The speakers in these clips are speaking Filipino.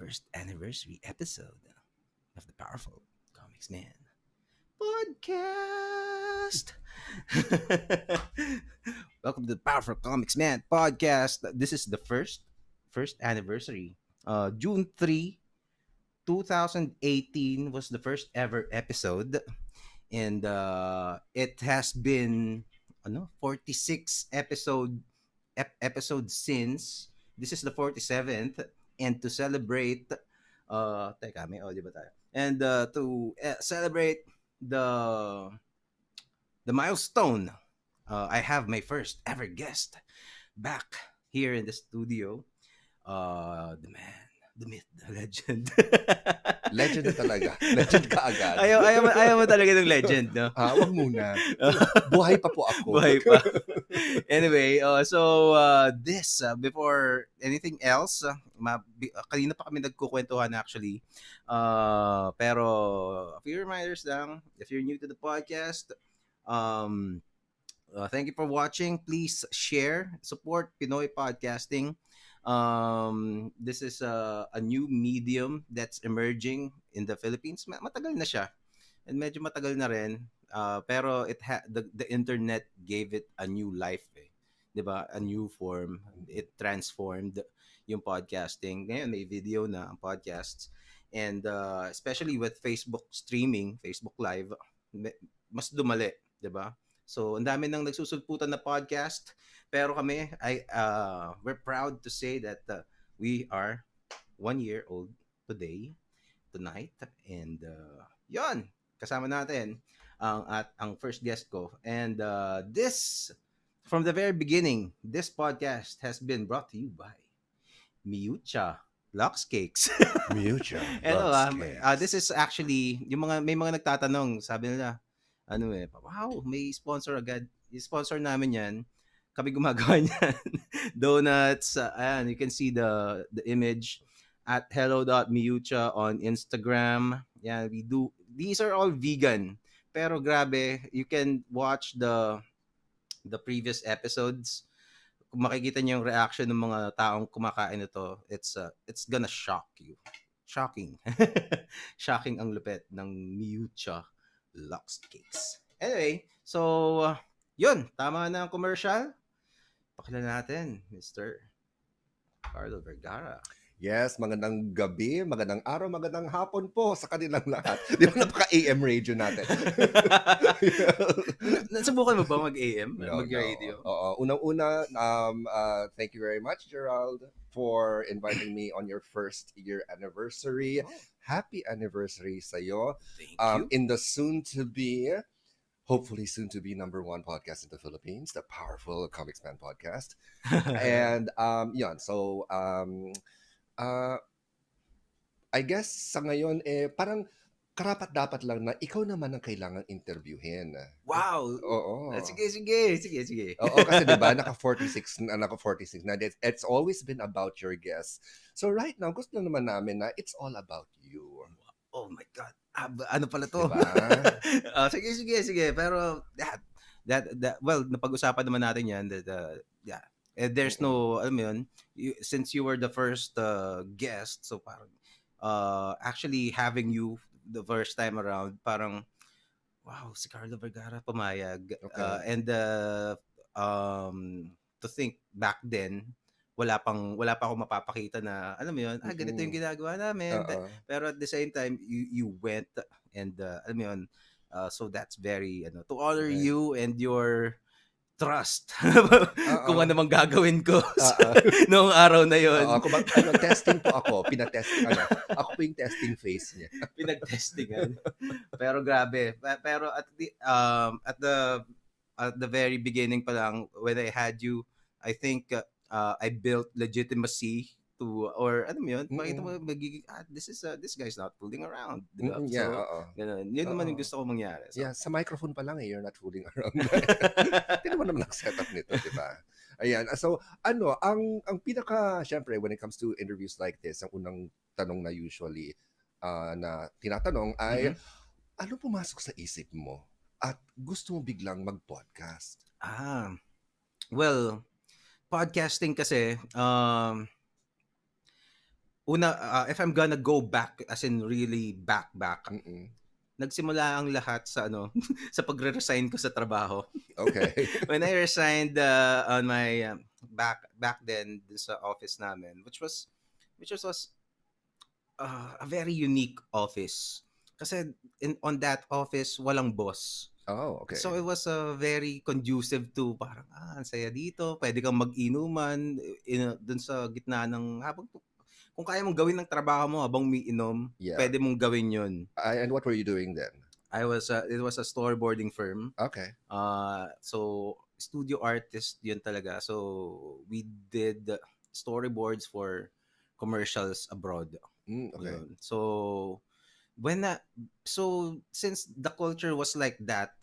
first anniversary episode of the Powerful Komiksman Podcast. Welcome to the Powerful Komiksman Podcast. This is the first anniversary. June 3, 2018 was the first ever episode, and it has been 46 episodes since. This is the 47th, and to celebrate teka, may audio ba tayo? And to celebrate the milestone, I have my first ever guest back here in the studio. The man, the myth, the legend. Legend na talaga. Legend ka agad. Ayaw mo talaga ng legend, no? Wag muna. Buhay pa po ako. Buhay pa. Anyway, this, before anything else, kanina pa kami nagkukwentuhan actually. Pero, a few reminders lang. If you're new to the podcast, thank you for watching. Please share, support Pinoy podcasting. This is a new medium that's emerging in the Philippines. Matagal na siya. And medyo matagal na rin. Pero the internet gave it a new life, 'di ba? A new form. It transformed yung podcasting. Ngayon may video na ang podcasts. And especially with Facebook streaming, Facebook Live, mas dumali, 'di ba? So, ang dami nang nagsusulputan na podcast. Pero kami, we're proud to say that we are 1 year old tonight. And yon, kasama natin ang first guest ko. And this, from the very beginning, this podcast has been brought to you by Miucha Lux Cakes. Miucha Lux Cakes. This is actually, may mga nagtatanong, sabi nila, wow, may sponsor agad. Yung sponsor namin yan, kami gumagawa niyan. Donuts, you can see the image at hello.miucha on Instagram. Yeah, we do. These are all vegan. Pero grabe, you can watch the previous episodes. Kung makikita niyo yung reaction ng mga taong kumakain ito, it's gonna shock you. Shocking. Shocking ang lupit ng Miucha Lux Cakes. Anyway, so yun, tama na ang commercial. Pakilala natin, Mr. Carlo Vergara. Yes, magandang gabi, magandang araw, magandang hapon po sa kanilang lahat. Di ba napaka-AM radio natin? Nasubukan mo ba mag-AM? Mag-radio? No. Oo. Unang-una, thank you very much, Jerald, for inviting me on your first year anniversary. Oh. Happy anniversary sa'yo. Thank you. In the hopefully soon to be number 1 podcast in the Philippines, the Powerful Komiksman Podcast. And so I guess sa ngayon parang karapat-dapat lang na ikaw naman ang kailangang interviewin. Wow. Oo. Sige. Oo, kasi 'di ba naka 46 na. It's always been about your guests. So right now, gusto naman namin na it's all about you. Oh my God. Ano pala to? Diba? Sige. Pero well, napag-usapan naman natin yan. Yeah. There's no, alam mo yun, since you were the first guest, so parang actually having you the first time around, parang wow, si Carlo Vergara pumayag. Okay. And to think back then, wala pa ako mapapakita na, alam mo yun, ganito yung ginagawa namin. Pero at the same time, you went and, alam mo yun, so that's very, to honor you and your trust. Kung ano mang gagawin ko noong araw na yun. Testing po ako. Ako po yung testing phase niya. Pinag-testingan. Pero grabe. Pero at the very beginning pa lang, when I had you, I think, I built legitimacy to, or ano mo yun, makita mo magiging, this guy's not fooling around. Diba? Yeah, ganun. Yun naman yung gusto ko mangyari. So. Yeah, sa microphone pa lang you're not fooling around. Hindi naman ang setup nito, diba? Ayan, so ang pinaka, syempre, when it comes to interviews like this, ang unang tanong na usually na tinatanong ay, ano pumasok sa isip mo at gusto mo biglang mag-podcast? Well, podcasting kasi, if I'm gonna go back, as in really back, Mm-mm. nagsimula ang lahat sa ano, sa pagre-resign ko sa trabaho. Okay. When I resigned on my back then dun sa office namin, which was a very unique office. Kasi on that office, walang boss. Oh, So okay. it was very conducive to parang, ang saya dito, pwede kang mag-inuman dun sa gitna ng, kung kaya mong gawin ng trabaho mo habang umiinom, Yeah. pwede mong gawin yun. And what were you doing then? It was a storyboarding firm. Okay. So studio artist yun talaga. So we did storyboards for commercials abroad. Okay. Yun. So when na so since the culture was like that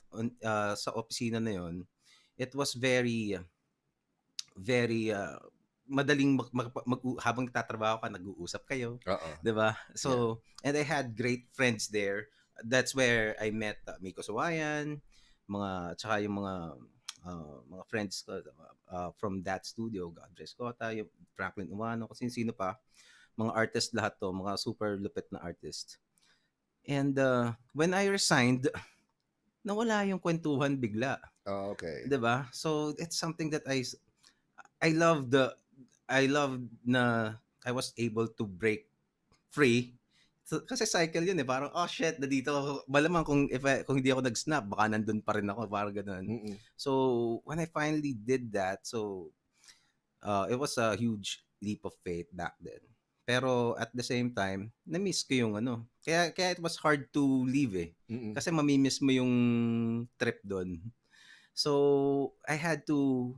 sa opisina na yun, it was very madaling habang nagtatrabaho ka, nag-uusap kayo, Uh-uh. 'di ba? Yeah. So, and I had great friends there. That's where I met Miko Sawayan, tsaka yung mga friends ko from that studio, Godres Cota, yung Franklin Umano, kasi sino pa, mga artist lahat to, mga super lupit na artist. And when I resigned, nawala yung kwentuhan bigla, Oh, okay. 'di ba? So it's something that I love na I was able to break free. So, kasi cycle yun eh. Parang, oh shit, nandito ako. Malamang kung hindi ako nag-snap, baka nandun pa rin ako. Parang ganun. Mm-mm. So, when I finally did that, so, it was a huge leap of faith back then. Pero at the same time, na-miss ko yung ano. Kaya it was hard to leave eh. Mm-mm. Kasi mamimiss mo yung trip doon. So, I had to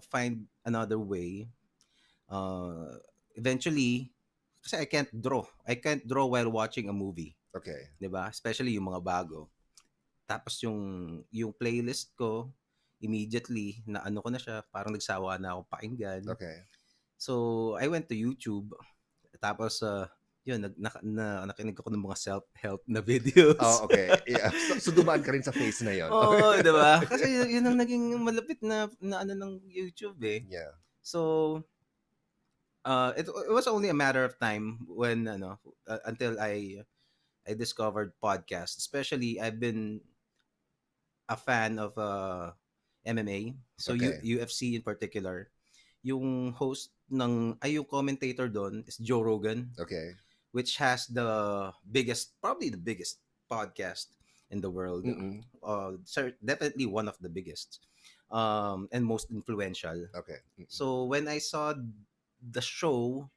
find another way. Eventually, kasi I can't draw. I can't draw while watching a movie, Okay. 'di ba? Especially yung mga bago. Tapos yung playlist ko immediately na ano ko na siya, parang nagsawa na ako pakinggan. Okay. So, I went to YouTube. Tapos yun nakinig ako ng mga self-help na videos. Oh, okay. Yeah. So dumaan ka rin sa phase na yon. Okay. Oo, 'di ba? Kasi yun ang naging malapit na ano ng YouTube eh. Yeah. So, it was only a matter of time when until I discovered podcasts. Especially I've been a fan of MMA. So Okay. UFC in particular. Yung host yung commentator doon is Joe Rogan, Okay. which has probably the biggest podcast in the world. Mm-mm. Definitely one of the biggest and most influential. Okay. Mm-mm. So when I saw the show,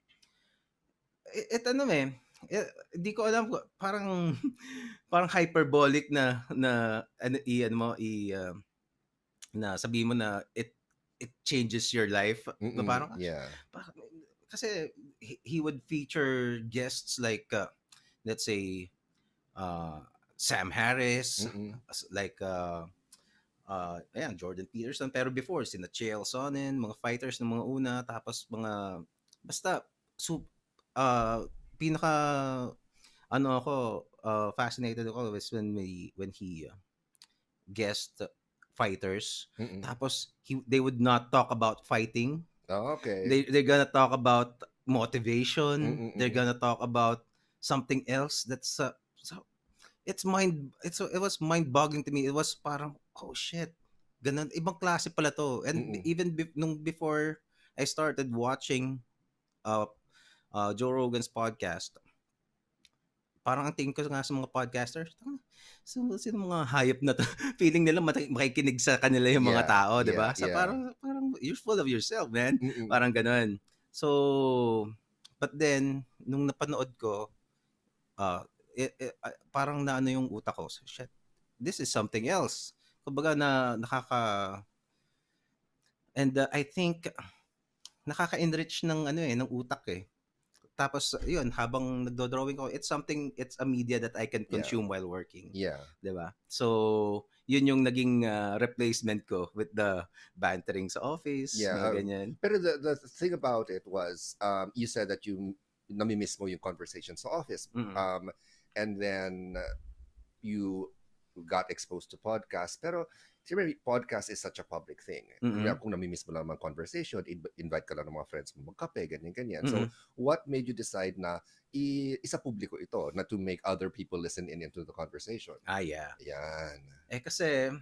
ano hindi ko alam, parang parang hyperbolic na ano ano mo na sabihin mo na it changes your life. Na Mm-mm. parang, Yeah. parang kasi he would feature guests like let's say Sam Harris, Mm-mm. like ayan, Jordan Peterson, pero before sina Chael Sonnen, mga fighters ng mga una, tapos mga basta uh, pinaka ano ako fascinated ako was when he guest fighters, Mm-mm. tapos they would not talk about fighting. Oh, okay. They're gonna talk about motivation. They're Mm-mm. gonna talk about something else that's so it was mind-boggling to me. It was parang, oh shit, ganun, ibang klase pala to. And Mm-mm. even before I started watching uh, Joe Rogan's podcast, parang ang tingin ko nga sa mga podcasters, sino mga hayop na to? Feeling nila makikinig sa kanila yung mga Yeah. tao, 'di Yeah. ba? So Yeah. parang you're full of yourself, man. Mm-mm. Parang ganun. So, but then nung napanood ko, parang naano yung utak ko. So, shit, this is something else. Kumbaga and I think nakaka-enrich ng ng utak eh. Tapos yun, habang nagdo-drawing ko, it's a media that I can Yeah. consume while working. Yeah. 'Di ba? So, yun yung naging replacement ko with the bantering sa office, Yeah. mga ganyan. Pero the thing about it was, you said that you namimiss mo yung conversation sa office. Mm. And then you got exposed to podcasts. Pero siyempre, podcast is such a public thing. Mm-mm. Kung namimiss mo lang mga conversation, invite ka lang ng mga friends mo magkape, ganyan-ganyan. So, Mm-mm. what made you decide na isa publiko ito, na to make other people listen in into the conversation? Yeah. Yan. Kasi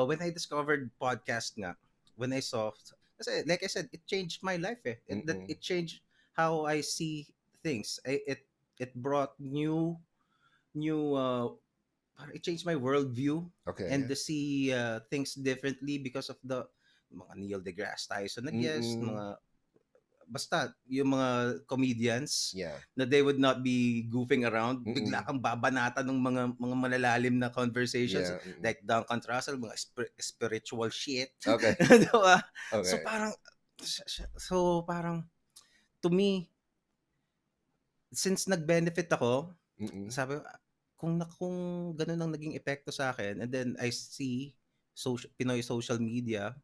when I discovered podcast nga, when I saw, kasi like I said, it changed my life it changed how I see things. It brought new it changed my worldview and Okay. to see things differently because of the mga Neil deGrasse Tyson na guest, Mm-mm. mga basta yung mga comedians Yeah. na they would not be goofing around, bigla Mm-mm. kang babanata ng mga malalalim na conversations Yeah. Mm-mm. like Duncan Trussell, mga spiritual shit. Okay. Diba? So Okay. parang to me, since nag-benefit ako, Mm-mm. sabi ko, kung ganun ang naging epekto sa akin, and then I see Pinoy social media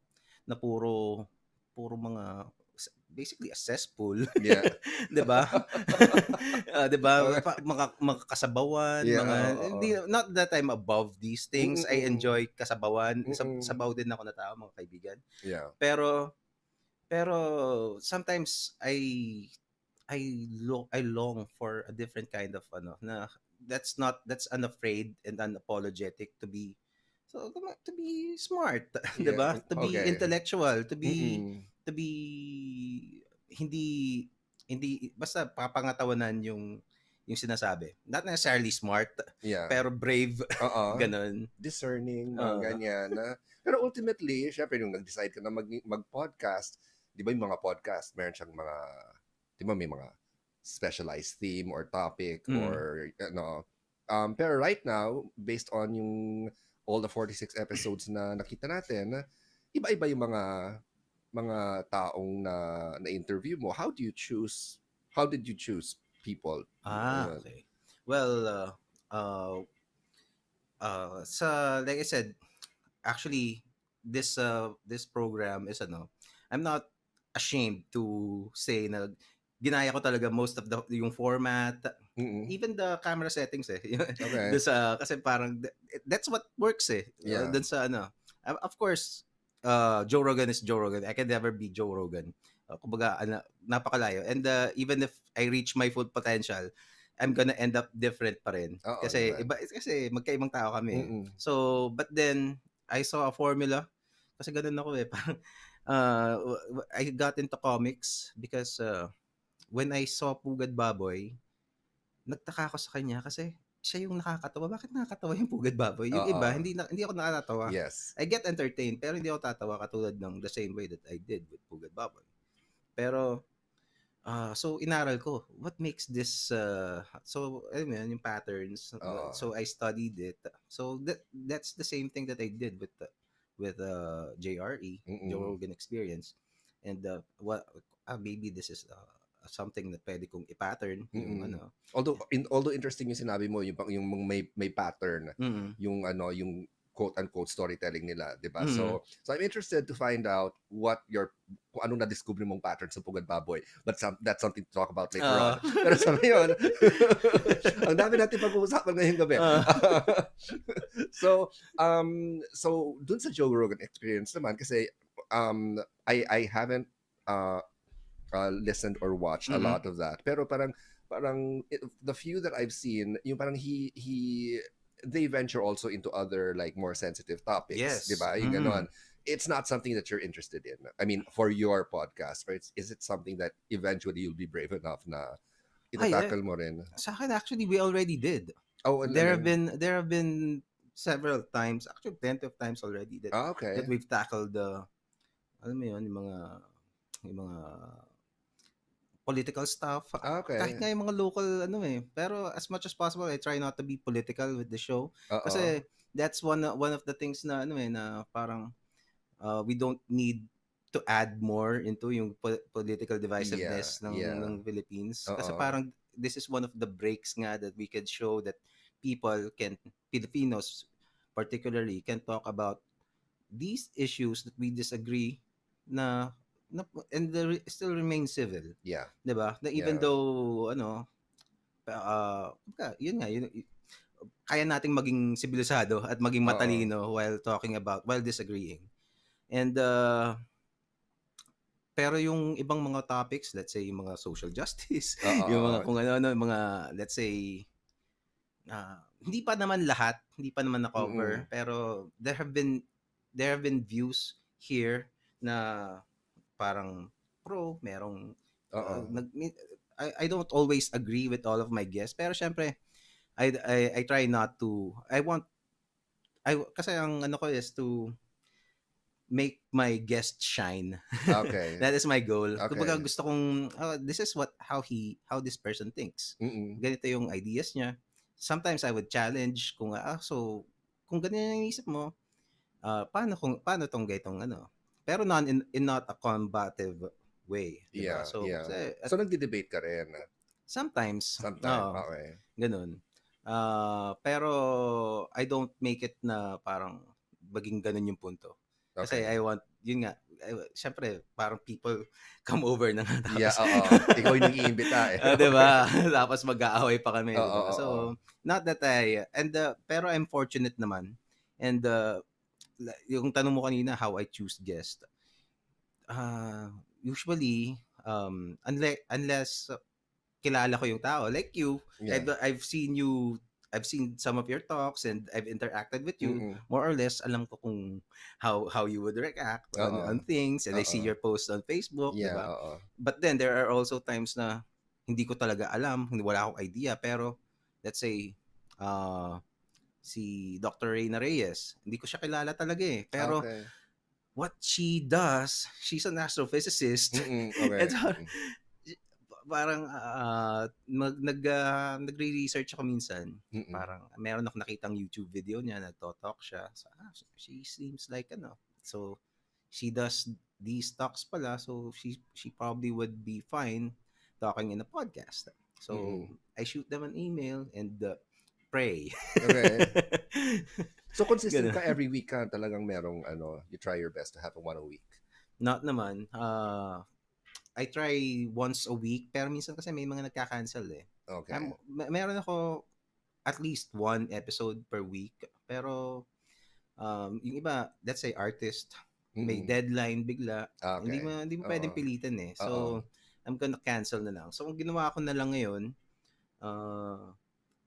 na puro mga basically a cesspool. Yeah. 'Di ba? 'Di ba? Okay. Mga kasabawan, Yeah. mga Oo. hindi, not that I'm above these things. I Mm-mm. enjoy kasabawan. Mm-mm. Sabaw din ako na tao, mga kaibigan. Yeah. Pero sometimes I long for a different kind of na that's unafraid and unapologetic to be, so to be smart, 'di Yeah. ba? To be Okay. intellectual, Mm-mm. to be hindi hindi basta papangatawanan yung sinasabi. Not necessarily smart, Yeah. pero brave, Oo. ganun. Discerning, mga Uh, ganyan. Pero ultimately, syempre, nung nag-decide ka na mag-podcast, di ba yung mga podcast, meron siyang mga, di ba may mga specialized theme or topic mm. or, pero right now, based on yung all the 46 episodes na nakita natin, iba-iba yung mga taong na-interview mo. How did you choose people? Ayun. Okay. Well, like I said, actually this program is I'm not ashamed to say na ginaya ko talaga most of yung format, Mm-mm. even the camera settings Okay. Doon sa, kasi parang that's what works Yeah. doon sa of course, Joe Rogan is Joe Rogan. I can never be Joe Rogan. Kumbaga napakalayo, and even if I reach my full potential, I'm gonna end up different pa rin. Oo Kasi naman. kasi magkaibang tao kami. Mm. So, but then I saw a formula kasi ganun ako parang I got into comics because when I saw Pugad Baboy, nagtaka ako sa kanya kasi siya yung nakakatawa. Bakit nakakatawa yung Pugad Baboy? Yung iba, Oo. hindi ako nakakatawa. Yes. I get entertained, pero hindi ako tatawa katulad ng the same way that I did with Pugad Baboy. Pero, so inaral ko, what makes this, so, alam mo yun, yung patterns. Oo. So, I studied it. So, that's the same thing that I did with JRE, Joe Mm. Rogan Experience. And maybe this is something na pwede kong i-pattern yung Mm. Although interesting yung sinabi mo, yung may pattern, Mm. yung quote unquote storytelling nila, 'di ba? Mm. So I'm interested to find out kung anong na-discover mong pattern sa Pugad Baboy. But that's something to talk about later on. Pero sa ngayon, ang dami natin pag-uusapan ngayong gabi. So dun sa Joe Rogan Experience naman, kasi I haven't listened or watched a lot of that. Pero parang the few that I've seen, yung parang they venture also into other like more sensitive topics, Yes. 'di ba? Yung ganon. It's not something that you're interested in. I mean, for your podcast, or is it something that eventually you'll be brave enough na itatakal mo rin? Sa akin, actually, we already did. Oh, There have been several times, actually plenty of times already that okay. we've tackled alam mo yun, yung mga political stuff. Okay. Kahit nga yung mga local pero as much as possible I try not to be political with the show. Kasi that's one of the things na na parang we don't need to add more into yung political divisiveness ng Philippines. Kasi parang this is one of the breaks nga that we could show that Filipinos particularly can talk about these issues that we disagree and still remain civil. Yeah. 'Di ba? Na even though yun nga, kaya nating maging sibilisado at maging Oo. matalino while disagreeing. And pero yung ibang mga topics, let's say yung mga social justice, Oo, yung mga oo. kung ano-ano, mga let's say hindi pa naman Mm. na-cover, pero there have been views here na parang merong Oo. I don't always agree with all of my guests, pero syempre I try not to. Kasi ang ano ko is to make my guest shine. Okay. That is my goal. Kumbaga Okay. gusto kong this is how this person thinks. Mm. Ganito yung ideas niya. Sometimes I would challenge kung so kung ganyan yung isip mo, paano tong gaitong ano. Pero not a combative way, 'di ba? Yeah, So yeah. at So nagde-debate ka rin? sometimes, Sometime, okay. ganun. Pero I don't make it na parang maging ganun yung punto. Kasi Okay. I want, yun nga, syempre, parang people come over na nga Yeah, tapos, oo. Ikaw yung nag-iimbita eh. di Okay. ba? Tapos mag-aaway pa kami, di Oo, ba? oo. So, not that pero I'm fortunate naman. And yung tanong mo kanina, how I choose guest, usually, unless kilala ko yung tao. Like you, Yeah. I've seen some of your talks and I've interacted with you. Mm. More or less, alam ko kung how you would react Oo. on things, and I see Oo. your posts on Facebook, di Yeah, ba? oo. But then there are also times na hindi ko talaga alam, wala akong idea, pero let's say si Dr. Reyna Reyes, hindi ko siya kilala talaga eh. Pero Okay. what she does, she's an astrophysicist. Mm. And Okay. so, parang nagre-research ako minsan. Mm. Parang meron ako nakitang YouTube video niya, nagto-talk siya. So, she seems like So she does these talks pala, so she probably would be fine talking in a podcast. So Mm. I shoot them an email and pray. Okay. So consistent Ganun. ka every week ka talagang merong you try your best to have one a week. Not naman. I try once a week, pero minsan kasi may mga nagka-cancel eh. Okay. Meron ako at least one episode per week, pero yung iba, let's say artist, may Mm. deadline bigla, Okay. hindi mo pwedeng Oo. pilitin eh. Oo. So I'm gonna cancel na lang. So ang ginawa ko na lang ngayon,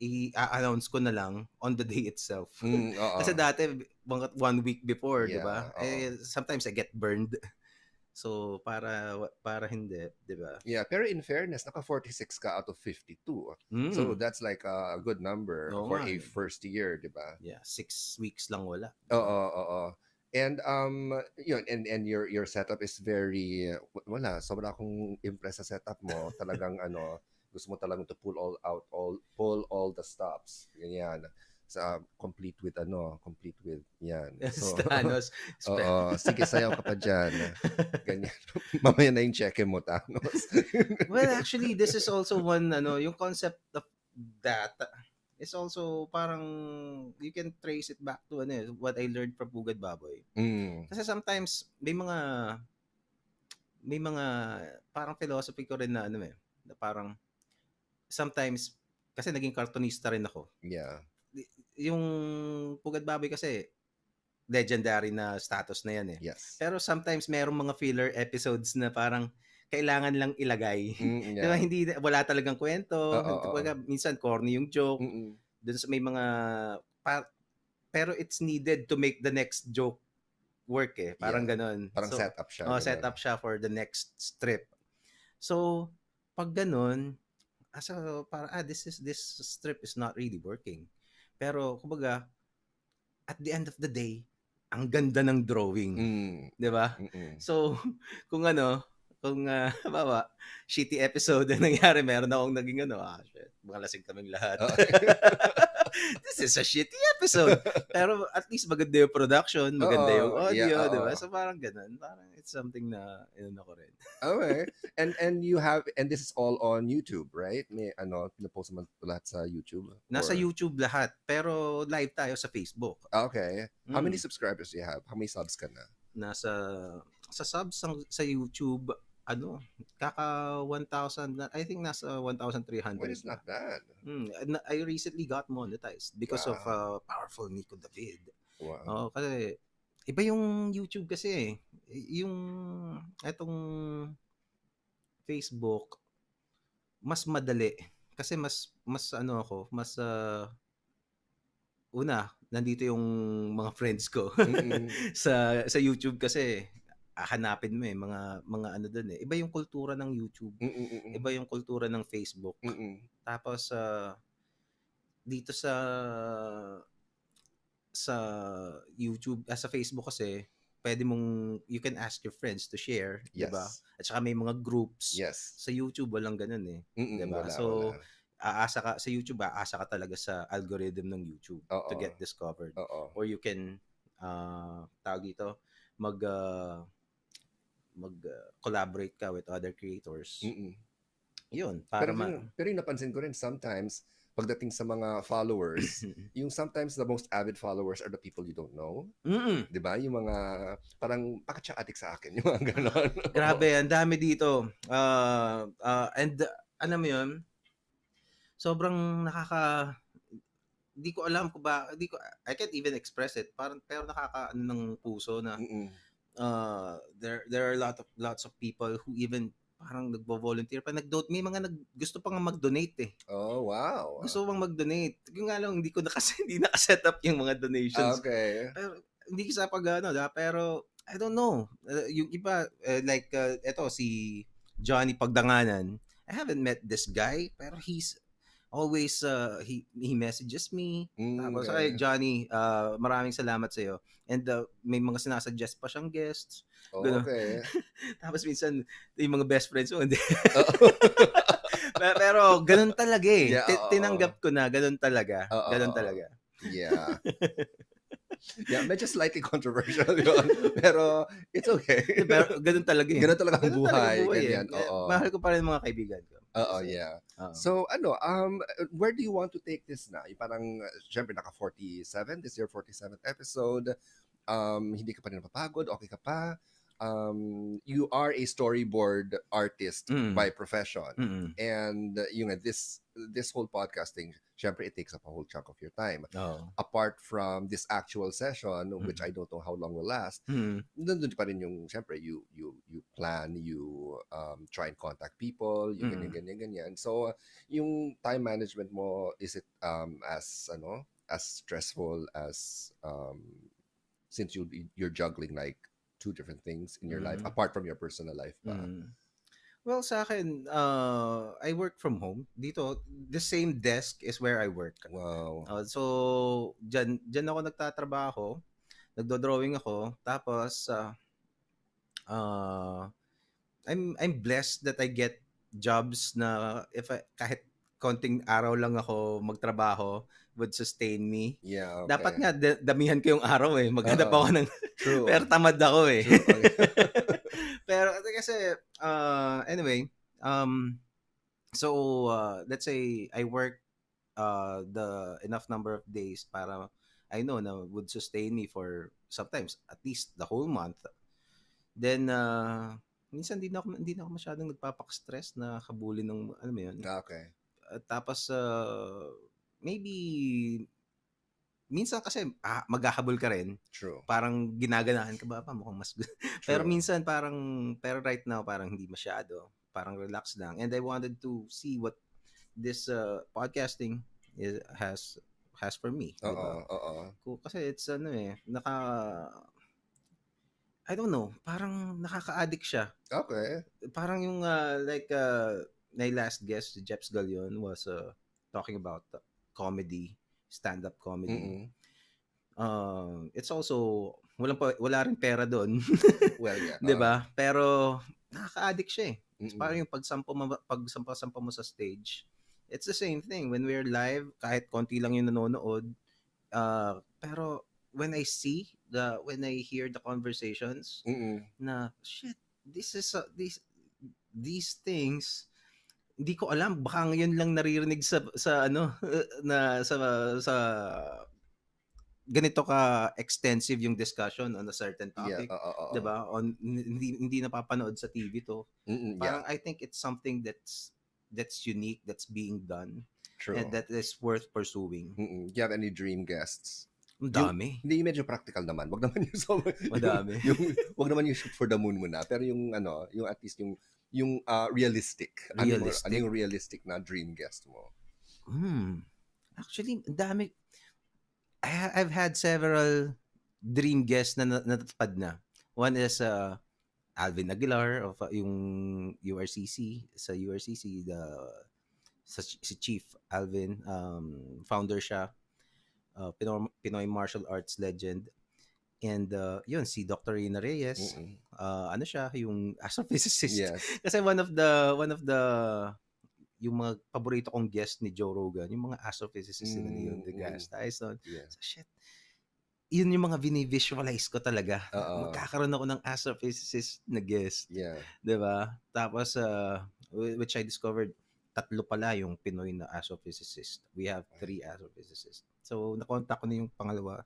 i-announce ko na lang on the day itself. Oo. Kasi dati mga 1 week before, 'di ba? Yeah, oo. Sometimes I get burned. So para hindi, 'di ba? Yeah, pero in fairness, naka 46 ka out of 52. So that's like a good number Oo for nga a eh. first year, 'di ba? Yeah, 6 weeks lang wala. Oo, oo. And yun, and your setup is very wala, sobra akong impressed sa setup mo. Talagang gusto mo talagang to pull all the stops. Ganyan. Sa complete with yan. So Thanos. oo, sige sayaw ka pa diyan. Ganyan. Mamaya na yung check mo, Thanos. Well, actually, this is also one, yung concept of that is also parang you can trace it back to what I learned from Pugad Baboy. Mm. Kasi sometimes may mga parang philosophy ko rin na na parang sometimes kasi naging cartoonista rin ako. Yeah. Yung Pugad Baboy kasi legendary na status na yan eh. Yes. Pero sometimes merong mga filler episodes na parang kailangan lang ilagay. Di ba? Yeah. Wala talagang kwento. Oo. Minsan corny yung joke. Mm-mm. Dun sa may mga pero it's needed to make the next joke work eh. Parang ganon. Parang So, setup siya. set up siya for the next strip. So, pag ganon, parang this strip is not really working. Pero kumbaga, at the end of the day, ang ganda ng drawing. 'Di ba? So, kung halimbawa, shitty episode na nangyari, meron akong naging shit, mga lasing kaming lahat. This is a shitty episode. Pero at least maganda yung production, maganda yung audio, yeah, 'di ba? So parang ganun. Parang it's something na ko rin. Okay. And this is all on YouTube, right? May pinapost mo lahat sa YouTube? Nasa YouTube lahat, pero live tayo sa Facebook. Okay. How many subscribers do you have? How many subs ka na? Nasa sa subs sa YouTube, ano, kaka 1,000 na, I think nasa Well, 1,300 it's na. not bad. I recently got monetized because of Wow. Powerful Nico David. Wow. Oo, kasi iba yung YouTube kasi eh. Yung etong Facebook mas madali kasi mas ano ako, mas una, nandito yung mga friends ko. Mm-mm. Sa YouTube kasi hahanapin mo eh mga ano doon eh. Iba yung kultura ng YouTube, Mm-mm. iba yung kultura ng Facebook. Mm-mm. Tapos dito sa YouTube, sa Facebook kasi, pwede mong, you can ask your friends to share, 'di ba? Yes. At saka may mga groups. Yes. Sa YouTube walang ganun eh, 'di Mm-mm. ba? Wala, wala. So, aasa ka sa YouTube, aasa ka talaga sa algorithm ng YouTube to Oo. get discovered. Oo. Or you can tawag dito, mag collaborate ka with other creators. Mm-mm. 'Yun, Pero para pero yung napansin ko rin sometimes pagdating sa mga followers, yung sometimes the most avid followers are the people you don't know. Mm. 'Di ba? Yung mga parang bakit siya adik sa akin, yung mga ganon. Grabe, ang dami dito. And alam mo 'yun, sobrang di ko alam kung ba, di ko, I can't even express it. Parang pero nakakaano ng puso na Mm-mm. there are lots of people who even parang nagvo-volunteer pa, may mga gusto pa nga mag-donate eh. Oh, wow. Gusto pang mag-donate. Yung nga lang hindi ko hindi naka-set up yung mga donations. Okay. Pero hindi sa pero I don't know. Yung iba like eto si Johnny Pagdanganan. I haven't met this guy pero he's always he messages me. Tapos ay Okay. Johnny, maraming salamat sa iyo. And may mga sinasuggest pa siyang guests. Gano'n. Okay. Tapos minsan yung mga best friends mo hindi. Oo. Pero ganun talaga eh. Yeah, oo. Tinanggap ko na ganun talaga. Oo, Ganun oo. talaga. Yeah. Yeah, medyo slightly controversial yun. Pero it's okay. Pero ganun talaga eh. Ganun talaga ang Ganun talaga buhay. buhay eh. Ganyan, oo. Mahal ko pa rin mga kaibigan ko. Oo, So, yeah. oo. So, where do you want to take this na? Yung parang, syempre, naka 47. This is your 47th episode. Hindi ka pa rin napapagod? Okay ka pa? You are a storyboard artist by profession. Mm-mm. And yung this whole podcasting, syempre, it takes up a whole chunk of your time. Oo. Apart from this actual session, which I don't know how long will last, nandun pa rin yung, syempre, you plan, you try and contact people, you ganyan. So, yung time management mo, is it as stressful as since you're juggling like two different things in your life apart from your personal life pa? Well, sa akin, I work from home. Dito, the same desk is where I work. Wow. So, dyan ako nagtatrabaho, nagdo-drawing ako, tapos I'm blessed that I get jobs na kahit konting araw lang ako magtrabaho would sustain me. Yeah, okay. Dapat nga damihan ko yung araw eh. Maghanap ako ng True. pero tamad ako eh. True. Okay. Pero kasi anyway, so let's say I work the enough number of days para I know na would sustain me for sometimes at least the whole month. Then minsan hindi na ako masyadong nagpapak-stress na habulin ng ano mo yun. Okay. Tapos maybe minsan kasi maghahabol ka rin. True. Parang ginaganahan ka ba mukhang mas pero minsan pero right now parang hindi masyado. Parang relax lang. And I wanted to see what this podcasting has for me. Oo. Kasi it's I don't know, parang nakaka-addict siya. Okay. Parang yung my last guest, Jeps Galion, was talking about comedy, stand-up comedy. It's also wala rin pera doon. Well, yeah. 'Di ba? Pero nakaka-addict siya eh. It's parang yung pagsampa mo sa stage. It's the same thing when we're live, kahit konti lang yung nanonood. Pero when I hear the conversations na shit, these things hindi ko alam, baka ngayon lang naririnig sa ano na sa ganito ka extensive yung discussion on a certain Yeah, topic, 'di ba? On hindi napapanood sa TV to. yeah, Parang I think it's something that's unique, that's being done, and true. that is worth pursuing. Do you have any dream guests? Ang Yung dami, hindi yung medyo practical naman. Wag naman yung so, madami. yung wag naman yung shoot for the moon muna, pero yung ano, yung at least yung realistic. Ano Realistic. yung realistic na dream guest mo? Actually, ang dami. I've had several dream guests na natupad na. One is Alvin Aguilar of yung URCC. Sa URCC, si Chief Alvin, founder siya, Pinoy martial arts legend. And yun, si Dr. Rina Reyes, ano siya, yung astrophysicist. Yes. Kasi one of the yung mga paborito kong guest ni Joe Rogan, yung mga astrophysicists na yun, deGrasse Tyson. Yeah. So, shit. Yun yung mga visualize ko talaga. Magkakaroon ako ng astrophysicist na guest. Yeah. 'Di ba? Tapos, which I discovered, 3 pala yung Pinoy na astrophysicist. We have 3 astrophysicists. So, nakontak ko na yung pangalawa.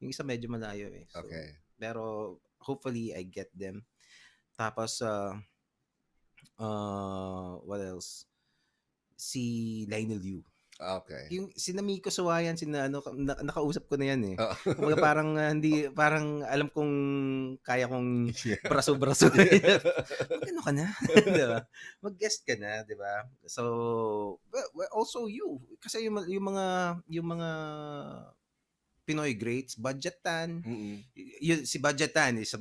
Yung isa medyo malayo eh. So, Okay. pero, hopefully, I get them. Tapos, what else? Si Lionel Yu. Okay. Yung sinami ko sawayan, nakausap ko na yan eh. Kumbaga parang parang alam kong kaya kong braso-braso. Mag-ano ka na? Diba? Mag-guest ka na, di ba? So, well, also you. Kasi yung mga Pinoy greats, Budgetan. Yun, si Budgetan, isa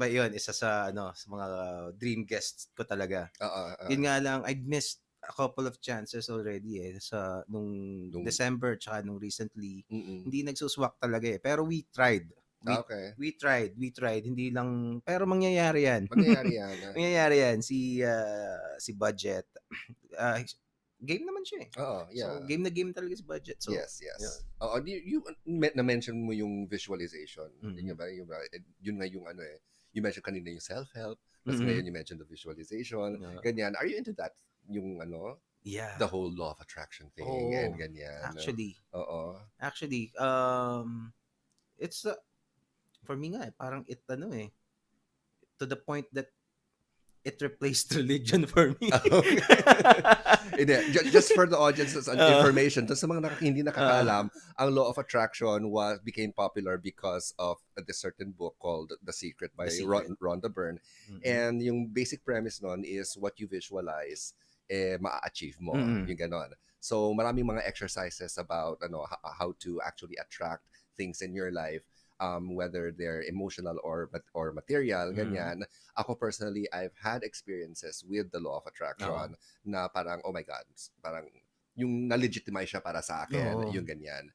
sa mga dream guests ko talaga. Yun nga lang, I missed a couple of chances already sa nung December tsaka nung recently. Hindi nagsuswak talaga eh. Pero we tried. We tried. Hindi lang, pero mangyayari yan. Mangyayari yan. Si Budget. Game naman siya eh. Yeah. So, game na game talaga si Budget. So, yes. Yeah. You na-mention mo yung visualization. Yun nga yung ano eh. You mentioned kanina yung self-help. Tapos ngayon you mentioned the visualization. Ganyan. Are you into that? Yung ano? Yeah. The whole law of attraction thing and ganyan. Actually. Actually, it's for me nga parang to the point that it replaced religion for me. Just for the audience's information, sa mga hindi nakakaalam, ang law of attraction became popular because of this certain book called The Secret by Rhonda Byrne. And yung basic premise nun is what you visualize ma-achieve mo, yung ganon. So maraming mga exercises about how to actually attract things in your life, whether they're emotional or material, ganyan. Ako personally, I've had experiences with the law of attraction na parang, oh my God, parang yung na-legitimize siya para sa akin, yung ganyan.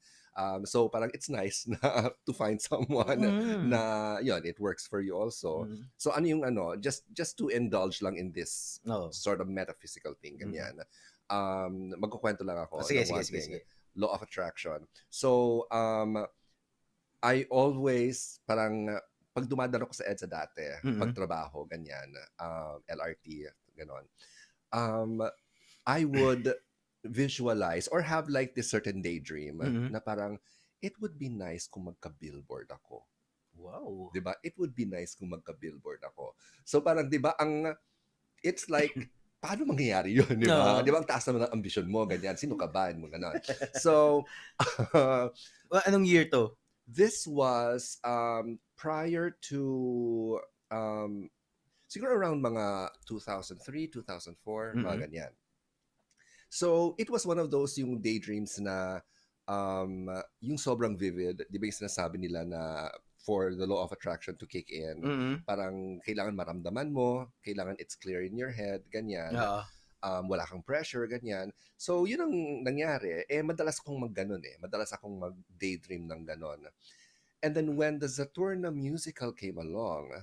So parang it's nice na to find someone na yun, it works for you also. So ano yung just to indulge lang in this sort of metaphysical thing, ganyan. Magkukwento lang ako ng one thing. Law of attraction. So I always parang pag dumadalo ko sa EDSA dati, pagtrabaho, ganyan, LRT, ganon. I would visualize or have like this certain daydream na parang it would be nice kung magka-billboard ako. Wow. 'Di ba? It would be nice kung magka-billboard ako. So parang 'di ba it's like paano mangyayari 'yun, 'di ba? 'Di ba ang taas naman ng ambisyon mo, ganyan. Sino ka ba? Mo ganon. So anong year to? This was prior to siguro around mga 2003, 2004, mga ganyan. So, it was one of those yung daydreams na yung sobrang vivid. Di ba yung sinasabi nila na for the law of attraction to kick in, parang kailangan maramdaman mo, kailangan it's clear in your head, ganyan. Wala kang pressure, ganyan. So, yun ang nangyari. Madalas akong mag-ganon eh. Madalas akong mag-daydream ng ganon. And then when the Zaturnnah musical came along,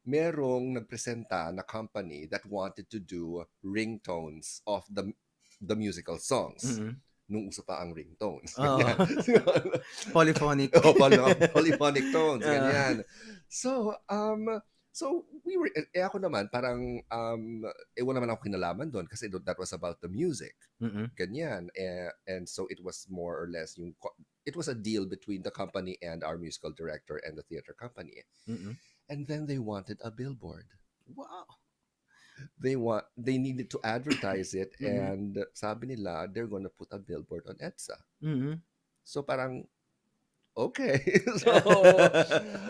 merong nagpresenta na company that wanted to do ringtones of the musical songs. Nung uso pa ang ringtones. Polyphonic. Polyphonic tones, ganyan. So we were, ako naman, parang, wala naman ako kinalaman doon kasi that was about the music. Ganyan. And so it was more or less yung it was a deal between the company and our musical director and the theater company. Mm-mm. And then they wanted a billboard. Wow. They needed to advertise it, Mm-mm. and sabi nila they're gonna put a billboard on EDSA. Mm-mm. So parang okay.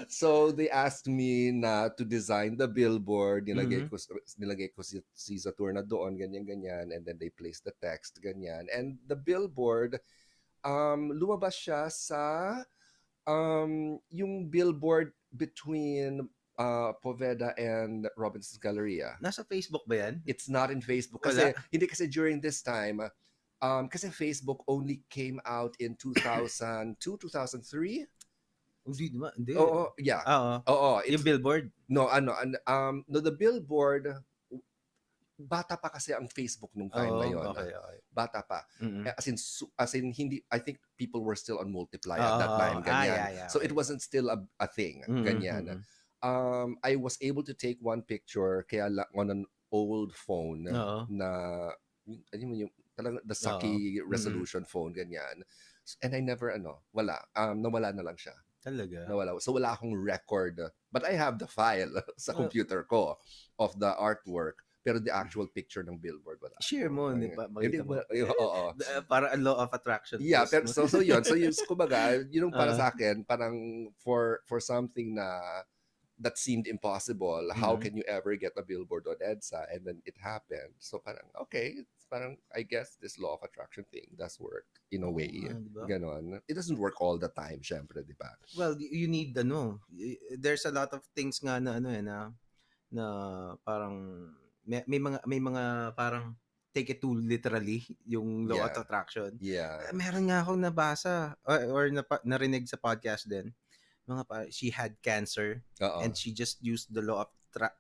So they asked me na to design the billboard. Mm-hmm. Nilagay ko si Zaturnnah doon, ganyan-ganyan. And then they placed the text, ganyan. And the billboard, lumabas siya sa yung billboard between Poveda and Robinson's Galleria. Nasa Facebook ba yan? It's not in Facebook. Wala. Kasi during this time, kasi Facebook only came out in 2002, 2003. Hindi, hindi. Oo, yeah. Oo. Yung billboard? No, no, the billboard, bata pa kasi ang Facebook nung time na yun. Okay. Bata pa. Mm-mm. As in, hindi, I think people were still on Multiply at that time. Ganyan. Yeah, so okay. it wasn't still a thing. Mm-mm. Ganyan. I was able to take one picture kaya on an old phone na yung talagang the sucky resolution phone, ganyan. And I never, nawala na lang siya. Talaga? Nawala. So wala akong record. But I have the file sa computer ko of the artwork. Pero the actual picture ng billboard, wala. Share mo, hindi pa. Oo. Para a law of attraction. Yeah, pero so yun. So yun, kumbaga, yun para sa akin, parang for something that seemed impossible. How can you ever get a billboard on EDSA? And then it happened. So parang, okay, parang, I guess this law of attraction thing does work in a way. Diba? Ganon. It doesn't work all the time, syempre, di ba? Well, you need, there's a lot of things nga na parang, may mga parang, take it too literally, yung law of attraction. Yeah. Meron nga akong nabasa, or narinig sa podcast din. She had cancer and she just used the law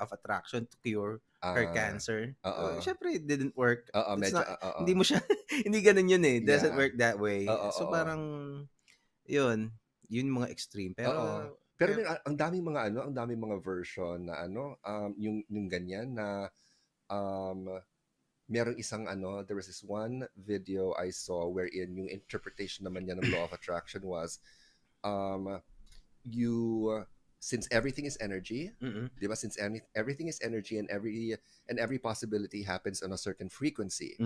of attraction to cure her cancer. Syempre, it didn't work. Hindi mo siya, hindi ganun yun eh. It doesn't work that way. So parang, yun mga extreme. Pero ang daming mga version na yung ganyan na merong isang there was this one video I saw wherein yung interpretation naman niya ng law of attraction was since everything is energy, diba? Since everything is energy and every possibility happens on a certain frequency.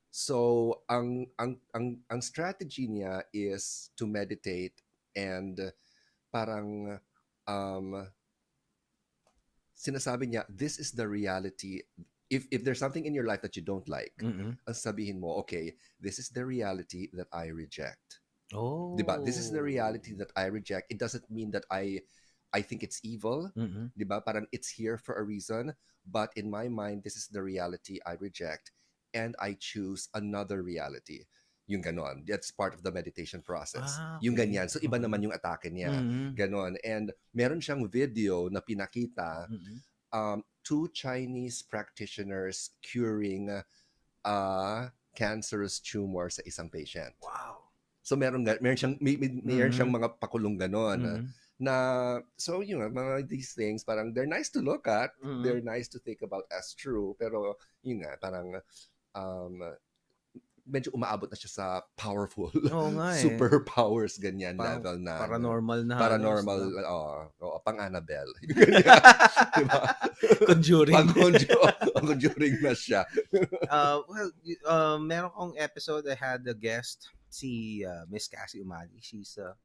So ang strategy niya is to meditate and parang sinasabi niya, this is the reality. If there's something in your life that you don't like, ang sabihin mo, okay, this is the reality that I reject. Diba? This is the reality that I reject. It doesn't mean that I think it's evil. Diba? Parang it's here for a reason. But in my mind, this is the reality I reject. And I choose another reality. Yung ganon. That's part of the meditation process. Okay. Yung ganyan. So iba naman yung atake niya. Ganon. And meron siyang video na pinakita 2 Chinese practitioners curing cancerous tumor sa isang patient. Wow. So meron siyang mga pakulong ganon na so mga these things parang they're nice to look at, they're nice to think about as true, pero yun nga parang medyo umaabot na siya sa powerful superpowers ganyan level na paranormal pang Annabelle. Diba? Conjuring na siya. Meron kong episode I had a guest, si Miss Cassie Umali. She's a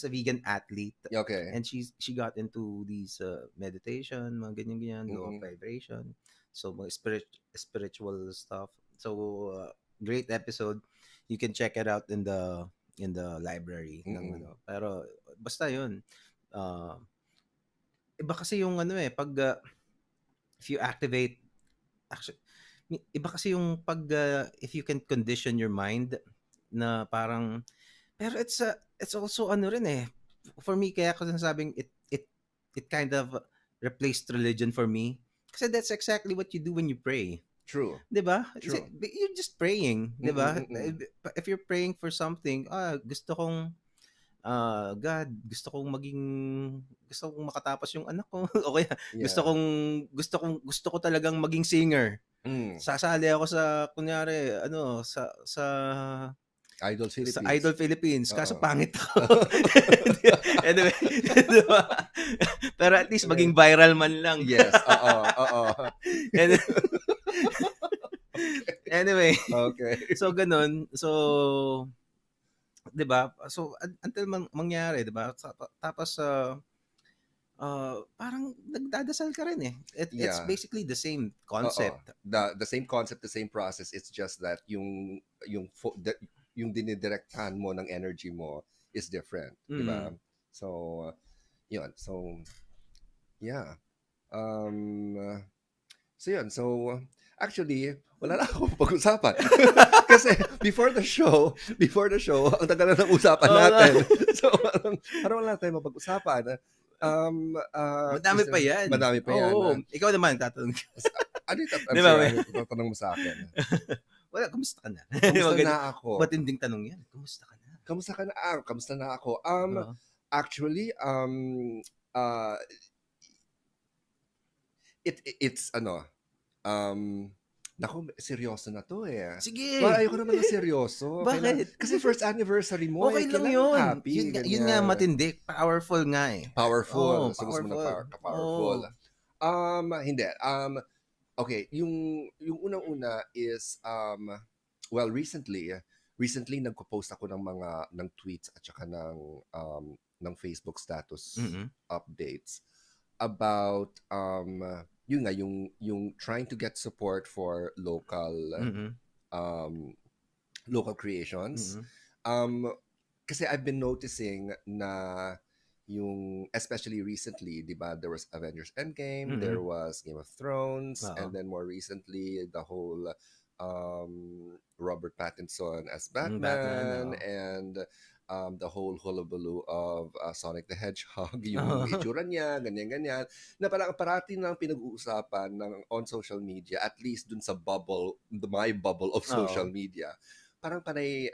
vegan athlete. Okay. And she got into these meditation, mga ganyan, law of vibration. So mga spiritual stuff. So great episode. You can check it out in the library ng Pero basta 'yun. Iba kasi yung pag if you activate iba kasi yung pag if you can condition your mind na parang pero it's also for me kaya ako sinasabing it kind of replaced religion for me kasi that's exactly what you do when you pray. True. 'Di ba? True. You're just praying, 'di ba? If you're praying for something, gusto kong God, gusto kong makatapos yung anak ko. Okay. Gusto ko talagang maging singer. Sasali ako sa kunyari sa Idol sa Philippines. Idol Philippines. Kaso Oo. pangit ako. Anyway, diba? Pero at least Okay. maging viral man lang. Yes, oo. And- Okay. anyway, Okay. so ganun. So, 'di ba? So until mangyari, 'di ba? Tapos parang nagdadasal ka rin eh. It's Yeah. basically the same Oo. concept. The same concept, the same process. It's just that yung dinidirektahan mo ng energy mo is different, 'di ba? Mm. So, yun. So, yeah. Um, so yun. So, actually, wala na akong pag-usapan. Kasi before the show, ang tagal na ng usapan Oo nga. natin. So, parang wala na tayong mapag-usapan. Madami pa yan. Madami pa yan. Oo. Ikaw naman, tatanong. Ano yung Di ba? ano yung tatanong mo sa akin? Wala, kumusta ka na? Kamusta Maganda. na ako? Matinding tanong yan. Kumusta ka na? Kamusta ka na? Kamusta na ako? Oo. Actually, it's ano, naku, seryoso na to eh. Sige. Well, ayoko naman na seryoso. Bakit? Kasi first anniversary mo, Okay lang kailangan yun. happy. Yun nga ganyan. matindi. Powerful nga eh. Powerful. Oo, So, gusto mo ng powerful. powerful. Hindi. Okay, yung unang-una is, well, recently nagpo-post ako ng tweets at saka ng Facebook status Mhm. updates about yun nga yung trying to get support for Mhm. local creations. Mhm. Kasi I've been noticing na yung especially recently, 'di ba, there was Avengers Endgame, Mhm. there was Game of Thrones, Oo. and then more recently the whole Robert Pattinson as Batman, oo. and the whole hullabaloo of Sonic the Hedgehog, yung Oo. itsura niya, ganyan-ganyan, na parang parati nang pinag-uusapan on social media, at least dun sa my bubble of social Oo. media, parang panay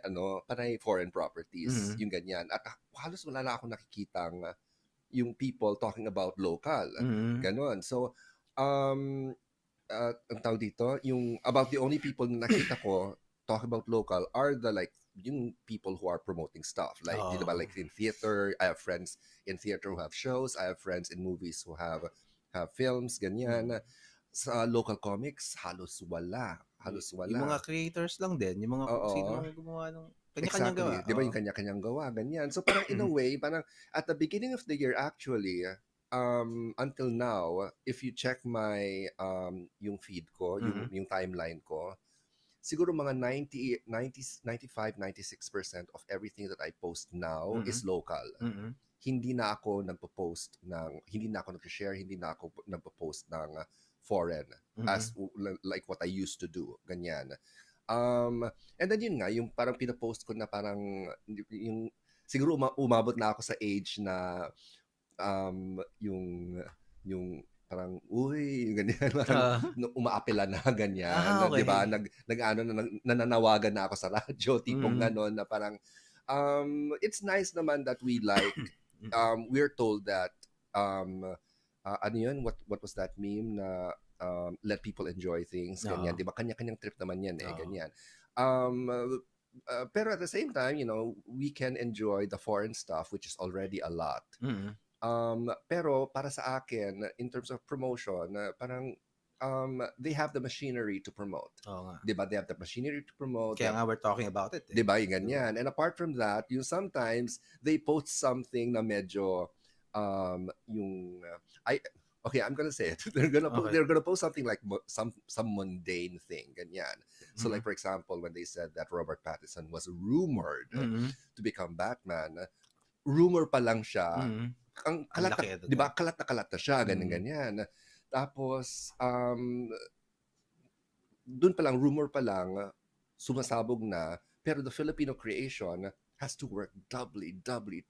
foreign properties, Mhm. yung ganyan. At halos wala na akong nakikitang yung people talking about local. Mhm. Ganon. So, ang tawag dito, yung about the only people na nakita ko talk about local are yung people who are promoting stuff. Like, di ba, Oo. like in theater, I have friends in theater who have shows, I have friends in movies who have films, ganyan. Sa local comics, halos wala. Yung mga creators lang din, yung mga kung sino Oo. mang gumawa ng kanya-kanyang gawa. Exactly. Di ba yung kanya-kanyang gawa, ganyan. So parang in a way, parang at the beginning of the year actually, until now, if you check my yung feed ko, Mhm. yung timeline ko, siguro mga 95-96% of everything that I post now Mhm. is local. Mhm. Hindi na ako nag-share, hindi na ako nagpo-post ng foreign as like what I used to do, ganyan. And then yun nga, yung parang pinapost ko na parang yung siguro umabot na ako sa age na yung parang uy, ganyan, parang umaapela na ganyan, 'di ba? Okay. Nananawagan na ako sa radyo, tipong Mhm. ganon na parang it's nice naman that we're told that ano yun, what was that meme na let people enjoy things, ganyan, Oo. 'di ba? Kanya-kanyang trip naman yan eh, Oo. ganyan. Pero at the same time, we can enjoy the foreign stuff, which is already a lot. Mhm. Pero para sa akin, in terms of promotion, parang they have the machinery to promote. Oo nga. 'Di ba? They have the machinery to promote. Kaya nga we're talking about it. 'Di ba? Yung ganyan. And apart from that, yung sometimes they post something na medyo yung okay, I'm gonna say it. Okay. They're gonna post something like some mundane thing, ganyan. So like Mhm. for example, when they said that Robert Pattinson was rumored Mhm. to become Batman, rumor pa lang siya. Mhm. Ang Ang kalat, laki 'di ba? agad. Kalat na siya, ganyan Mhm. ganyan. Tapos doon pa lang, rumor pa lang, sumasabog na, pero the Filipino creation has to work doubly,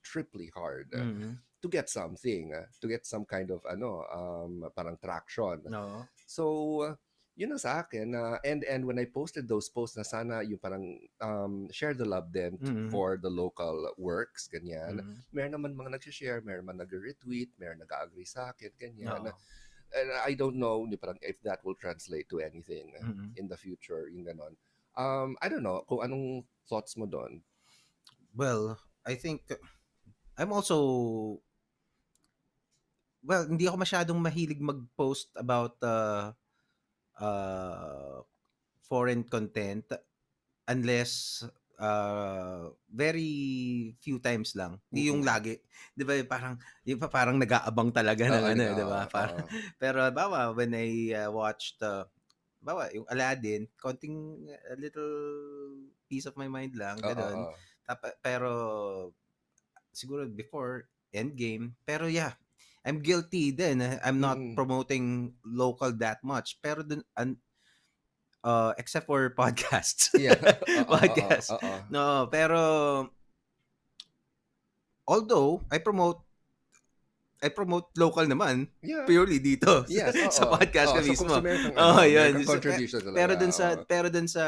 triply hard Mhm. to get something, to get some kind of parang traction. Oo. So, yun ang sa akin. And when I posted those posts na sana yung parang share the love then Mhm. for the local works, ganyan. Mhm. Meron naman mga nag-share, meron naman nag-retweet, meron nag-agree sa akin, ganyan. Oo. And I don't know parang if that will translate to anything Mhm. in the future, yung ganon. I don't know kung anong thoughts mo doon. Well, I think I'm also well, hindi ako masyadong mahilig mag-post about uh foreign content unless very few times lang. Hindi yung Mm. lagi. 'Di ba parang yung parang nag-aabang talaga ng Oo, ano, 'di ba? oo. Pero bawa when I watched bawa yung Aladdin, konting a little peace of my mind lang, Oo, gano'n. oo. Pero siguro before Endgame, pero yeah, I'm guilty din. I'm not Mm. promoting local that much. Pero dun, except for podcasts. Yeah. Oo, oo, Podcast. oo. No, pero although I promote local naman Yeah. purely dito Yes, sa oo. podcast Oo, ka so mismo. meron kang Oh, meron yun. kang contribution Pero talaga, dun sa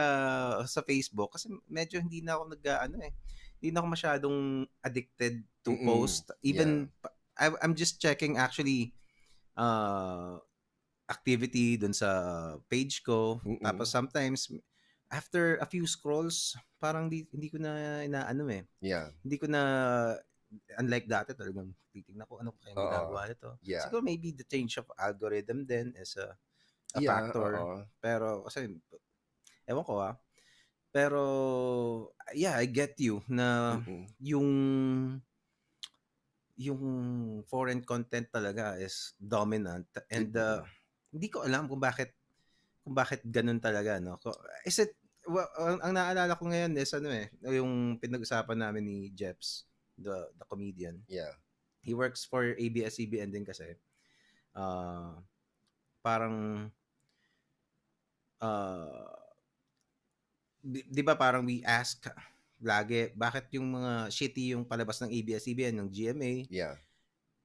oo. Facebook kasi medyo hindi na ako nag-aano eh. Hindi na ako masyadong addicted to Mm. post. Yeah. Even I'm just checking actually uh activity dun sa page ko. Mm. Tapos sometimes after a few scrolls, parang hindi ko na inaano eh. Yeah. Hindi ko na unlike dati talagang titignan ko ano pa kayang Oo. ginagawa nito. Yeah. Siguro maybe the change of algorithm then is a Yeah, factor. oo. Pero kasi ewan ko Pero yeah, I get you na Mm. yung yung foreign content talaga is dominant and Mm. hindi ko alam kung bakit ganun talaga no. Is it ang naalala ko ngayon is ano eh, yung pinag-usapan namin ni Jeps, the comedian. Yeah. He works for ABS-CBN din kasi. Uh, parang uh, di ba parang we ask lagi bakit yung mga shitty yung palabas ng ABS-CBN ng GMA. Yeah.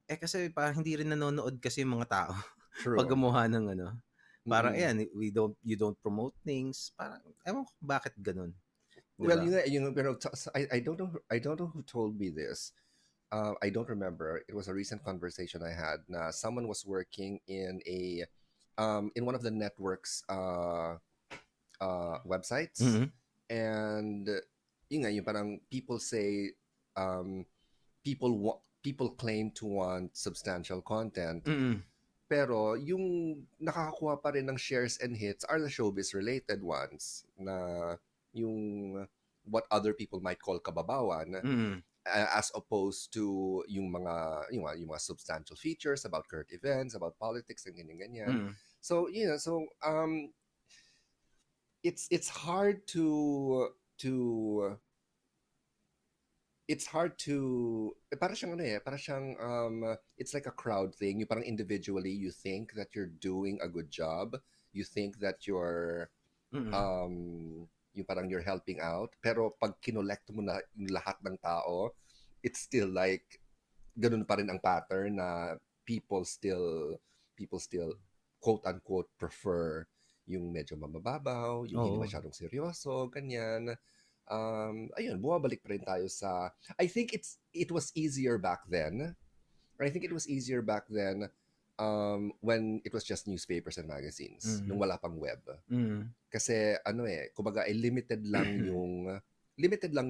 Kasi parang hindi rin nanonood kasi yung mga tao pag True. gumawa ng ano. Parang Mm. ayan, you don't promote things. Parang ewan ko bakit ganun, 'di Well, ba? pero I don't know who told me this. I don't remember. It was a recent conversation I had. Na someone was working in one of the networks websites, Mhm. and yun nga, yung parang people say um, people claim to want substantial content, Mm. pero yung nakakakuha pa rin ng shares and hits are the showbiz related ones na yung what other people might call kababawan, Mm. as opposed to yung mga substantial features about current events, about politics and ganyan ganyan. Mm. So it's hard to it's hard to para siyang ano eh, para siyang it's like a crowd thing. You parang individually you think that you're doing a good job. You think that Mm. um yung parang you're helping out. Pero pag kinolect mo na yung lahat ng tao, it's still like ganun pa rin ang pattern na people still quote unquote prefer yung medyo mamababaw, yung hindi Oo. masyadong seryoso, ganyan. Ayun, bumabalik pa rin tayo sa I think it was easier back then. I think it was easier back then when it was just newspapers and magazines, nung Mm. wala pang web. Mm. Kasi ano kumbaga limited lang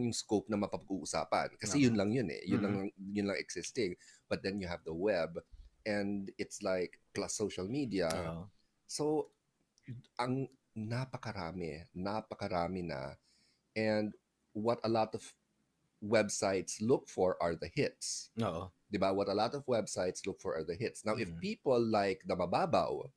yung scope na mapag-uusapan kasi Oo. yun lang yun eh. Mm. Yun lang existing. But then you have the web and it's like plus social media. Oo. So ang napakarami na, and what a lot of websites look for are the hits. Oo. 'Di ba? What a lot of websites look for are the hits. Now, if Mm. people like the mababaw,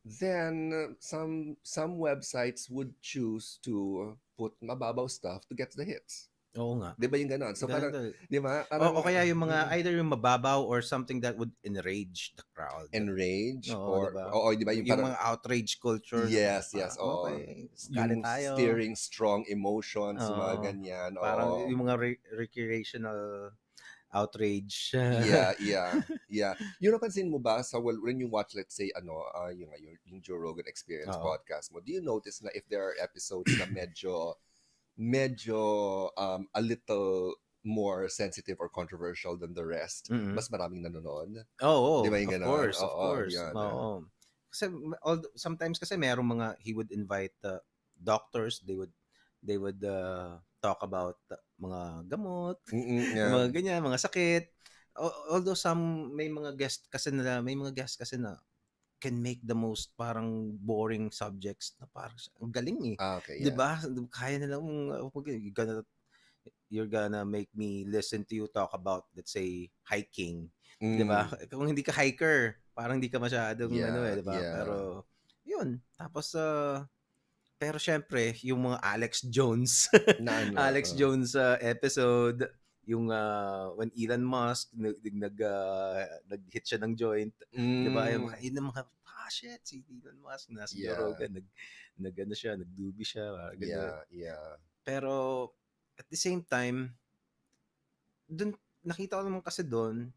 then some websites would choose to put mababaw stuff to get the hits. Oo nga. 'Di ba yung ganon? So Ganun parang, talaga. 'di ba? O Parang kaya yung mga either yung mababaw or something that would enrage the crowd. enrage Oo, 'di or ba? oo, 'di ba yung Yung parang mga outrage culture na yes, yes, parang oo. okay, galit Yung tayo. steering strong emotions, yung mga Oo. ganyan, Parang oo. yung mga recreational outrage. Yeah, yeah, yeah. Yung napansin mo ba when you watch, let's say, yung Joe Rogan Experience Oo. podcast mo, do you notice na if there are episodes na medyo a little more sensitive or controversial than the rest, Mm. mas maraming nanonood? Di Oo, ba yung of ganon? course, of Oo, course. yan. Oo. kasi sometimes kasi merong mga he would invite doctors, they would talk about mga gamot, Yeah. mga ganyan, mga sakit. Although may mga guest kasi na can make the most parang boring subjects na parang ang galing eh. Okay, 'Di yeah. ba? Kaya nilang you're gonna make me listen to you talk about, let's say, hiking. 'Di ba? Mm. Kung hindi ka hiker, parang hindi ka masyadong ano eh, Yeah, 'di ba? yeah. Pero yun. Tapos pero syempre, yung mga Alex Jones, Na ano, Alex Jones episode, yung when Elon Musk nag-hit siya ng joint, 'di ba? Yun ang mga shit, si Elon Musk nasa Joe yeah, Rogan, nag ano siya, nagdubi siya, ganun. yeah, yeah. Pero at the same time, dun nakita ko naman kasi doon,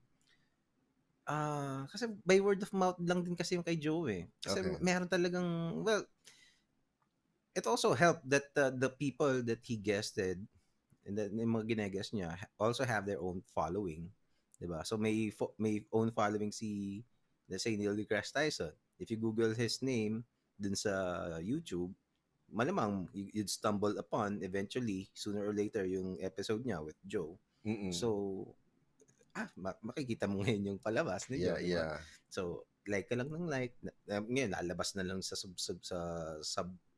kasi by word of mouth lang din kasi yung kay Joe eh. Kasi Okay. meron talagang, well, it also helped that the people that he guested and then yung mga gineguest niya also have their own following, 'di ba? So may own following si, let's say, Neil deGrasse Tyson. If you Google his name dun sa YouTube, malamang you'd stumble upon eventually sooner or later yung episode niya with Joe. Mm-mm. So makikita mo ngayon yung palabas ni Yeah, Joe, 'di ba? yeah. So like ka lang ng like, ngayon lalabas na lang sa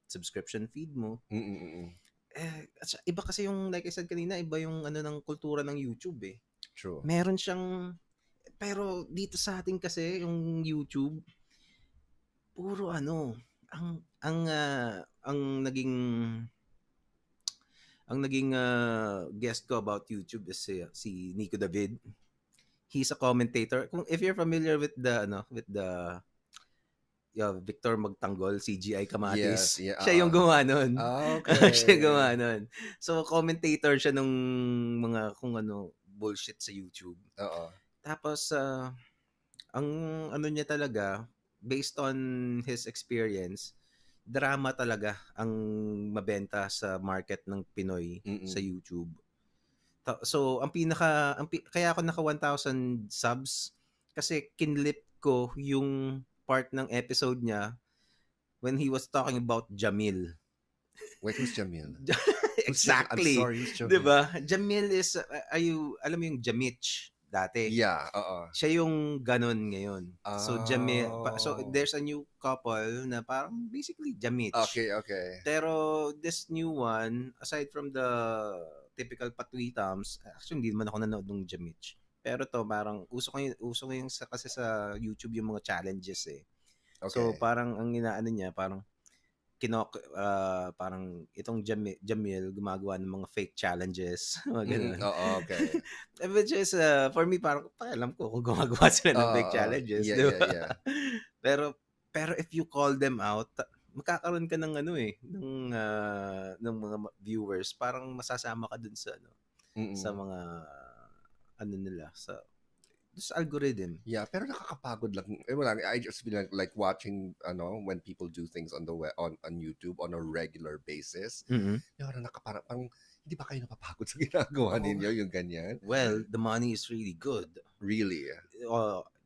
subscription feed mo. Mm-mm. Iba kasi yung, like I said kanina, iba yung ano ng kultura ng YouTube eh. True. Meron siyang, pero dito sa atin kasi, yung YouTube, puro ano, ang naging guest ko about YouTube is si Nico David. He's a commentator. Kung if you're familiar with the Victor Magtanggol, CGI Yes, Kamatis. yeah. Siya yung gumawa nun. Siya yung Okay. gumawa nun. So, commentator siya nung mga kung ano, bullshit sa YouTube. Oo. Tapos, ang ano niya talaga, based on his experience, drama talaga ang mabenta sa market ng Pinoy sa Mm-mm. YouTube. So, kaya ako naka 1,000 subs kasi kinlip ko yung part ng episode niya when he was talking about Jamil. Wait, who's Jamil? Who's Jamil? I'm Exactly. sorry, who's 'Di Jamil? ba? Jamil is alam mo yung Jamich dati. Yeah, oo. Siya yung ganon ngayon. So Oh. there's a new couple na parang basically Jamich. Okay, okay. Pero this new one, aside from the typical patwitams, actually hindi naman ako nanood ng Jamich. Pero to parang uso ngayon kasi sa YouTube yung mga challenges eh. So Okay. parang ang inaano niya, parang parang itong Jamil gumagawa ng mga fake challenges, mga Mm-mm. ganun. Oo, okay. Which is, for me, parang pakialam ko kung gumagawa sila ng fake challenges, Yeah, di yeah, ba? yeah. pero if you call them out, magkakaroon ka ng ano eh, ng mga viewers, parang masasama ka dun sa sa Mm-mm. mga ano nila, sa algorithm. Yeah, pero nakakapagod lang. Wala, I just feel like watching when people do things on the web, on YouTube on a regular basis. Mm-hmm. Parang parang hindi ba kayo napapagod sa ginagawa Oh, ninyo yung ganyan? well, the money is really good. Really?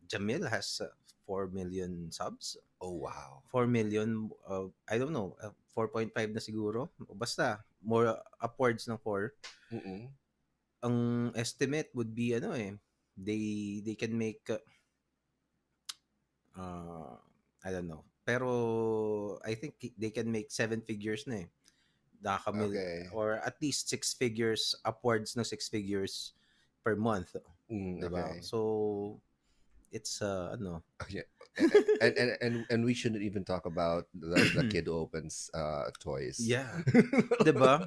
Jamil has 4 million subs. Oh, wow. 4 million, I don't know, 4.5 na siguro. Basta, more upwards ng 4. Mm-mm. Ang estimate would be, they can make, I don't know. Pero, I think they can make 7 figures na eh. Okay. Or at least 6 figures, upwards ng 6 figures per month. Diba? Okay. So, it's, Okay. And we shouldn't even talk about the kid who opens toys. yeah. 'Di ba?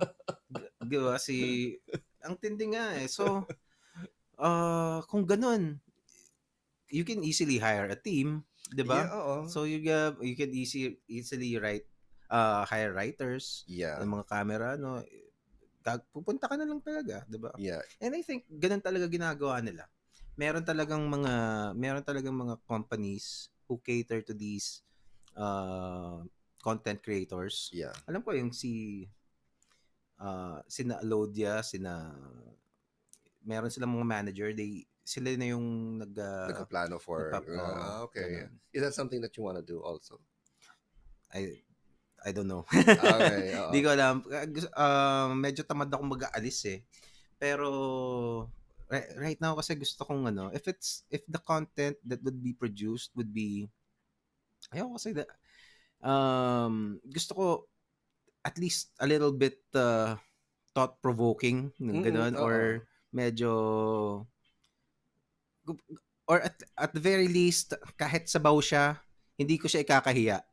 Ang tindi nga eh. So, kung ganun, you can easily hire a team, 'di Yeah, ba? oo. So you can easily hire writers, Yeah. ng mga camera, no. Pupunta ka na lang talaga, 'di ba? Yeah. And I think ganun talaga ginagawa nila. Meron talagang mga companies who cater to these content creators. Yeah. Alam ko yung sina Alodia, meron silang mga manager, sila na yung Nagkaplano for, okay. ganun. Is that something that you want to do also? I I don't know. Okay, Di ko alam. Medyo tamad akong mag-aalis eh. Pero right now kasi gusto kong if the content that would be produced would be, ayoko kasi gusto ko at least a little bit thought provoking ng Mm, ganun, oo. or medyo, or at the very least kahit sabaw siya, hindi ko siya ikakahiya.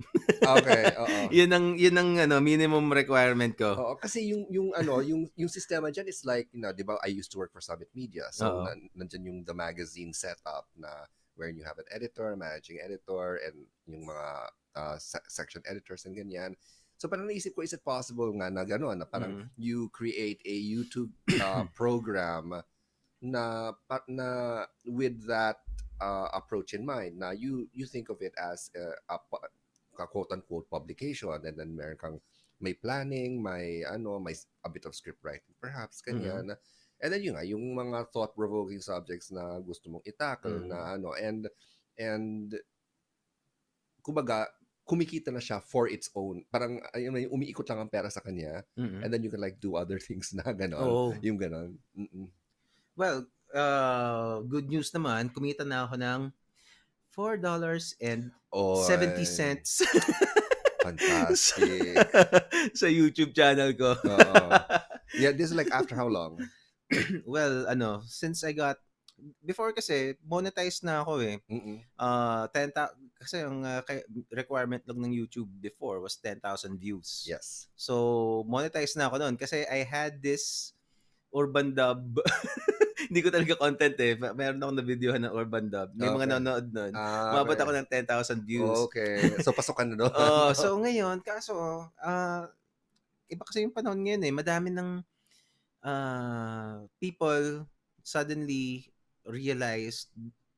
Okay, oo. Yun ang minimum requirement ko. Oo, kasi yung sistema diyan is like, 'di ba, I used to work for Summit Media. So Oo. nandiyan yung the magazine setup na wherein you have an editor, managing editor, and yung mga section editors and ganyan. So parang naisip ko, is it possible nga na gano'n, na parang you create a YouTube program na with that approach in mind, na you think of it as a quote-unquote publication, and then meron kang may planning, may a bit of script writing perhaps, ganyan. And then yung mga thought-provoking subjects na gusto mong itackle na and kumbaga, kumikita na siya for its own. Parang ayun, yung umiikot lang ang pera sa kanya, and then you can like do other things na ganon. Oo. Yung ganon. Well, good news naman, kumita na ako ng $4.70 fantastic. sa YouTube channel ko. Yeah, this is like after how long? Well, since I got, before kasi monetized na ako eh. 10,000 kasi ang requirement lang ng YouTube before was 10,000 views. Yes. So monetized na ako noon kasi I had this urban dub. Hindi ko talaga content eh. Meron akong na-videohan ng urban dub. May mga nanonood nun. Umabot ako ng 10,000 views. Okay. So pasukan na doon. So ngayon, kaso iba kasi yung panahon ngayon eh. Madami ng people suddenly realized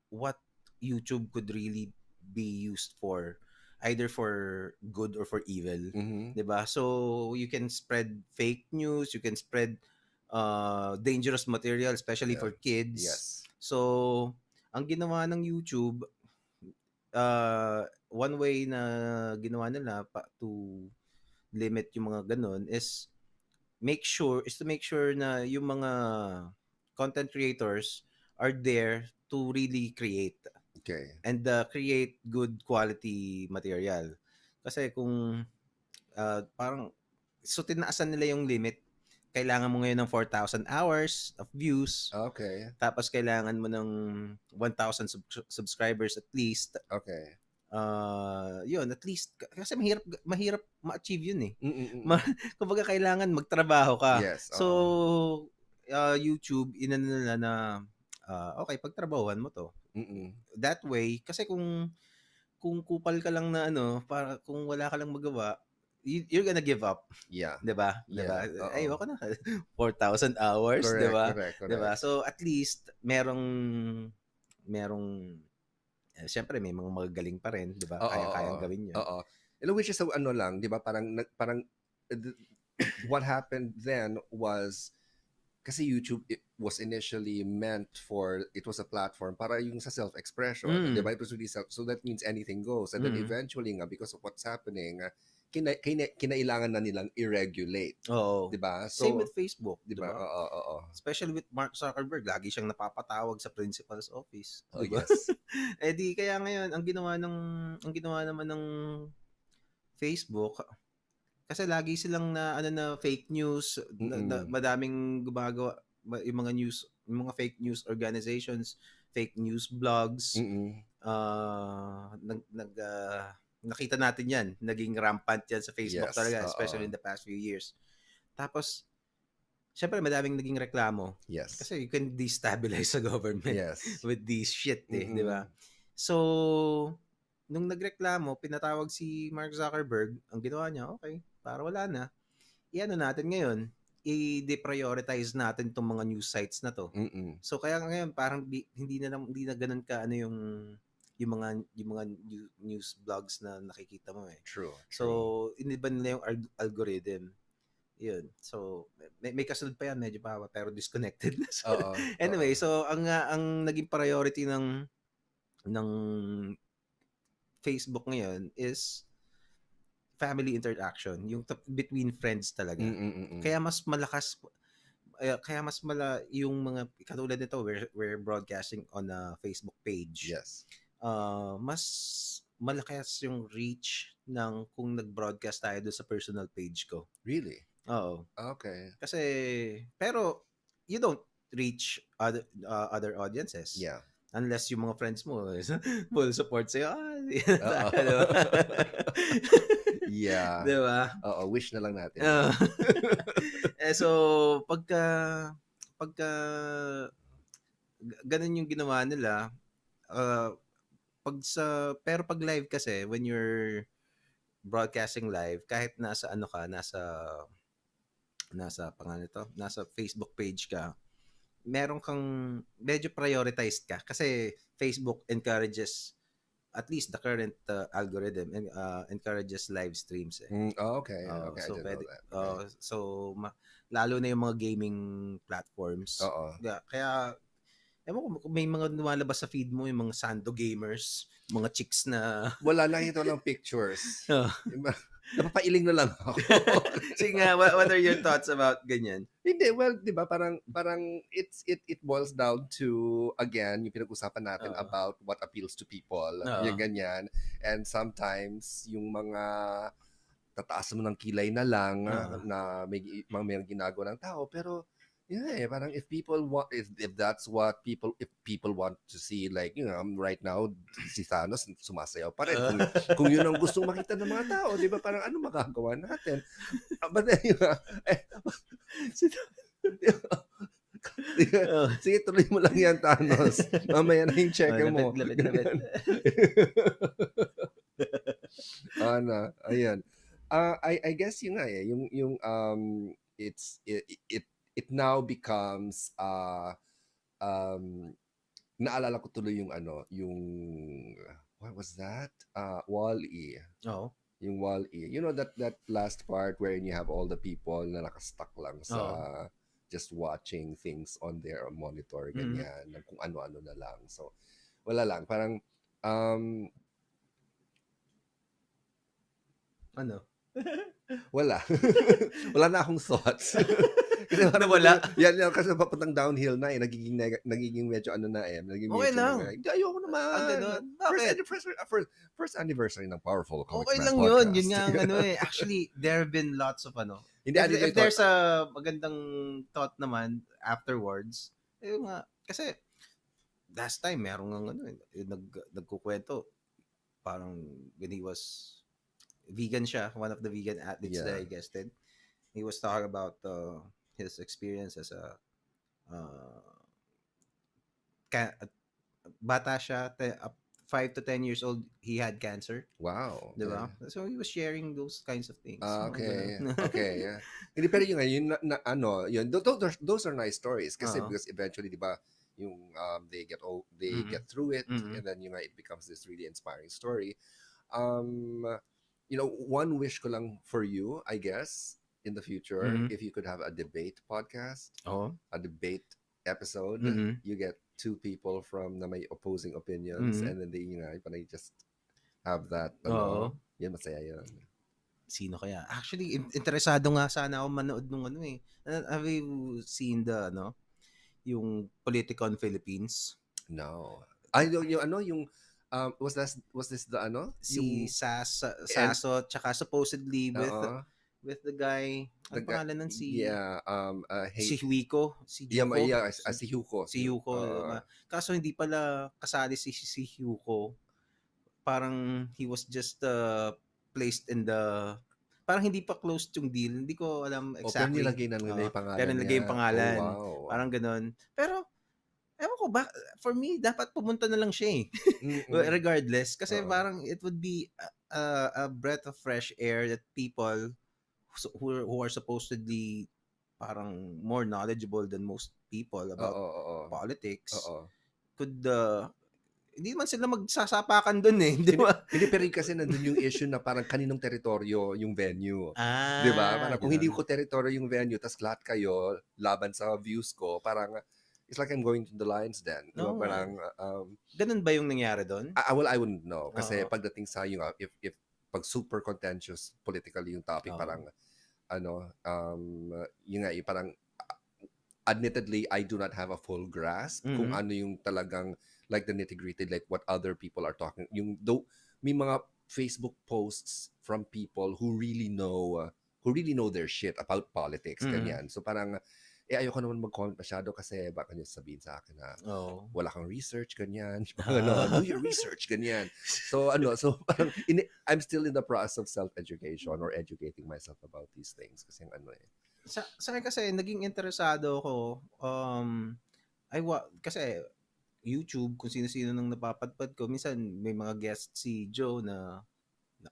what YouTube could really be used for, either for good or for evil. Diba? So you can spread fake news, you can spread dangerous material, especially for kids. Yes. So ang ginawa ng YouTube, one way na ginawa nila to limit yung mga ganun is to make sure na yung mga content creators are there to really create. Okay. And create good quality material. Kasi kung parang, so tinaasan nila yung limit. Kailangan mo ngayon ng 4,000 hours of views. Okay. Tapos kailangan mo ng 1,000 subscribers at least. Okay. Yun, at least, kasi mahirap ma-achieve yun eh. Kumbaga kailangan magtrabaho ka. Yes. So, YouTube, nila na, okay, pagtrabahuhan mo to. That way, kasi kung kupal ka lang na para kung wala ka lang magawa, you're gonna give up. Yeah. Diba? Yeah. Diba? Ay, ako na. 4,000 hours, Correct, diba? correct. Diba? So, at least, merong siyempre may mga magagaling pa rin, 'di ba? Kaya-kayang gawin 'yun. Oo. Which is lang, 'di ba? Parang what happened then was, kasi YouTube, it was initially meant for, it was a platform para yung sa self-expression, 'di ba? It was really so that means anything goes. And then eventually nga, because of what's happening, kinailangan na nilang i-regulate. Oo. 'Di ba? So, same with Facebook, 'di ba? Oo. Especially with Mark Zuckerberg, lagi siyang napapatawag sa principal's office. Oh, diba? yes. Di kaya ngayon ang ginawa naman ng Facebook, kasi lagi silang na fake news, madaming gumagawa yung mga news, yung mga fake news organizations, fake news blogs. Nakita natin yan. Naging rampant yan sa Facebook talaga, especially in the past few years. Tapos, syempre, madaming naging reklamo. Yes. Kasi you can destabilize the government with this shit, di ba? So, nung nagreklamo, pinatawag si Mark Zuckerberg, ang ginawa niya, okay, para wala na. Natin ngayon, i-deprioritize natin itong mga news sites na to. So, kaya ngayon, parang hindi na ganun ka yung mga news blogs na nakikita mo eh. True. So, iniba nila yung algorithm. Yun. So, may kasunod pa yan, medyo pa, pero disconnected na. Oo. Oo. Anyway, so ang naging priority ng Facebook ngayon is family interaction, yung between friends talaga. Mm. Kaya mas malakas kaya mas yung mga katulad nito, we're broadcasting on a Facebook page. Yes. Mas malakas yung reach ng kung nag-broadcast tayo doon sa personal page ko. Really? Oo. Okay. Kasi pero you don't reach other audiences. Yeah. Unless yung mga friends mo is full support sa'yo. Oo. Diba? Yeah. Diba? Oo, wish na lang natin. So, pagka ganun yung ginawa nila, pero pag live kasi, when you're broadcasting live, kahit nasa ano ka, nasa Facebook page ka, meron kang medyo prioritized ka kasi Facebook encourages, at least the current algorithm encourages live streams eh. Okay. Okay, I So didn't know pwede, that. Okay. so lalo na yung mga gaming platforms. Oo. Kaya ewan ko, may mga lumalabas sa feed mo, yung mga Sando gamers, mga chicks na Wala, nakita lang pictures. Oh. Napapailing na lang ako. Sige nga, what are your thoughts about ganyan? Hindi, well, 'di ba, parang it boils down to, again, yung pinag-usapan natin about what appeals to people, yung ganyan. And sometimes yung mga tataas mo ng kilay na lang na may ginagawa ng tao, pero yeah, parang if that's what people want to see, like, right now si Thanos sumasayaw pa rin, kung yun ang gustong makita ng mga tao, 'di ba, parang ano magagawa natin? But sige, tuloy mo lang yan, Thanos. Mamaya na yung check mo. Lapit. Ano, ayan. I guess yun nga eh, yung it now becomes naalala ko tuloy yung what was that? Wall-E. Oo. Yung Wall-E. You know that last part wherein you have all the people na nakastuck lang sa just watching things on their monitor, ganyan, kung ano-ano na lang. So, wala lang. Parang, ano? Wala. Wala na akong thoughts. Kasi Nawala? Yan, kasi papuntang downhill na eh. Nagiging medyo ano na eh. Okay lang. Hindi, ayoko naman. Ganun. Bakit? First anniversary ng Powerful Komiksman Okay lang Podcast. yun nga ang ano eh. Actually, there have been lots of Hindi, if there's a magandang thought naman afterwards, kasi last time merong nagkukwento, parang when he was vegan siya, one of the vegan athletes that I guested, he was talking about his experience as a bata siya, 5 to 10 years old, he had cancer. Wow. Diba? So he was sharing those kinds of things. Okay. Okay. Yeah. Hindi, pero yun yun, those are nice stories kasi because eventually, di ba, yung they get through it, and then it becomes this really inspiring story. One wish ko lang for you, I guess, in the future, if you could have a debate podcast, a debate episode, you get two people from na may opposing opinions, and then they just have that, yan, masaya yun. Sino kaya? Actually, interesado nga sana ako manood nung have you seen yung Politicon Philippines? No. Yung was this the si Saso, tsaka supposedly with the guy, ang pangalan nun si Huico, si Hugo. Si Hugo. Kaso hindi pala kasali si Hugo. Parang he was just placed in the, parang hindi pa closed yung deal. Hindi ko alam exactly. Pero nilagay na nila yung pangalan. Pero nilagay yung pangalan. Wow. Parang ganun. Pero ewan ko ba, for me, dapat pumunta na lang siya regardless. Kasi parang it would be a breath of fresh air that people who are supposedly parang more knowledgeable than most people about politics could hindi man sila magsasapakan doon eh, di ba? Hindi, pero kasi nandun yung issue na parang kaninong teritoryo yung venue. Di ba? Parang kung hindi Ganun. ko teritoryo yung venue, tas lahat kayo laban sa views ko, parang it's like I'm going to the Lions Den. Di ba? Oo nga. Parang, Ganun ba yung nangyari doon? well, I wouldn't know. Kasi Oo. pagdating sa yung, if pag super contentious politically yung topic, Oo. parang, yun nga, parang, admittedly, I do not have a full grasp kung Mhm. ano yung talagang like the nitty-gritty, like what other people are talking. Yung though may mga Facebook posts from people who really know their shit about politics, Mhm. ganyan. So parang ayoko naman mag-comment masyado kasi baka niya sabihin sa akin na Oo. wala kang research, ganyan. Ah. Do your research, ganyan. So so parang I'm still in the process of self-education or educating myself about these things kasi Sa akin kasi naging interesado ako kasi YouTube kung sino-sino nang napapadpad ko. Minsan may mga guest si Joe na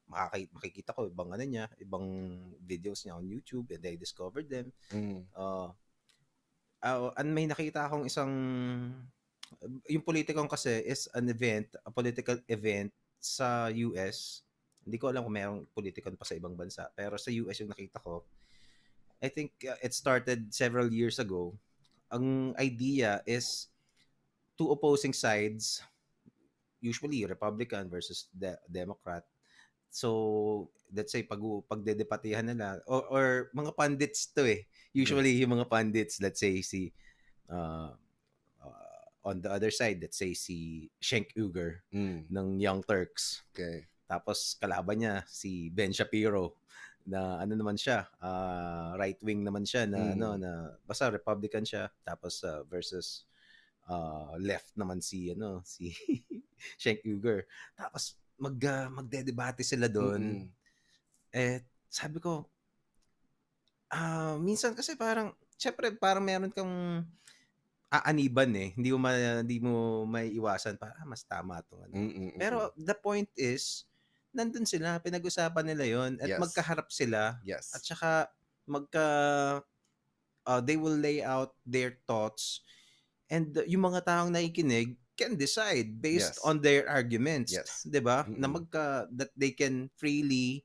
makikita ko ibang ano niya, ibang videos niya on YouTube and I discovered them. Mm. May nakita akong isang yung politikong kasi is a political event sa US. Hindi ko alam kung mayroong politikon pa sa ibang bansa, pero sa US yung nakita ko. I think it started several years ago. Ang idea is two opposing sides, usually Republican versus Democrat. So, let's say pagdedebatehan nila or mga pundits to eh. Usually yung mga pundits, let's say uh, on the other side, let's say si Cenk Uygur ng Young Turks. Okay. Tapos kalaban niya si Ben Shapiro na ano naman siya, right wing naman siya na na basta Republican siya. Tapos versus left naman si Cenk Uygur. Tapos magdedebate sila doon. Eh sabi ko minsan kasi parang syempre parang meron kang aaniban eh. Hindi mo maiiwasan mas tama tong ano. Pero the point is nandun sila, pinag-usapan nila 'yon at Yes. magkaharap sila at Yes. saka they will lay out their thoughts and yung mga taong nakikinig can decide based Yes. on their arguments, Yes. 'di ba? That they can freely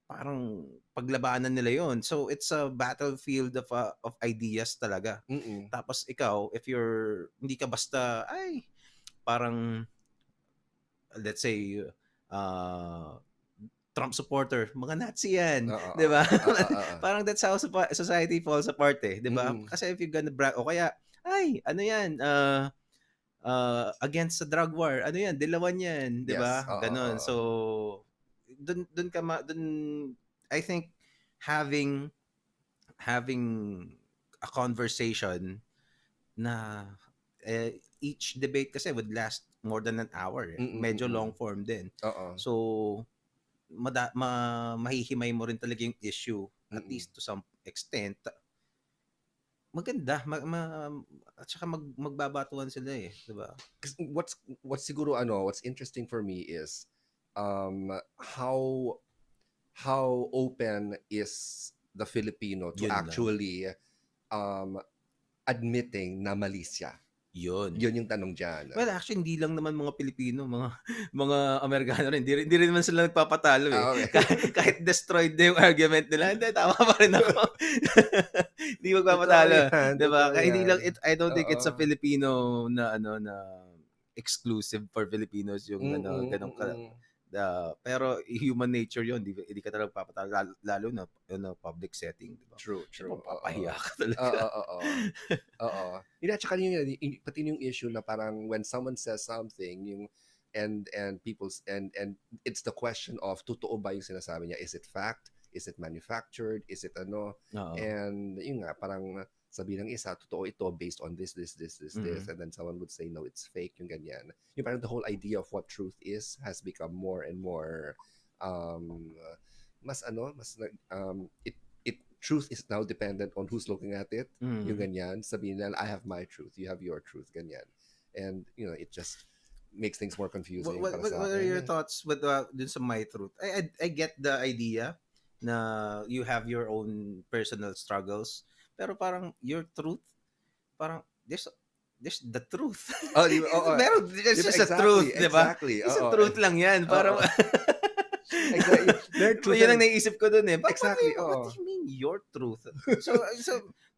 parang paglabanan nila 'yon. So it's a battlefield of ideas talaga. Tapos ikaw, if hindi ka basta parang let's say Trump supporter, mga Nazi yan, 'di ba? Parang that's how society falls apart eh, 'di ba? Kasi if you're gonna brag o kaya ano yan, against sa drug war, ano yan, dilawan yan, 'di Yes. ba? Ganon. So dun I think having having a conversation na each debate kasi would last more than an hour eh. Medyo long form din. So mahihimay mo rin talaga yung issue at least to some extent. Maganda at saka magbabatuan sila eh, 'di ba? What's siguro what's interesting for me is how open is the Filipino to Yun lang. actually admitting na mali siya. Yun yung tanong diyan. Well, actually hindi lang naman mga Pilipino, mga Amerikano rin. Hindi rin naman sila nagpapatalo eh. Okay. Kahit destroyed na yung argument nila, hindi tama pa rin ako. Hindi magpapatalo, 'di ba? Kaya hindi lang I don't think it's a Filipino na exclusive for Filipinos yung ganong pero human nature yun, hindi ka talaga papatalo lalo na public setting, di ba? True. Papahiya ka talaga. Oo. Yun at saka pati yung issue na parang when someone says something, and people's and it's the question of totoo ba yung sinasabi niya? Is it fact? Is it manufactured? Is it And yun nga, parang sabi ng isa, totoo ito based on this, and then someone would say, no, it's fake, yung ganyan. Yung parang the whole idea of what truth is has become more and more, truth is now dependent on who's looking at it, yung ganyan. Sabihin nila, I have my truth, you have your truth, ganyan. And, it just makes things more confusing. What are your thoughts with dun sa my truth? I get the idea na you have your own personal struggles. Pero parang your truth, parang there's the truth. Oh, di ba? Oo. Meron, there's Di ba? just a truth, di ba? Exactly. Isang Oo. truth lang yan. Para, Oo. Exactly. Their truth. yun ang naisip ko dun eh. Exactly. What do Oo. you mean your truth? So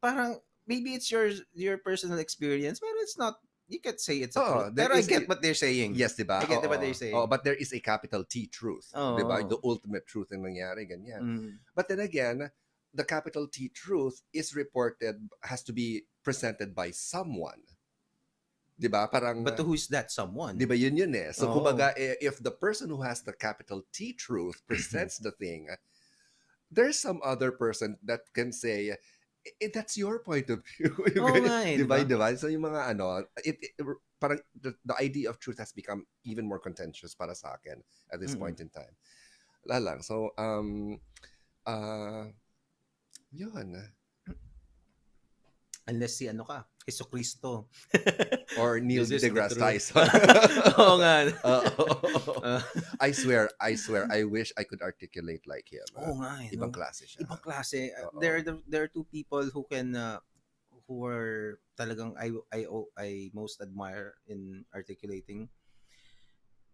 parang, maybe it's your personal experience, but it's not, you can't say it's a truth. There Pero I is get what they're saying. yes, di ba? I get what Oo. they're saying. But there is a capital T truth. Di ba? The Oo. ultimate truth na nangyari, ganyan. Mm. But then again, the capital T truth is reported, has to be presented by someone. Di ba? Parang, But who's that someone? di ba yun eh? So, Oo. kumbaga, if the person who has the capital T truth presents the thing, there's some other person that can say, that's your point of view. Oo nga eh, Di ba? di ba? So, yung mga parang the idea of truth has become even more contentious para sa akin at this point in time. Wala lang. So, yun. Unless si ano ka, Jesu Cristo. Or Neil This is the deGrasse truth. Tyson. Oo nga. I swear, I wish I could articulate like him. Oo nga eh. Ibang No? klase siya. Ibang klase. Oo. There are two people who can who are talagang I most admire in articulating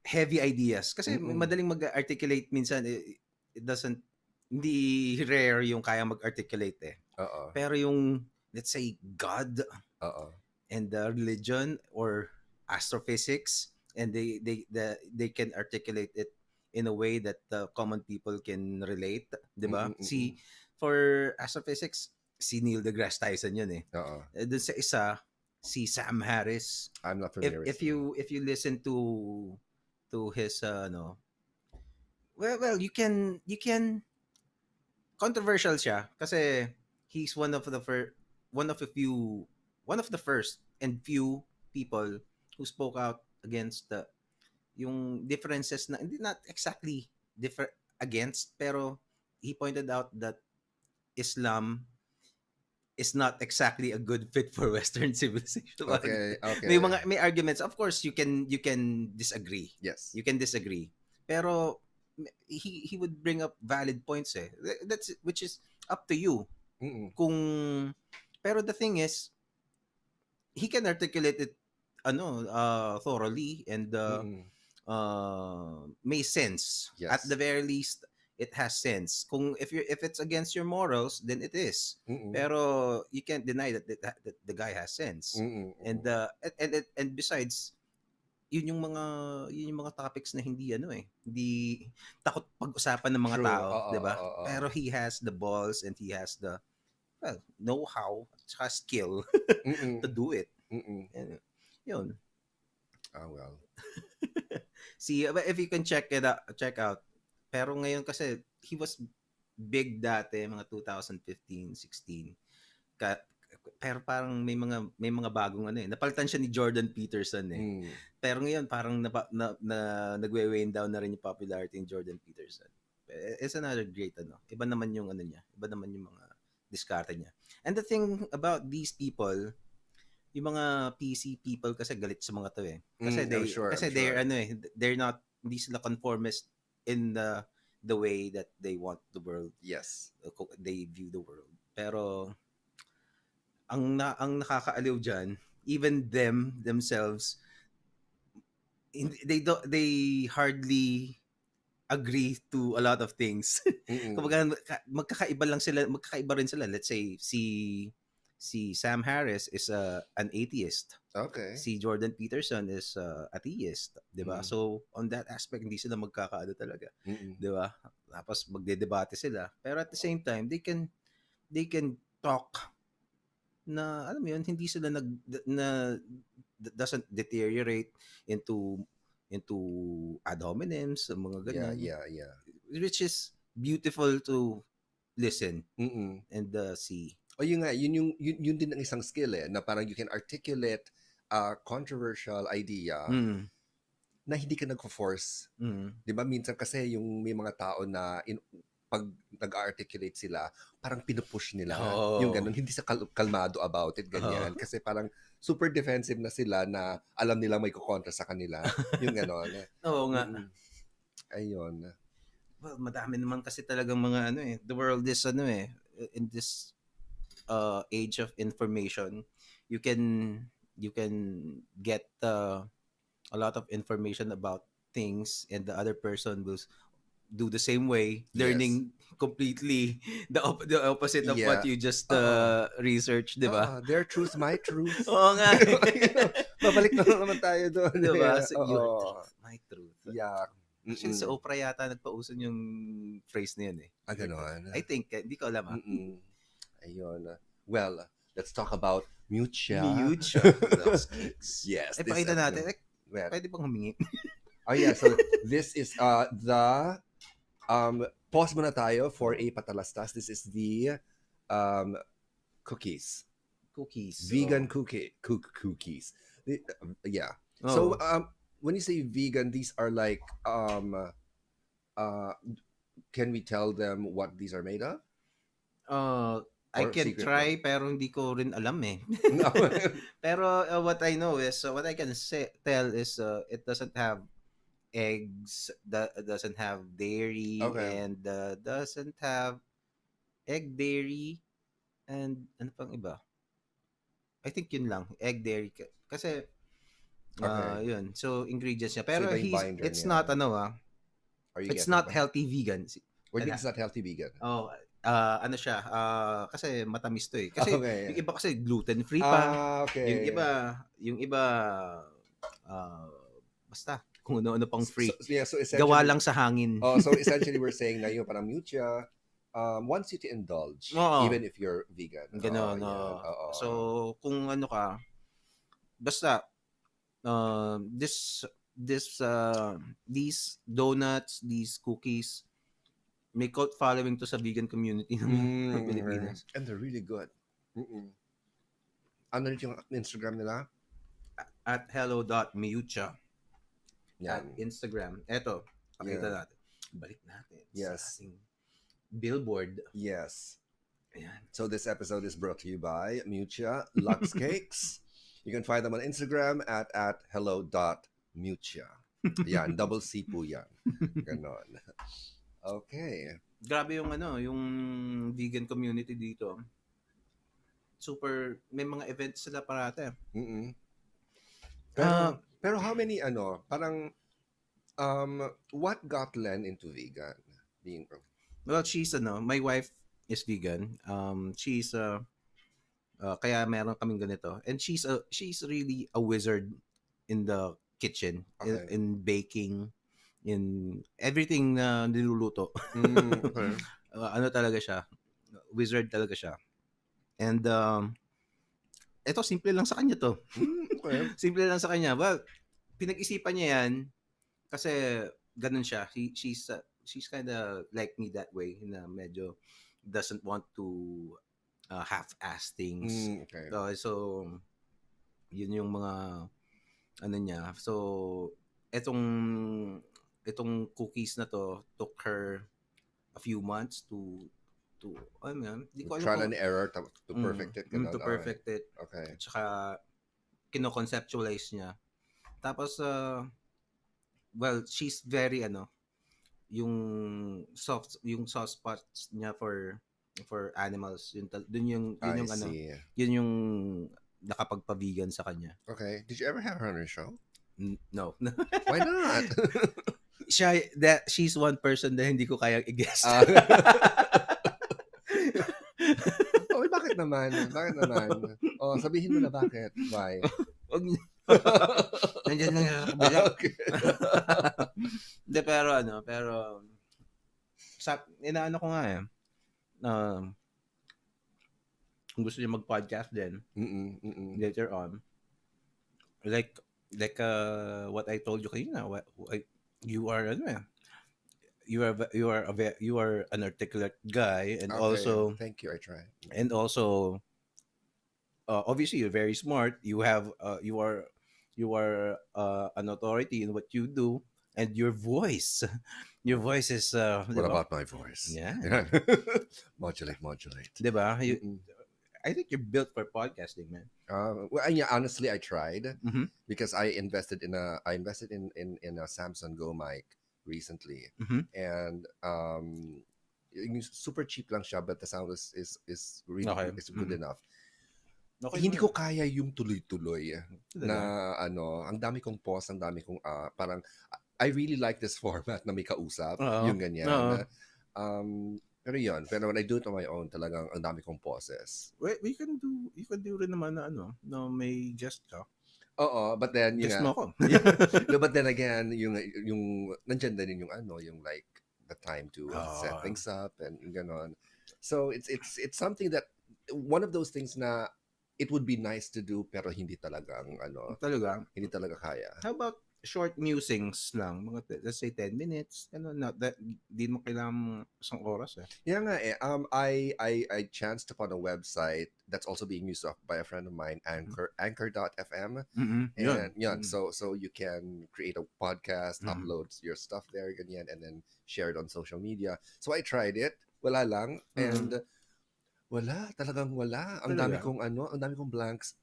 heavy ideas. Kasi madaling mag-articulate minsan, it doesn't, hindi rare yung kaya mag-articulate eh. Oo. Pero yung, let's say, God Oo. and religion or astrophysics, and they can articulate it in a way that the common people can relate, di ba? For astrophysics, si Neil deGrasse Tyson yun eh. Oo. Dun sa isa, si Sam Harris. I'm not familiar with him. If you listen to his well you can controversial siya kasi he's one of the first and few people who spoke out against yung differences na hindi, not exactly different against, pero he pointed out that Islam is not exactly a good fit for Western civilization. Okay. May arguments. Of course, you can disagree. Yes. You can disagree. Pero he would bring up valid points eh. That's which is up to you. Pero the thing is, he can articulate it thoroughly and may sense. Yes. At the very least, it has sense. Kung if it's against your morals, then it is. Pero you can't deny that the guy has sense. And besides, yun yung mga topics na hindi hindi takot pag-usapan ng mga tao, 'di ba? Pero he has the balls and he has the know-how at skill to do it. And, yun. Well. See, if you can check out. Pero ngayon kasi he was big dati mga 2015, 16. Pero parang may mga bagong napalitan siya ni Jordan Peterson eh. Pero ngayon parang nagwe-wane down na rin yung popularity ni Jordan Peterson. It's another great Iba naman yung niya. Iba naman yung mga diskarte niya. And the thing about these people, yung mga PC people kasi galit sa mga to eh. Kasi they're not, hindi sila conformist in the way that they want the world. Yes. They view the world. Pero ang nakakaaliw diyan, even themselves, they hardly agree to a lot of things. Kumbaga magkakaiba rin sila. Let's say si Sam Harris is an atheist. Okay. Si Jordan Peterson is a theist, 'di ba? So on that aspect hindi sila magkakaano talaga. 'Di ba? Tapos magdedebate sila. Pero at the same time, they can talk na alam mo yun, hindi sila doesn't deteriorate into ad hominems, mga ganyan. Yeah. Which is beautiful to listen and see. Yun din ang isang skill na parang you can articulate a controversial idea na hindi ka nagfo-force. 'Di ba minsan kasi yung may mga tao na pag nag-articulate sila, parang pinupush nila. Yung ganun, hindi sa kalmado about it, ganyan. Kasi parang super defensive na sila na alam nila may kukontra sa kanila. Yung ganun. Oo nga. Ayun. Well, madami naman kasi talagang mga the world is in this age of information, you can you can get a lot of information about things, and the other person will do the same way, Yes. learning completely the opposite of what Yeah. you just Oo. researched, di ba? Their truth, my truth. Oo nga. You know, babalik na lang naman tayo doon Di ba? eh. So, your Oo. truth, my truth. Yeah. Actually, sa Mm-mm. Oprah yata nagpauso yung phrase na yun eh. Your truth. Ganon. I think, hindi ko alam ah. Mm-mm. Ayun. Well, let's talk about Mucha. Huge. Lost cakes. Yes, Eh, this pakita natin. episode. Eh, Well, pwede bang humingi? oh yeah, so this is the pause muna tayo for a patalastas. This is the um cookies. Cookies. Vegan cookies. Yeah. So Oh. when you say vegan, these are like uh can we tell them what these are made of? I Or can secret lang? try pero hindi ko rin alam eh. No. Pero what I know is what I can tell is it doesn't have eggs, that doesn't have dairy, Okay. and doesn't have egg, dairy, and ano pang iba? I think yun lang, egg, dairy. Kasi Okay. yun. So ingredients niya. So Pero iba yung binder it's niya. not Are you it's getting not ba? healthy vegan. What do you mean it's not healthy vegan? Oh, ano siya, kasi matamis to eh. Kasi Okay. yung iba kasi gluten-free pa. Yung Okay. iba, ah, basta, kung ano-ano pang free. So essentially, Gawa lang sa hangin. so essentially we're saying na yung parang mucha wants you to indulge Oo. even if you're vegan. Ganon. Yan. Oo. So, kung ano ka, basta, these donuts, these cookies, may cult following to sa vegan community ng Pilipinas. And they're really good. Ano rin yung Instagram nila? At hello.miucha. Yan. At Instagram. Eto, pakita Yeah. natin. Balik natin Yes. sa ating billboard. Yes. Ayan. So this episode is brought to you by Mucha Lux Cakes. You can find them on Instagram at hello.mucha. Yan, double C po yan. Ganon. Okay. Grabe yung yung vegan community dito. Super, may mga events sila parate. Mm-mm. Ah, Pero how many parang what got Len into vegan? well, she's my wife is vegan. She's kaya meron kaming ganito. And she's really a wizard in the kitchen, Okay. in baking, in everything na niluluto. Okay. Ano talaga siya? Wizard talaga siya. And ito simple lang sa kanya to. Okay. Simple lang sa kanya. Well, pinag-isipan niya yan kasi ganun siya. She's kind of like me that way, na medyo doesn't want to half-ass things. Okay. So yun yung mga ano niya. So itong cookies na to took her a few months to di ko alam Trial and error to perfect it. to perfect it. Okay. At saka kino-conceptualize niya. Tapos well, she's very yung soft spots niya for animals. Yun yung see. yun yung nakapagpa-vegan sa kanya. Okay. Did you ever have her on your show? No. Why not? She's one person na hindi ko kayang i-guess. Oh, bakit naman? Bakit naman? Oh, sabihin mo na bakit. Why? Nandiyan lang sa kabila. Okay. Hindi, pero inaano ko nga eh. Kung gusto niya mag-podcast din later on, like what I told you kanina, you are an articulate guy, and Okay. also Thank you. I try. and also obviously you're very smart. You are an authority in what you do, and your voice is What about my voice? Yeah. Modulate. Diba? I think you're built for podcasting, man. Well, yeah, honestly, I tried Mhm. because I invested in a Samsung Go mic recently, Mhm. and yung super cheap lang siya, but the sound is really Okay. is good enough. Okay hindi mo ko yun. kaya yung tuloy-tuloy na Talaga? ang dami kong pause, ang dami kong parang I really like this format na may kausap, Oo. yung Oo. ganyan. Pero yun, pero when I do it on my own, talagang ang dami kong pauses. We can do, you can do rin naman na na may guest ka. Oo, but then yung Guest nga, mo ako. no, but then again, yung nandiyan din yung yung like the time to set Ah, things up and ganon. So it's something that one of those things na it would be nice to do pero talaga. hindi talaga kaya. How about short musings lang? Mga, let's say 10 minutes. Not that, di mo kailangan isang oras eh. Yeah nga eh. I chanced upon a website that's also being used by a friend of mine, Anchor.fm. Mm-mm, And yun. yeah, so you can create a podcast, Mm-mm. upload your stuff there, ganyan, and then share it on social media. So I tried it, wala lang, Mm-mm. and talagang wala. Talaga? Ang dami kong blanks,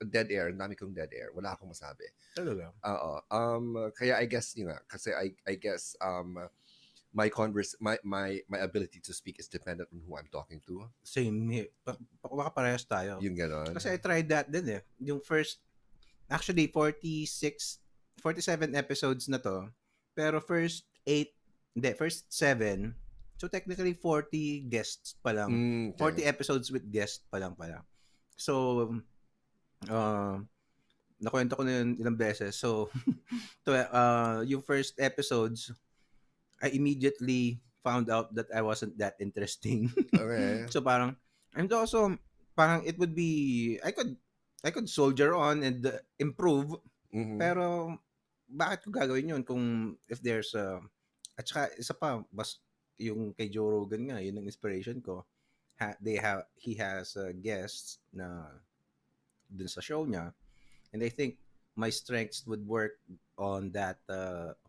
dead air, ang dami kong dead air. Wala akong masabi. Talaga? Oo. Kaya I guess yun nga, kasi I guess my ability to speak is dependent on who I'm talking to. Same here. Baka parehas tayo. Yung ganon. Kasi I tried that din eh. Yung first, actually 47 episodes na to. Pero first 8, hindi, first 7. So technically 40 guests pa lang. Okay. 40 episodes with guests pa lang pala. So, nakwento ko na yun ilang beses. So, yung first episodes, I immediately found out that I wasn't that interesting. Okay. So parang, and also, parang it would be, I could soldier on and improve, Mm-hmm. pero bakit ko gagawin yun kung if there's at saka isa pa, yung kay Joe Rogan nga, yun ang inspiration ko. He has guests na dun sa show niya, and I think my strengths would work on that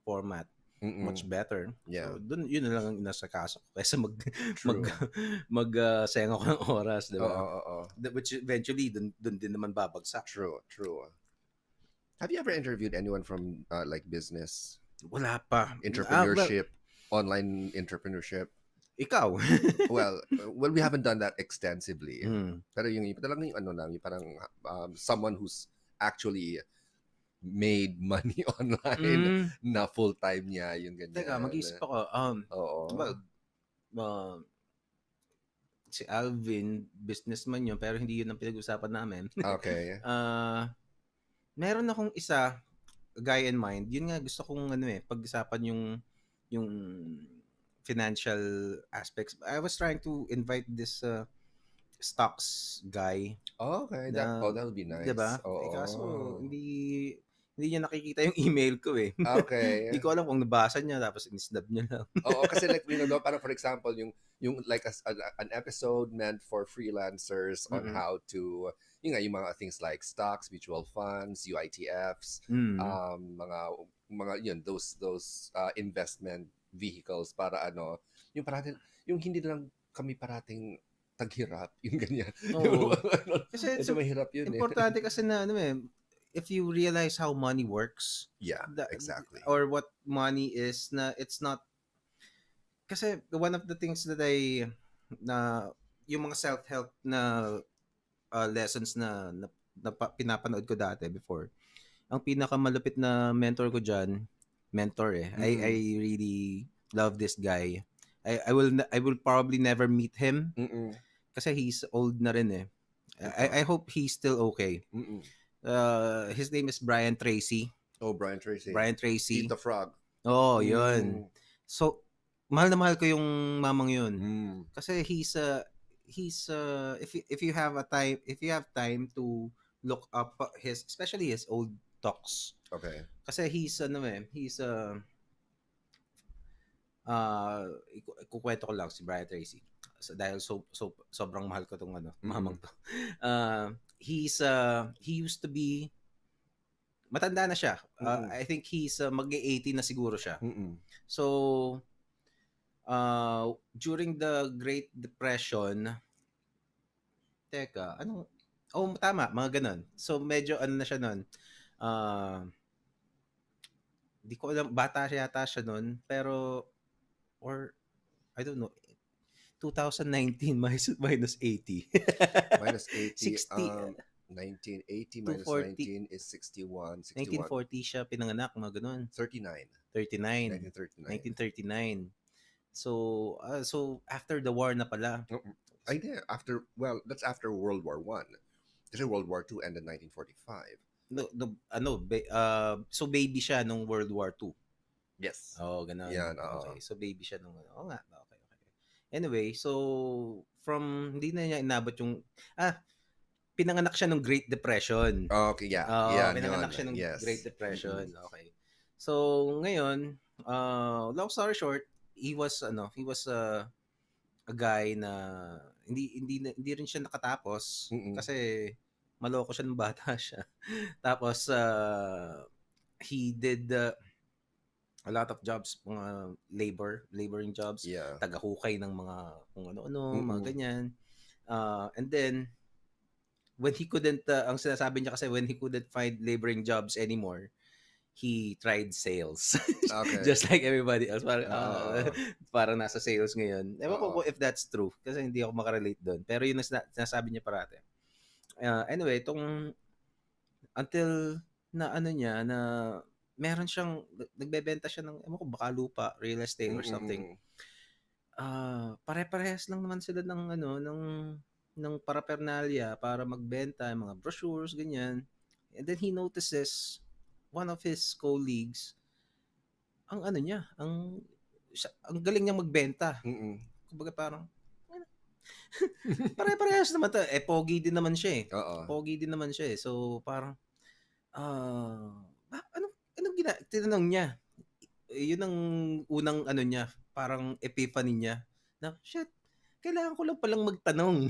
format Mm-mm. much better. Yeah. So dun yun na lang ang inasakaso ko kaysa mag True. sayang ako ng oras, 'di ba? Oo. Which eventually dun din naman babagsak. True. Have you ever interviewed anyone from like business, Wala pa. Well, entrepreneurship, online entrepreneurship? ikaw. Well, we haven't done that extensively. Mm. Pero yung talagang yung parang someone who's actually made money online Mm. na full-time niya, yung Teka, ganyan. mag-isip ako. Oo. Well, uh, si Alvin, businessman yun, pero hindi yun ang pinag-usapan namin. Okay. Meron akong isa, guy in mind. Yun nga, gusto kong pag-usapan yung financial aspects. I was trying to invite this stocks guy Okay, na, that would be 'di ba? nice. Kaso Oo. hindi niya nakikita yung email ko eh. Hindi Okay. ko alam kung nabasa niya tapos in-snub niya lang. Oo, kasi like parang for example yung like an episode meant for freelancers on Mm-mm. how to yung mga things like stocks, mutual funds, UITFs, Mm. mga yun those investment vehicles para yung parating yung hindi na lang kami parating taghirap yung ganyan. Oo. Yung, Kasi medyo mahirap yun eh. importante kasi na if you realize how money works, Yeah, exactly. or what money is, na it's not, kasi one of the things that na yung mga self-help na lessons na pinapanood ko dati before, ang pinakamalupit na mentor I really love this guy. I will probably never meet him Mm-mm. kasi he's old na rin eh. I hope he's still okay. Mm-mm. His name is Brian Tracy. Oh, Brian Tracy. Brian Tracy. Eat the Frog. Oh, yun. Mm. So, mahal na mahal ko yung mamang yun. Mm. Kasi he's if you have time to look up especially his old talks. Okay. Kasi ikukwento ko lang si Brian Tracy. So, dahil sobrang mahal ko tong mamang to. He used to be, matanda na siya. I think he's mag-80 na siguro siya. Mm-mm. So during the Great Depression, tama, mga ganun. So medyo na siya nun. Di ko alam, bata yata siya nun, pero or I don't know, 2019 minus 80. Minus 80. 60. 1980 minus 240. 19 is 61. 61. 1940 siya pinanganak, mga ganun. 39. 39. 1939. 1939. So after the war na pala. I did. That's after World War One. Kasi World War Two ended 1945. So baby siya nung World War II. Yes. Oh, ganun. Yan, Okay. So baby siya nung Oo nga. Okay. Anyway, so hindi na niya inabot yung pinanganak siya nung Great Depression. Okay, yeah. Yan, Pinanganak yun. siya nung Yes. Great Depression. Okay. So ngayon, long story short, he was a guy na hindi rin siya nakatapos kasi maloko siya nung bata siya. Tapos he did a lot of jobs, mga laboring jobs, Yeah. tagahukay ng mga kung ano-ano, mga ganyan. And then when he couldn't ang sinasabi niya kasi when he couldn't find laboring jobs anymore, he tried sales. Okay. Just like everybody else. Parang nasa sales ngayon. Ewan ko if that's true kasi hindi ako makarelate doon. Pero yun ang sinasabi niya parate. Anyway, until na niya na meron siyang nagbebenta siya ng ewan ko baka lupa, real estate or something. Pare-parehas lang naman sila ng paraphernalia para magbenta, mga brochures, ganyan. And then he notices one of his colleagues, ang galing niyang magbenta. Kumbaga parang, pare-parehas naman to. Pogi din naman siya eh. So parang, anong tinanong niya? Yun ang unang niya, parang epiphany niya. Na, shit, kailangan ko lang palang magtanong.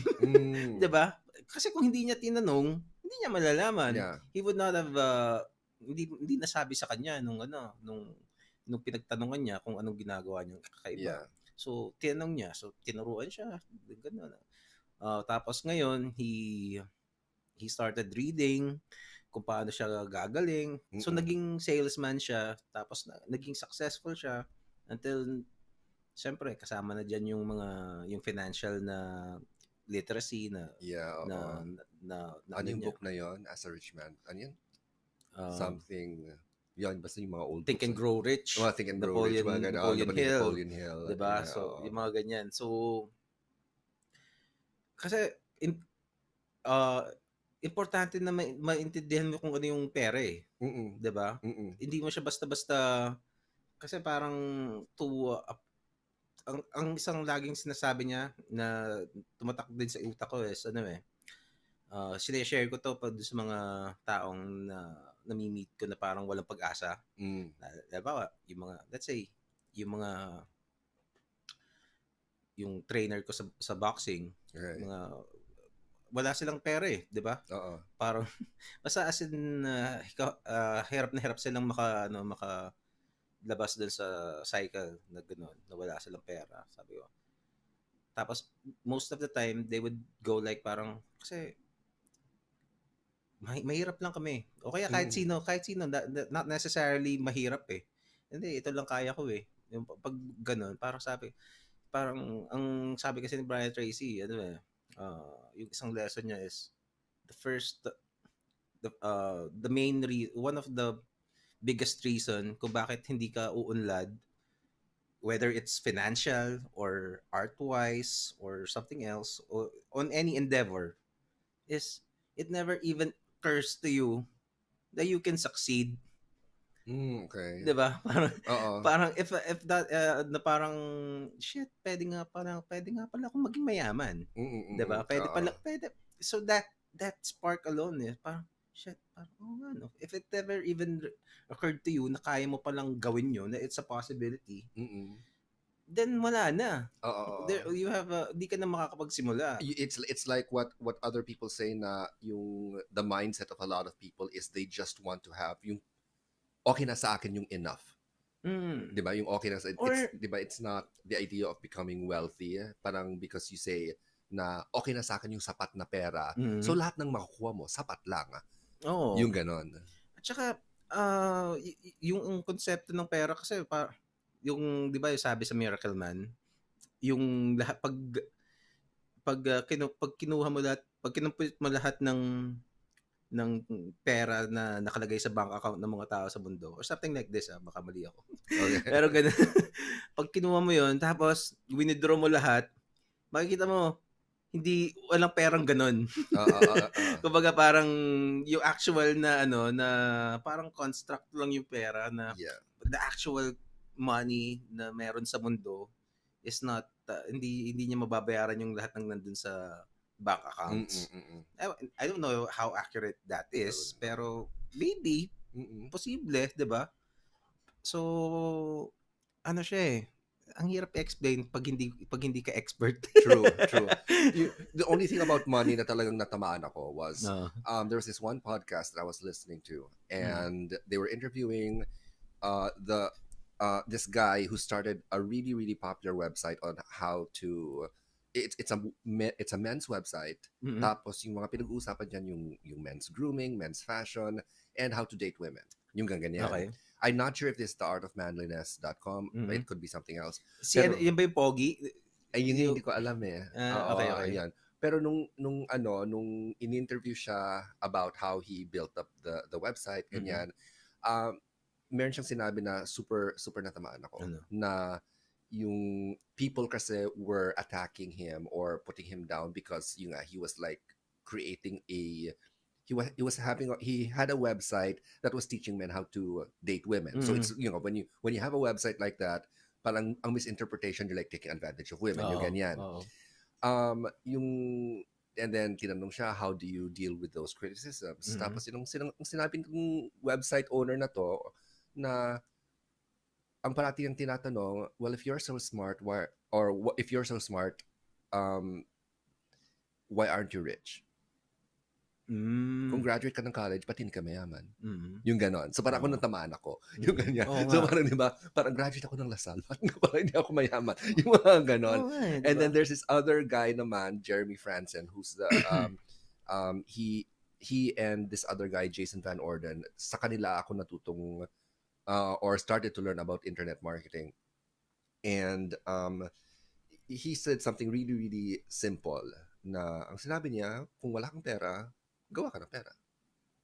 'Di ba? Kasi kung hindi niya tinanong, hindi niya malalaman. Yeah. He would not have hindi nasabi sa kanya nung pinagtanungan niya kung anong ginagawa niyang kakaiba. Yeah. So tinanong niya, so tinuruan siya, ganun. Tapos ngayon he started reading kung paano siya gagaling. So naging salesman siya, tapos naging successful siya until siyempre kasama na diyan yung financial na literacy na ano yung book na yon, As a Rich Man? Ano yun? Something yun, basta yung mga old Think books. and Grow Rich. Think and Grow Rich. Napoleon Hill. Diba? So, yung mga ganyan. So, kasi, importante na maintindihan mo kung ano yung pera eh. Diba? Hindi mo siya basta-basta, kasi parang ang isang laging sinasabi niya na tumatak din sa utak ko is sineshare ko to pag sa mga taong nami-meet ko na parang walang pag-asa. Diba? Yung mga, let's say, yung trainer ko sa boxing, mga wala silang pera eh, 'di ba? Parang basta as in hirap na hirap silang labas doon sa cycle na gano'n, na wala silang pera, sabi ko. Tapos most of the time they would go like parang kasi mahirap lang kami. O kaya kahit sino, not necessarily mahirap eh. Hindi, ito lang kaya ko eh. Yung pag gano'n, parang ang sabi kasi ni Brian Tracy, yung isang lesson niya is one of the biggest reason kung bakit hindi ka uunlad, whether it's financial or art-wise or something else, or on any endeavor, is it never even occurs to you that you can succeed. Okay. Diba? Parang if that na parang shit, pwede nga pala akong maging mayaman. Diba? Pwede. So that spark alone eh, parang shit, parang if it ever even occurred to you na kaya mo palang gawin yun, na it's a possibility, then wala na. There, you have di ka na makakapagsimula. It's like what other people say na yung the mindset of a lot of people is they just want to have yung okay na sa akin yung enough. Diba? Yung okay na sa diba, it's not the idea of becoming wealthy, parang because you say na okay na sa akin yung sapat na pera. So lahat ng makukuha mo sapat lang. Yung ganon. At saka yung konsepto ng pera kasi yung 'di ba yung sabi sa Miracle Man, yung lahat pag kinuha mo lahat, pag kinumpit mo lahat ng ng pera na nakalagay sa bank account ng mga tao sa mundo or something like this, baka mali ako. Okay. Pero ganun. Pag kinuha mo yun, tapos winidraw mo lahat, makikita mo, hindi, walang perang ganun. Kumbaga parang yung actual na na parang construct lang yung pera na Yeah. the actual money na meron sa mundo is not, hindi niya mababayaran yung lahat ng nandun sa bank accounts. I don't know how accurate that is, pero maybe posible, 'di ba? So ano siya eh, ang hirap i-explain pag hindi ka expert. True. The only thing about money na talagang natamaan ako was there was this one podcast that I was listening to, and they were interviewing the this guy who started a really really popular website on how to it's a men's website. Tapos yung mga pinag-uusapan diyan yung men's grooming, men's fashion, and how to date women. Yung ganyan. Okay. I'm not sure if this is theartofmanliness.com. It could be something else. Pero, yun ba yung pogi? Ay, yun hindi ko alam eh. Okay. Ayan. Pero nung in-interview siya about how he built up the website, ganyan, meron siyang sinabi na super natamaan ako. Na yung people kasi were attacking him or putting him down because he was like creating he had a website that was teaching men how to date women. So it's when you have a website like that, parang ang misinterpretation, you're like taking advantage of women, yung ganyan. And then tinanong siya, how do you deal with those criticisms? Tapos yung sinabi ng website owner na to na ang parati yung tinatanong, well, if you're so smart, if you're so smart, why aren't you rich? Kung graduate ka ng college, ba't hindi ka mayaman? Yung ganon. So parang ako natamaan ako. Yung ganyan. So parang diba, parang graduate ako ng Lasal, parang hindi ako mayaman. Yung mga ganon. Diba? And then there's this other guy naman, Jeremy Franzen, who's the he and this other guy, Jason Van Orden, sa kanila ako natutong or started to learn about internet marketing. And he said something really, really simple na ang sinabi niya, kung wala kang pera, gawa ka ng pera.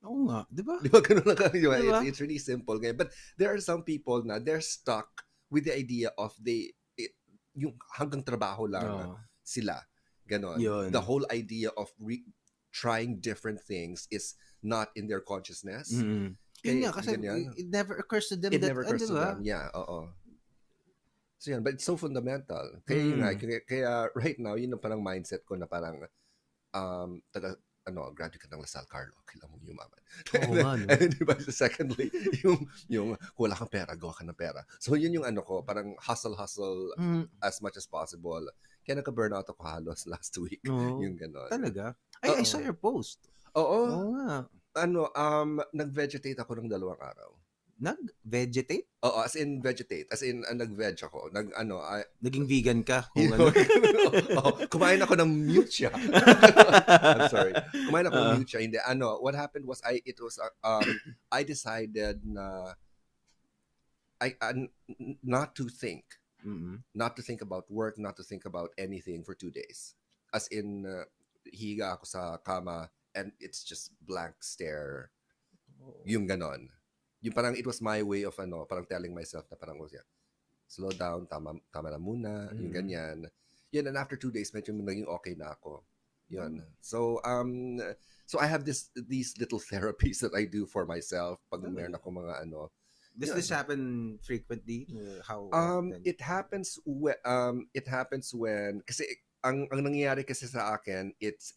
Oo nga, di ba? Di ba ganun lang diba? It's really simple. But there are some people na they're stuck with the idea of yung hanggang trabaho lang sila. Ganon. Yun. The whole idea of trying different things is not in their consciousness. Yun nga, kasi it never occurs to them it never occurs to them. Yeah, So yan, but it's so fundamental. Kaya right now, yun ang parang mindset ko na parang graduate ka ng Lasal, Carlo, kailangan mong yumaman. And diba, secondly, yung kung wala kang pera, gawa ka ng pera. So yun yung ko, parang hustle as much as possible. Kaya nagka-burnout ako halos last week. Yung gano'n. Talaga? I saw your post. Oo nga. Nag-vegetate ako ng 2 araw. Nag-vegetate? Oo, as in vegetate. As in, nag-veg ako. Naging vegan ka? Kumain ako ng mucha. I'm sorry. Kumain ako ng mucha. Hindi, what happened was, I decided na, not to think. Not to think about work, not to think about anything for 2 days. As in, higa ako sa kama, and it's just blank stare. Yung ganon. Yung parang it was my way of parang telling myself na parang slow down, tama na muna, yung ganyan. Yun, and after 2 days, medyo naging okay na ako. Yun. So I have these little therapies that I do for myself pag meron ako mga Does this happen frequently? How it happens when kasi ang nangyayari kasi sa akin, it's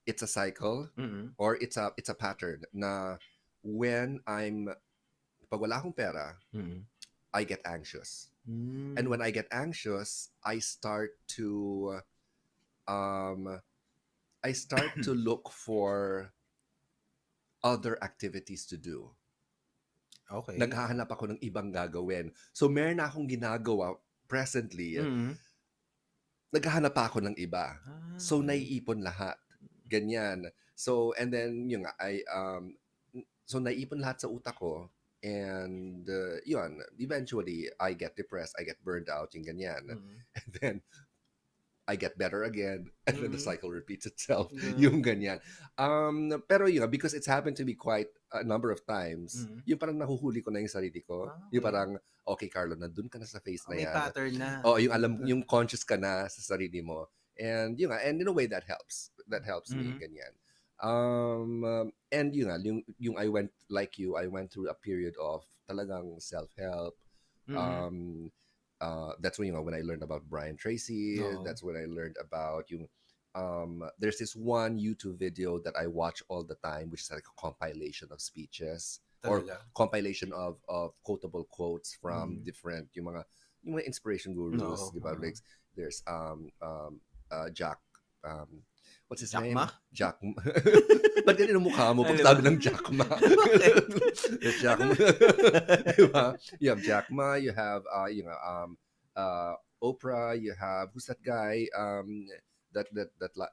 it's a cycle or it's a pattern na when pag wala akong pera, I get anxious. And when I get anxious, I start to look for other activities to do. Okay. Naghahanap ako ng ibang gagawin. So meron na akong ginagawa presently. Naghahanap ako ng iba. So naiipon lahat. Ganyan. So, and then, so naiipon lahat sa utak ko. And, yun, eventually, I get depressed, I get burned out, yung ganyan. And then, I get better again, and then the Mhm. cycle repeats itself. Yeah. Yung ganyan. Pero yun, because it's happened to be quite a number of times, Mhm. yung parang nahuhuli ko na yung sarili ko. Ah, Yung okey. parang, okay, Carlo, nandun ka na sa phase na May yan. pattern na. Oo, yung alam, yung conscious ka na sa sarili mo. And yun nga, and in a way that helps. That helps me, Mhm. ganyan. And yun nga, yung I went, like you, I went through a period of talagang self-help. Mhm. Um, that's when, when I learned about Brian Tracy. Oo, That's when I learned about yung, there's this one YouTube video that I watch all the time, which is like a compilation of speeches or talaga. compilation of quotable quotes from Mhm. different yung mga inspiration gurus, Oo, di ba? oo. Like, there's Jack, what's his Jack Ma? name? Jack. Ba't ganyan ang mukha mo Ah, pag 'di ba? sabi ng Jack Ma? Bakit? There's Jack Ano? Ma. Diba? You have Jack Ma, you have Oprah, you have who's that guy?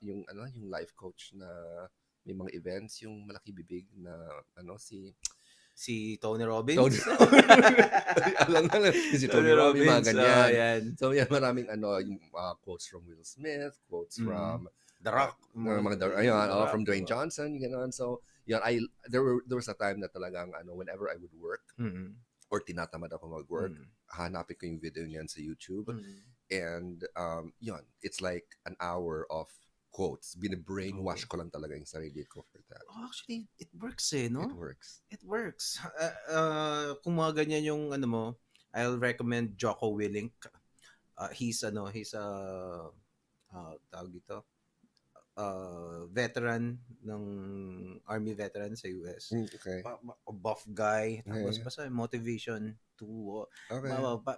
Yung yung life coach na may mga events, yung malaki bibig na si Si Tony Tony Robbins? alam na lang si Tony Tony Robbins, mga Robbins, oo, ganyan. 'yan. So yan, maraming yung quotes from Will Smith, quotes Mm. from The Rock, ayun, The Rock, from 'di Dwayne ba? Johnson, gano'n. So yan, there was a time na talagang whenever I would work Mm. or tinatamad ako mag-work, Mm. hanapin ko yung video niyan sa YouTube. Mm. And yun, it's like an hour of quotes. Bine-brainwash Oo. ko lang talaga yung sarili ko for that. Oh, actually, it works eh, It no? works. It works. Kung mga ganyan yung ano mo, I'll recommend Jocko Willink. He's tawag dito, veteran ng Army veteran sa US. Okay. Buff guy, tapos Okay. basta motivation to Okay.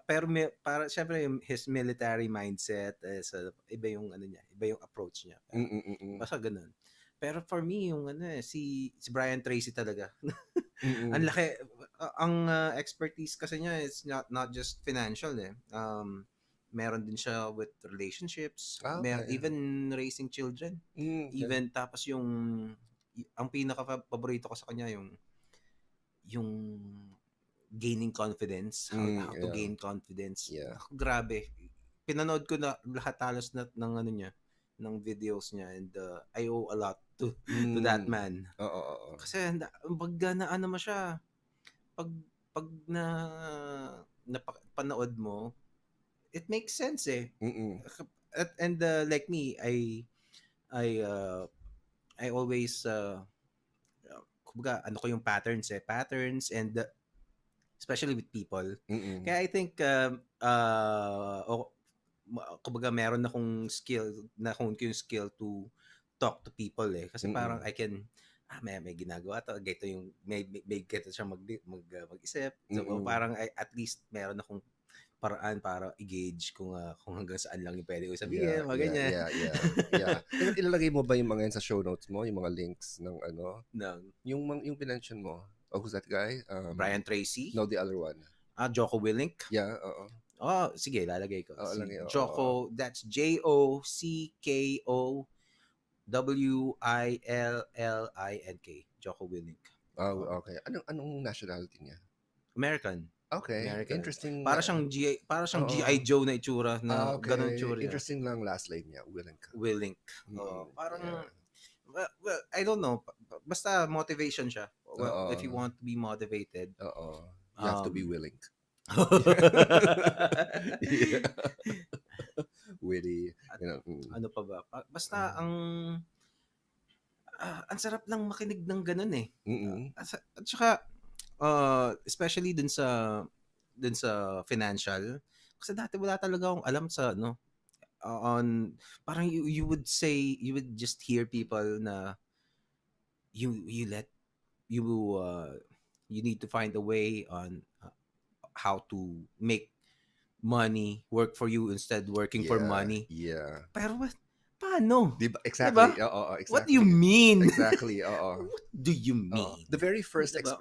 pero para syempre his military mindset is iba yung ano niya, iba yung approach niya. Mm-mm-mm. Basta ganun. Pero for me yung si Brian Tracy talaga. Ang Mm-mm. laki ang expertise kasi niya is not just financial eh. Meron din siya with relationships, Okay. even raising children. Okay. Even tapos ang pinaka paborito ko sa kanya yung gaining confidence, how to Yeah. gain confidence. Yeah. Naku, grabe. Pinanood ko na lahat halos ng ano niya, ng videos niya, and I owe a lot to that man. Oo. Kasi pag na ano mo siya, pag pag panood mo, it makes sense eh. Mm-mm. And like me, I always kumbaga, ano ko yung patterns and especially with people. Mm-mm. Kaya I think kumbaga meron akong skill, na-hone ko yung skill to talk to people eh. Kasi parang Mm-mm. I can may ginagawa to, ganito yung may ganito siya mag-isip. So Mm-mm. parang at least meron akong paraan para i-gauge kung hanggang saan lang yung pwede ko Yeah, sabihin, mga yeah, ganyan. yeah, yeah, yeah. Ilalagay mo ba yung mga yan sa show notes mo, yung mga links ng ng yung pinention mo? Oh, who's that guy? Brian Tracy, No, the other one. Jocko Willink. Yeah, oo. Oh, sige, lalagay ko. Oo, Si lagay, oo. Jocko, that's Jocko Willink. Jocko Willink. Oh, Oo. okay. Anong nationality niya? American. Okay, American. interesting. Para siyang Oo. GI Joe na itsura na ganun Okay. itsura niya. Interesting lang last name niya, Willink. Willink. Yeah. Parang well, I don't know. Basta motivation siya. Well, if you Oo. want to be motivated, Oo. You have to be um willing. Yeah. Witty. at You know, ano pa ba? Basta ang sarap lang makinig ng ganun eh. mm-mm. At saka especially dun sa financial, kasi dati wala talaga akong alam sa on parang you would say, you would just hear people na you let you you need to find a way on how to make money work for you instead working for Yeah. money. Yeah. Pero paano? Diba? Diba? Exactly. Oo, What do you exactly. mean? Exactly. Oo. What do you Oo. mean? The very first Diba?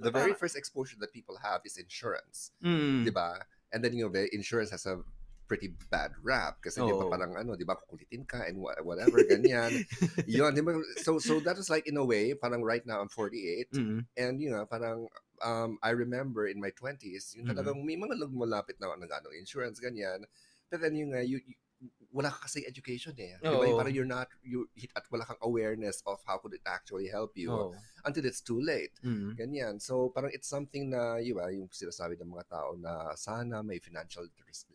the very first exposure that people have is insurance. Mm. Diba? And then the insurance has a pretty bad rap kasi di ba Oo. parang di ba kukulitin ka and whatever ganyan. Yun, di ba? So that was like in a way parang right now I'm 48 Mm. and parang I remember in my 20s yung Mm. talagang may mga lumapit na nag insurance ganyan. But then wala ka kasi education eh. Di ba? Yung Oo. parang at wala kang awareness of how could it actually help you Oo. until it's too late. Mm. Ganyan. So, parang it's something na, yung sinasabi ng mga tao na sana may financial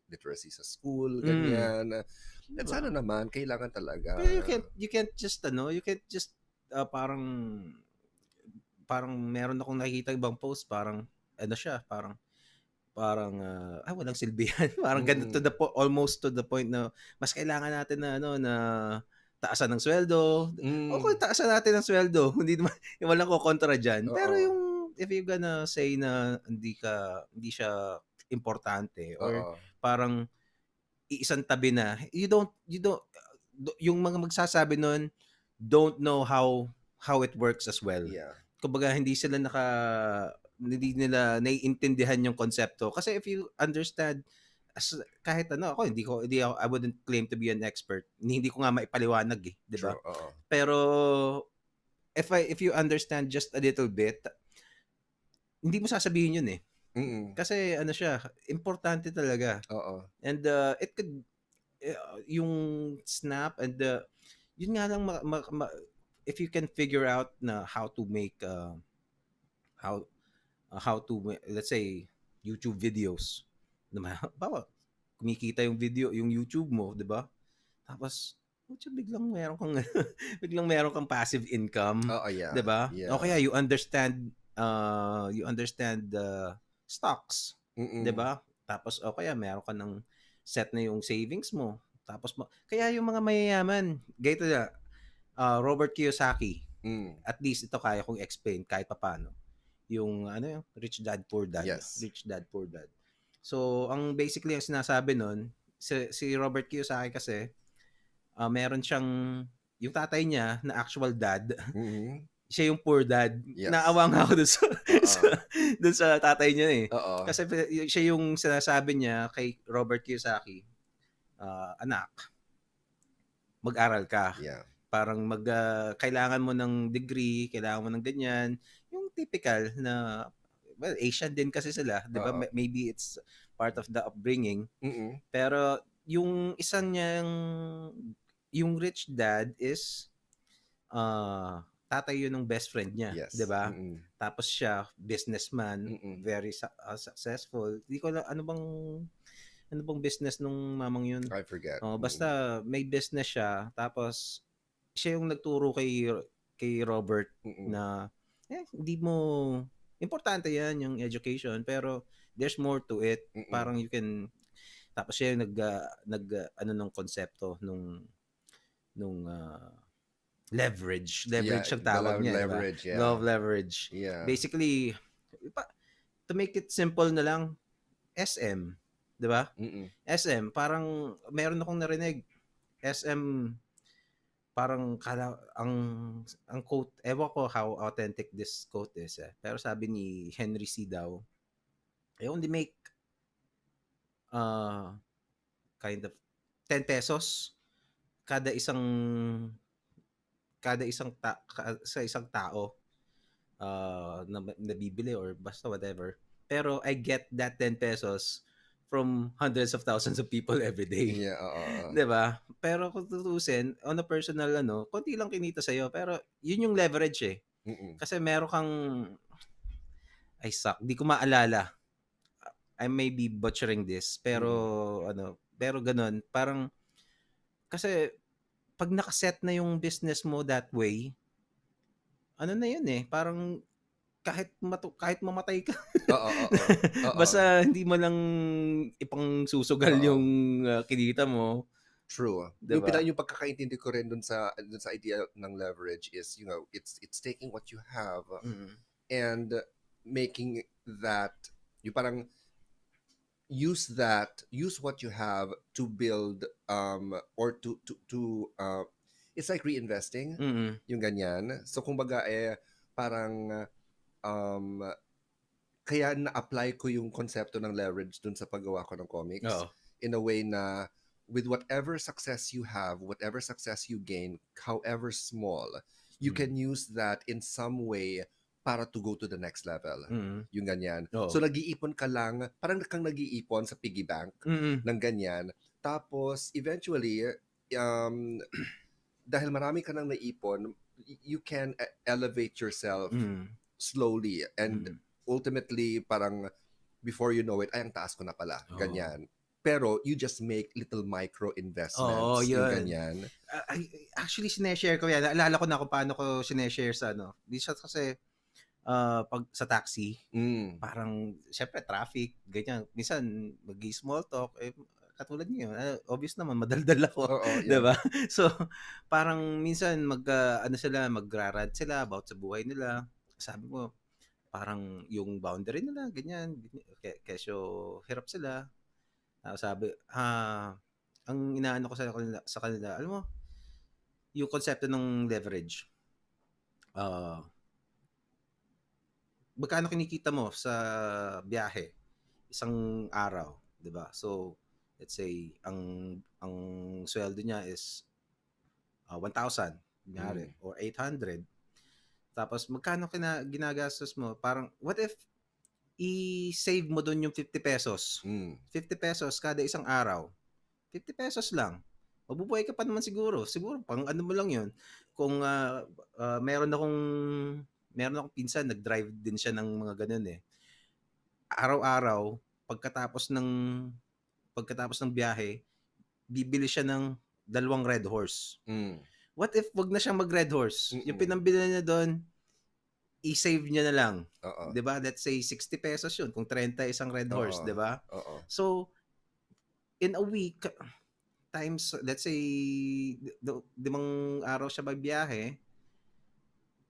literacy sa school, ganyan. At Diba? sana naman, kailangan talaga. Pero you can't just parang meron akong nakikita ibang post, parang siya, parang walang silbi yan. Parang ganito almost to the point na mas kailangan natin na na taasan ng sweldo. Okay, taasan natin ng sweldo. Hindi naman walang ko kontra diyan. Pero Oo. yung if you gonna say na hindi siya importante or Oo. parang iisang tabi na, you don't yung mga magsasabi nun don't know how it works as well. Yeah. Kumbaga hindi nila naiintindihan yung konsepto. Kasi if you understand, kahit ako, I wouldn't claim to be an expert. Hindi ko nga maipaliwanag eh, di ba? Pero if you understand just a little bit, hindi mo sasabihin yun eh. Kasi siya, importante talaga. And it could, yung snap and yun nga lang if you can figure out na how to make how to, let's say, YouTube videos. Bawa, kumikita yung YouTube mo, di ba? Tapos, biglang meron kang passive income. Yeah. Di ba? Yeah. O kaya you understand stocks. Di ba? Tapos, o kaya meron ka ng set na yung savings mo. Tapos, kaya yung mga mayayaman, gayto na, Robert Kiyosaki, at least ito kaya kong explain kahit papaano. Yung Rich Dad Poor Dad. Yes. Rich Dad Poor Dad. So, ang basically ang sinasabi nun, si Robert Kiyosaki kasi, meron siyang, yung tatay niya na actual dad, siya yung poor dad. Yes. Naawa nga ako dun sa tatay niya eh. Kasi siya yung sinasabi niya kay Robert Kiyosaki, anak, mag-aral ka. Yeah. Parang kailangan mo ng degree, kailangan mo ng ganyan. Yung typical na, well, Asian din kasi sila, di ba? Maybe it's part of the upbringing. Pero yung isang niyang, yung rich dad is, tatay yun ng best friend niya, Yes. di ba? Tapos siya, businessman, very successful. Di ko ano bang business nung mamang yun? I forget. Basta may business siya, tapos siya yung nagturo kay Robert na hindi mo importante yan yung education pero there's more to it. Parang you can tapos siya yung nung konsepto nung leverage ang tawag niya, leverage, diba? Law of leverage. Yeah. Basically to make it simple na lang, SM, 'di ba? SM parang meron akong narinig SM parang ang quote, ewan ko how authentic this quote is pero sabi ni Henry C. daw, I only make kind of 10 pesos sa isang tao na nabibili or basta whatever, pero I get that 10 pesos from hundreds of thousands of people every day. Yeah, 'Di ba? Pero kung tutusin, on a personal konti lang kinita sa iyo, pero 'yun yung leverage eh. Kasi meron kang di ko maalala. I may be butchering this, pero pero ganun, parang kasi pag nakaset na yung business mo that way, na yun eh, parang kahit mamatay ka. Basta hindi mo lang ipang susugal yung kinita mo. True. Diba? Yung pagkakaintindi ko rin dun sa idea ng leverage is, it's taking what you have and making that, yung parang use what you have to build or to it's like reinvesting, yung ganyan. So kumbaga parang kaya na-apply ko yung konsepto ng leverage dun sa paggawa ko ng comics in a way na with whatever success you have, whatever success you gain, however small, you can use that in some way para to go to the next level. Yung ganyan. So nag-iipon ka lang, parang kang nag-iipon sa piggy bank ng ganyan. Tapos, eventually, um, dahil marami ka nang naipon, you can elevate yourself Mm. slowly. And Mm. ultimately, parang before you know it, ay, ang taas ko na pala. Oo. Ganyan. Pero you just make little micro Oo, investments, yung yun. ganyan. Actually, sineshare ko yan. Naalala ko na kung paano ko sineshare sa ano. Di siya kasi pag sa taxi, Mm. parang, syempre, traffic, ganyan. Minsan, mag-small talk, katulad niyo, obvious naman, madaldal ako, Oo, 'di yeah. ba? So, parang minsan ano sila, magrarant sila about sa buhay nila. Sabi ko, parang yung boundary nila, ganyan, kesyo hirap sila. Sabi, ang inaano ko sa kanila, alam mo, yung konsepto ng leverage. Magkano kinikita mo sa biyahe isang araw, 'di ba? So, let's say ang sweldo niya is 1,000 kunyari, Mm. or 800. Tapos magkano ginagastos mo? Parang what if i-save mo doon yung 50 pesos? Mm. 50 pesos kada isang araw. 50 pesos lang. Mabubuhay ka pa naman siguro. Siguro pang ano mo lang 'yun. Kung meron akong pinsan, nag-drive din siya ng mga ganun eh. Araw-araw, pagkatapos ng biyahe, bibili siya ng 2 Red Horse. Mm. What if wag na siyang mag-Red Horse? Yung Mm-mm. pinambili niya doon, i-save niya na lang. Oo. 'Di ba? Let's say 60 pesos 'yun kung 30 isang Red Horse, Oo. 'di ba? Oo. So, in a week, times, let's say, 5 araw siya magbiyahe,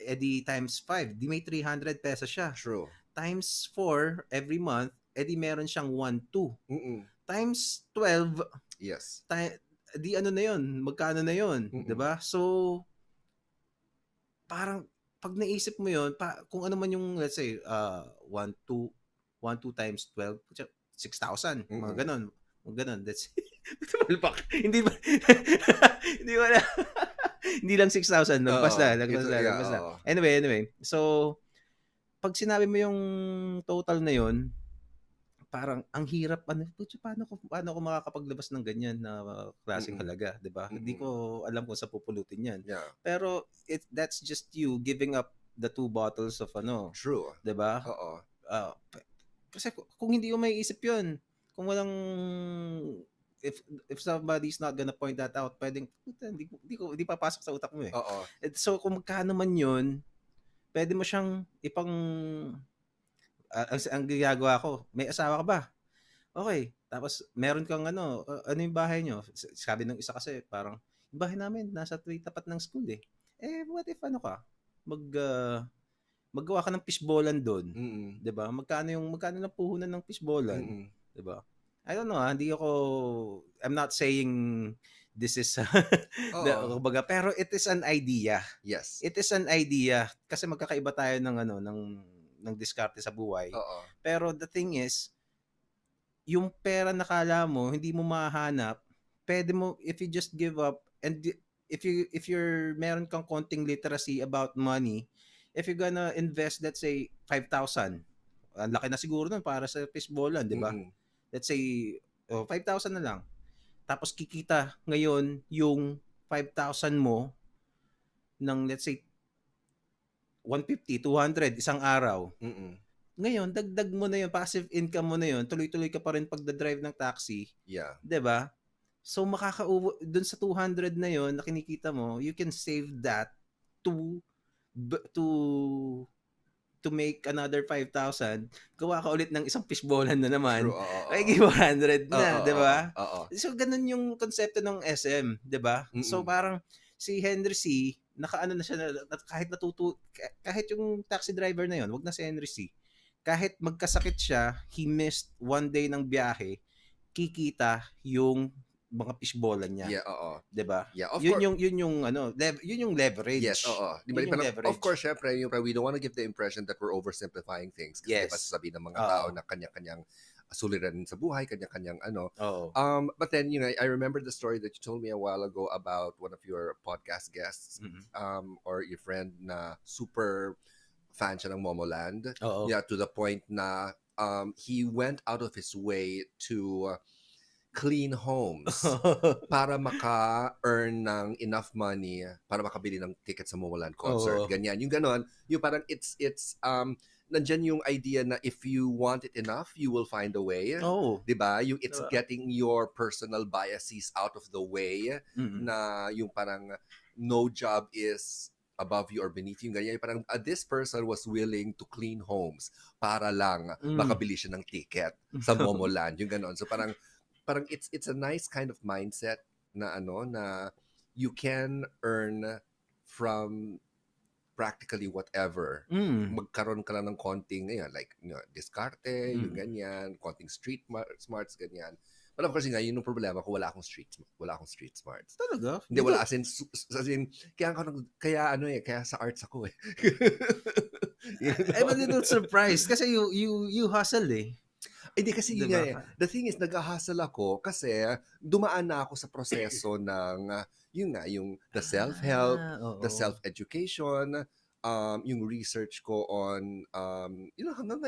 edi times 5, di may 300 pesos siya. True. Times 4 every month, edi meron siyang 1,200. Mm-mm. Times 12, Yes. di ano na yun, magkano na yun, Mm-mm. 'di ba? So, parang pag naisip mo yun, kung ano man yung, let's say, 1,200 times 12, 6,000, mga Mm-mm. ganon. Mga ganon. That's hindi ba? Hindi wala. Hindi lang 6,000, lagpas Oo. na, lagpas Ito, na, yeah, lagpas na. oo. Anyway. So, pag sinabi mo yung total na yun, parang ang hirap, paano ko makakapaglabas ng ganyan na klaseng Mm-mm. halaga, 'di ba? Hindi Mm-mm. ko alam kung sa pupulutin 'yan. Yeah. Pero that's just you giving up the 2 bottles of ano, True. 'di ba? Oo. Kasi kung hindi ko maiisip 'yun, kung walang, if somebody's not gonna point that out, pwedeng puta, hindi papasok sa utak mo eh. Oo. So kung magkano man 'yun, pwede mo siyang ang ginagawa ko, may asawa ka ba? Okay. Tapos meron kang ano yung bahay nyo? Sabi ng isa kasi parang, yung bahay namin nasa tapat ng school eh. What if ano ka? Maggawa ka ng fishballan doon. Mm-mm. 'Di ba? Magkano lang puhunan ng fishballan? Mm-mm. 'Di ba? I don't know, I'm not saying this is Oo. kumbaga, pero it is an idea. Yes. It is an idea kasi magkakaiba tayo ng diskarte sa buhay. Oo. Pero the thing is, yung pera na kala mo hindi mo mahanap, pwede mo if you just give up, and if you're meron kang konting literacy about money, if you're gonna invest, let's say 5,000, ang laki na siguro nun para sa fishballan, di ba? Mm-mm. Let's say 5,000 na lang. Tapos kikita ngayon yung 5,000 mo ng, let's say, 150, 200 isang araw. Mm-mm. Ngayon, dagdag mo na yun, passive income mo na yun, tuloy-tuloy ka pa rin pagdadrive ng taxi. Yeah. 'Di ba? So makakauwi dun sa 200 na yon na kinikita mo, you can save that to to to make another 5,000. Gawa ka ulit ng isang fishballan na naman. True. Oo. Ay, 400 Oo. na, 'di ba? Oo. So ganun yung konsepto ng SM, 'di ba? So Mm-mm. parang si Henry C, nakaano na siya kahit yung taxi driver na yon, wag na si Henry C. Kahit magkasakit siya, he missed one day ng biyahe, kikita yung mga fishballan niya. Yeah, oo. 'Di ba? Yeah, of Yun course. Yung leverage. Yes, oo. Di ba, Yun yung parang, of leverage. course, syempre, we don't want to give the impression that we're oversimplifying things. Kasi di ba Yes. sasabihin ng mga tao na kanya-kanyang suliran sa buhay, kanya-kanyang ano. Oo. But then, I remember the story that you told me a while ago about one of your podcast guests, or your friend na super fan siya ng Momoland. Oo. Yeah, to the point na he went out of his way to clean homes para maka-earn ng enough money para makabili ng ticket sa Momoland concert. Oo. Ganyan. Yung ganon, yung parang nandyan yung idea na if you want it enough, you will find a way. Oo. 'Di ba? Yung it's Diba? getting your personal biases out of the way Mm-mm. na yung parang no job is above you or beneath you. Ganyan. Parang this person was willing to clean homes para lang makabili siya ng ticket sa Momoland. Yung ganon. So parang it's a nice kind of mindset na na you can earn from practically whatever. Magkaroon ka lang ng konting like diskarte, yung ganyan, konting smarts ganyan. But of course nga yun yung problema ko, wala akong street smarts. Talaga? Hindi wala as in kaya sa arts ako eh. I'm a little surprised kasi you hustle eh. Hindi kasi yun Diba? nga eh. The thing is, nag-hustle ako kasi dumaan na ako sa proseso ng yung the self-help, the Oo. self-education, yung research ko on hanggang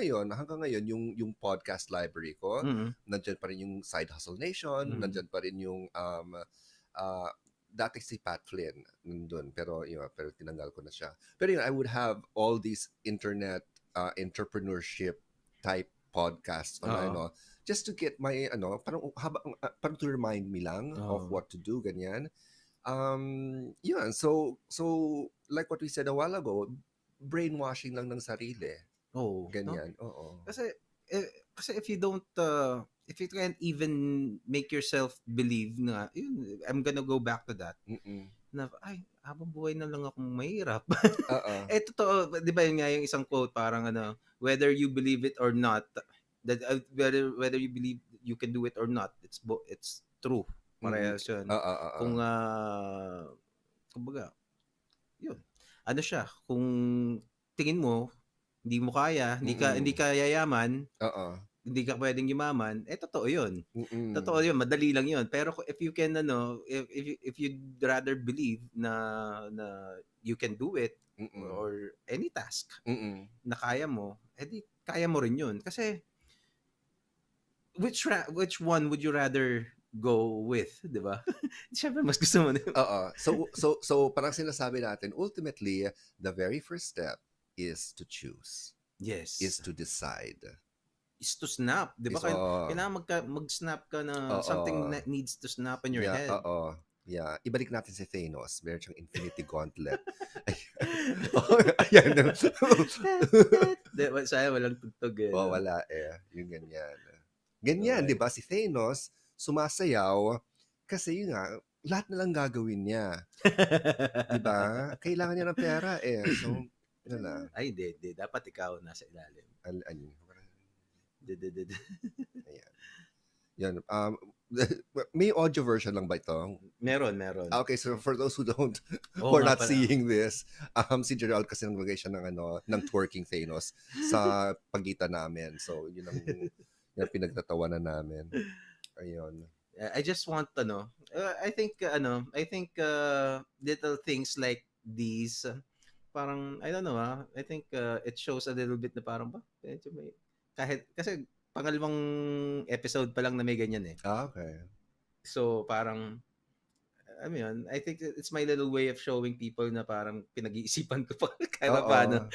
ngayon yung podcast library ko. Mm-mm. Nandiyan pa rin yung Side Hustle Nation, nandiyan pa rin yung dati si Pat Flynn nandun, pero tinanggal ko na siya. Pero I would have all these internet entrepreneurship type podcasts on just to get my parang to remind me lang of what to do, ganyan. So like what we said a while ago, brainwashing lang ng sarili. Ganyan. No? Oo. Kasi if you don't if you can't even make yourself believe na I'm gonna go back to that. Na habang buhay na lang akong mahirap. Totoo, 'di ba yun nga yung isang quote parang whether you believe it or not, that whether you believe you can do it or not, it's true. Parehas yun. Kung kumbaga yun. Siya, kung tingin mo hindi mo kaya, hindi ka yayaman, hindi ka pwedeng yumaman, totoo yun. Totoo yun, madali lang yun. Pero if you can if you'd rather believe na you can do it or any task na kaya mo, edi kaya mo rin yun. Kasi which one would you rather go with, 'di ba? Siyempre mas gusto mo. So parang sinasabi natin, ultimately, the very first step is to choose. Yes. Is to decide. Is to snap, 'di ba? Kailangan mag-snap ka na something that needs to snap in your head. Yeah, ibalik natin si Thanos. Meron siyang Infinity Gauntlet. Ayan. Sayang walang tugtog eh. Wala eh. Yung ganyan. Ganyan, di ba? Si Thanos, sumasayaw kasi yun nga, lahat na lang gagawin niya. Di ba? Kailangan niya ng pera eh. So, yun na. Ay, di. Dapat ikaw nasa ilalim. Ayan. Yan. May audio version lang ba ito? Meron. Okay, so for those who don't, who are not seeing this, si Jerald kasi naglagay siya ng twerking Thanos sa pagitan namin. So, yun ang pinagtatawanan namin. Ayun. I just want I think little things like these parang I don't know I think it shows a little bit na parang kahit kasi pangalawang episode pa lang na may ganyan eh. Okay. So parang I think it's my little way of showing people na parang pinag-iisipan ko pa kahit paano.